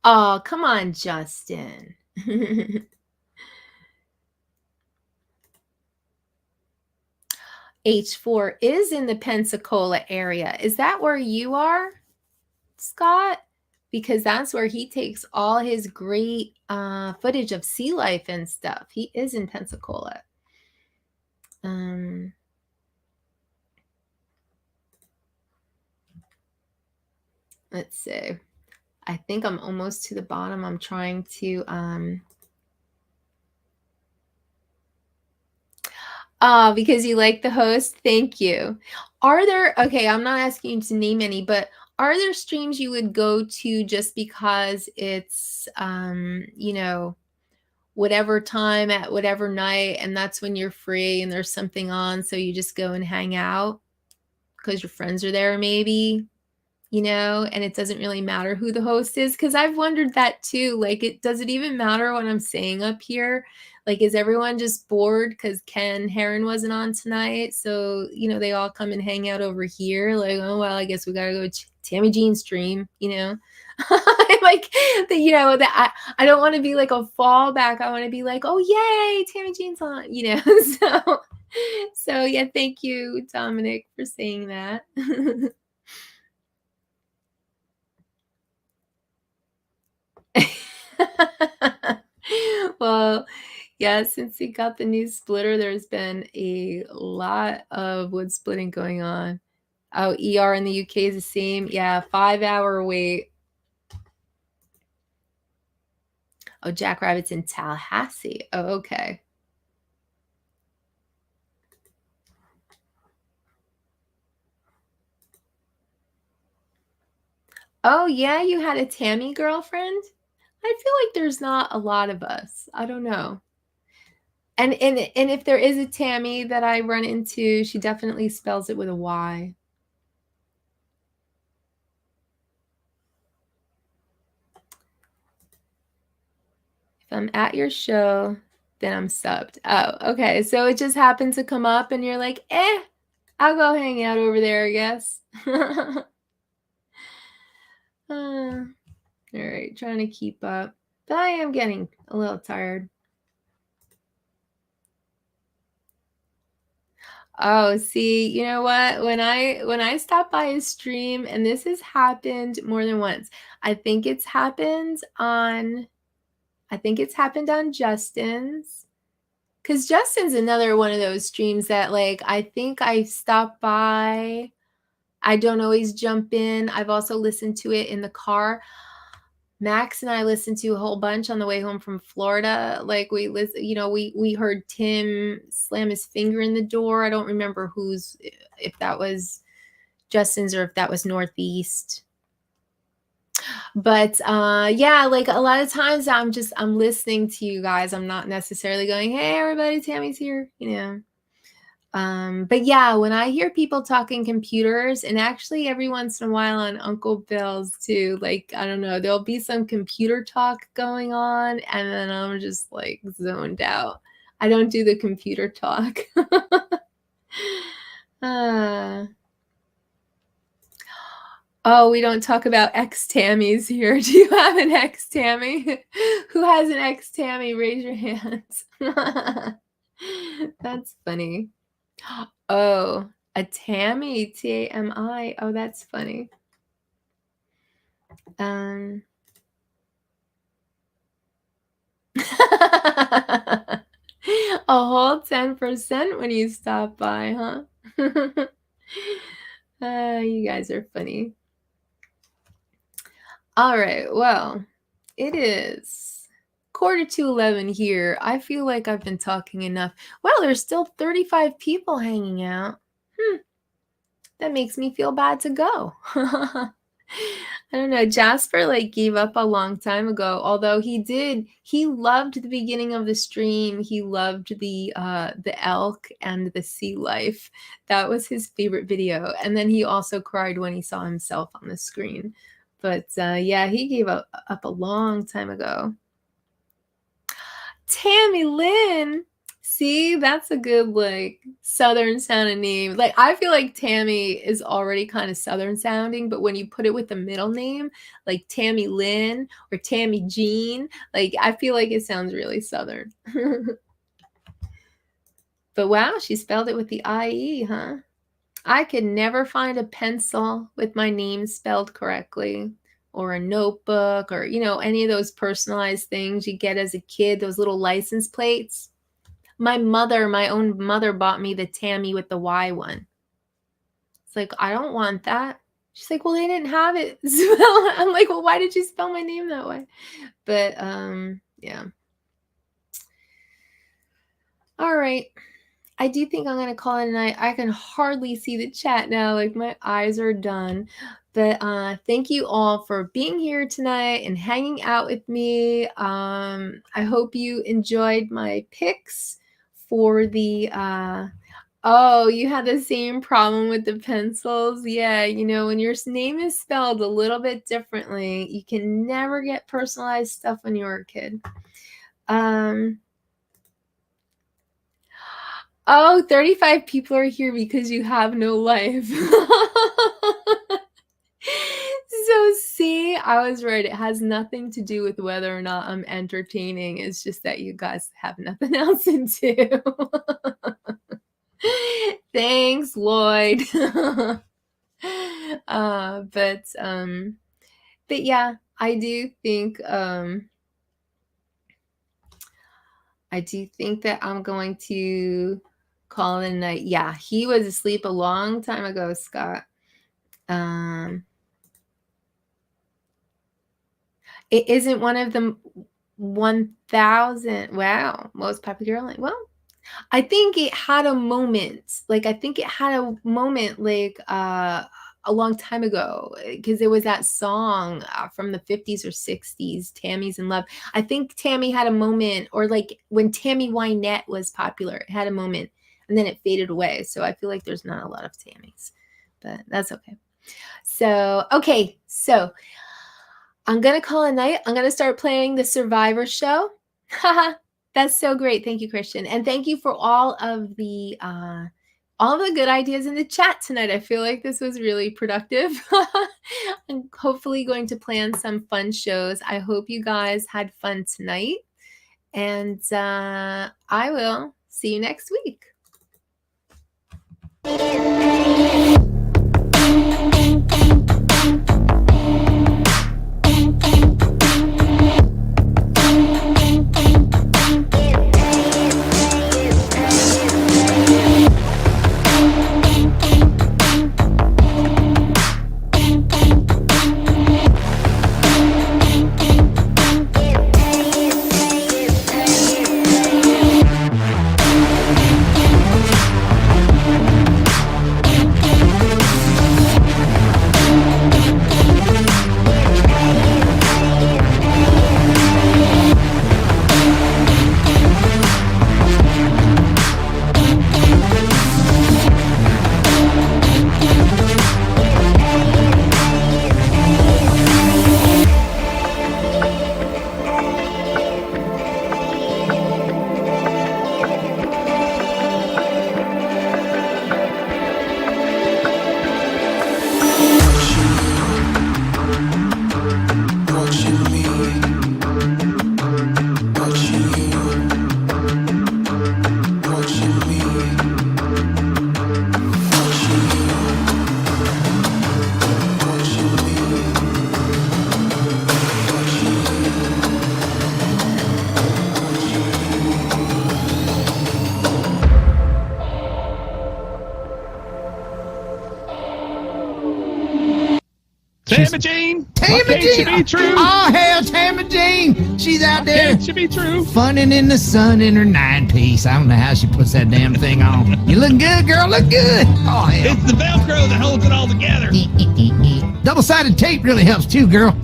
Oh, come on, Justin. H4 is in the Pensacola area. Is that where you are, Scott? Because that's where he takes all his great footage of sea life and stuff. He is in Pensacola. Let's see. I think I'm almost to the bottom. I'm trying to because you like the host. Thank you. Are there, okay, I'm not asking you to name any, but are there streams you would go to just because it's you know, whatever time at whatever night, and that's when you're free and there's something on, so you just go and hang out because your friends are there maybe, you know, and it doesn't really matter who the host is? Because I've wondered that too. Like, does it even matter what I'm saying up here? Like, is everyone just bored because Ken Heron wasn't on tonight? So, you know, they all come and hang out over here. Like, oh, well, I guess we got to go to Tammie Jean stream, you know? Like, you know, that I don't want to be like a fallback. I want to be like, oh, yay, Tammie Jean's on, you know? So yeah, thank you, Dominic, for saying that. Well, yeah, since we got the new splitter, there's been a lot of wood splitting going on. Oh, ER in the UK is the same. Yeah, 5-hour wait. Oh, Jackrabbit's in Tallahassee. Oh, okay. Oh, yeah, you had a Tammie girlfriend? I feel like there's not a lot of us. I don't know. And if there is a Tammie that I run into, she definitely spells it with a Y. If I'm at your show, then I'm subbed. Oh, okay. So it just happened to come up and you're like, I'll go hang out over there, I guess. All right, trying to keep up. But I am getting a little tired. Oh, see, you know what? When I stop by his stream, and this has happened more than once. I think it's happened on Justin's. Because Justin's another one of those streams that, like, I think I stop by. I don't always jump in. I've also listened to it in the car. Max and I listened to a whole bunch on the way home from Florida. Like, we listen, you know, we heard Tim slam his finger in the door. I don't remember if that was Justin's or if that was Northeast. But yeah, like a lot of times I'm listening to you guys. I'm not necessarily going, hey, everybody, Tammie's here, you know. But yeah, when I hear people talking computers, and actually every once in a while on Uncle Bill's too, like, I don't know, there'll be some computer talk going on, and then I'm just like zoned out. I don't do the computer talk. Oh, we don't talk about ex-Tammies here. Do you have an ex-Tammie? Who has an ex-Tammie? Raise your hands. That's funny. Oh, a Tammie, T-A-M-I. Oh, that's funny. A whole 10% when you stop by, huh? You guys are funny. All right, well, it is 11:45 here. I feel like I've been talking enough. Well, there's still 35 people hanging out. That makes me feel bad to go. I I don't know. Jasper like gave up a long time ago, although he loved the beginning of the stream. He loved the elk and the sea life. That was his favorite video. And then he also cried when he saw himself on the screen. But yeah, he gave up a long time ago. Tammie Lynn. See, that's a good like Southern sounding name. Like I feel like Tammie is already kind of Southern sounding, but when you put it with the middle name, like Tammie Lynn or Tammie Jean, like I feel like it sounds really Southern. But wow, she spelled it with the IE, huh? I could never find a pencil with my name spelled correctly, or a notebook, or you know, any of those personalized things you get as a kid, those little license plates. My own mother bought me the Tammie with the Y one. It's like, I don't want that. She's like, well, they didn't have it. I'm like, well, why did you spell my name that way? But yeah. All right. I do think I'm going to call it a night. I can hardly see the chat now. Like my eyes are done. But thank you all for being here tonight and hanging out with me. I hope you enjoyed my picks for the oh, you had the same problem with the pencils. Yeah, you know, when your name is spelled a little bit differently, you can never get personalized stuff when you were a kid. Oh, 35 people are here because you have no life. So see, I was right. It has nothing to do with whether or not I'm entertaining. It's just that you guys have nothing else to do. Thanks, Lloyd. But yeah, I do think that I'm going to call it a night. Yeah, he was asleep a long time ago, Scott. It isn't one of the 1,000. Wow, most popular airline. Well, I think it had a moment. Like, I think it had a moment like a long time ago, because there was that song from the 50s or 60s, Tammie's in Love. I think Tammie had a moment, or like when Tammie Wynette was popular, it had a moment and then it faded away. So I feel like there's not a lot of Tammies, but that's okay. So, okay. So I'm going to call it a night. I'm going to start playing the Survivor show. Haha. That's so great. Thank you, Christian. And thank you for all of the good ideas in the chat tonight. I feel like this was really productive. I'm hopefully going to plan some fun shows. I hope you guys had fun tonight. And I will see you next week.
Tammie Jean.
Tammie
Should
Jean.
be true.
Oh, hell, Tammie Jean. She's out there.
It should be true.
Funning in the sun in her 9-piece. I don't know how she puts that damn thing on. You look good, girl. Look good. Oh, hell.
It's the Velcro that holds it all together.
Double-sided tape really helps too, girl.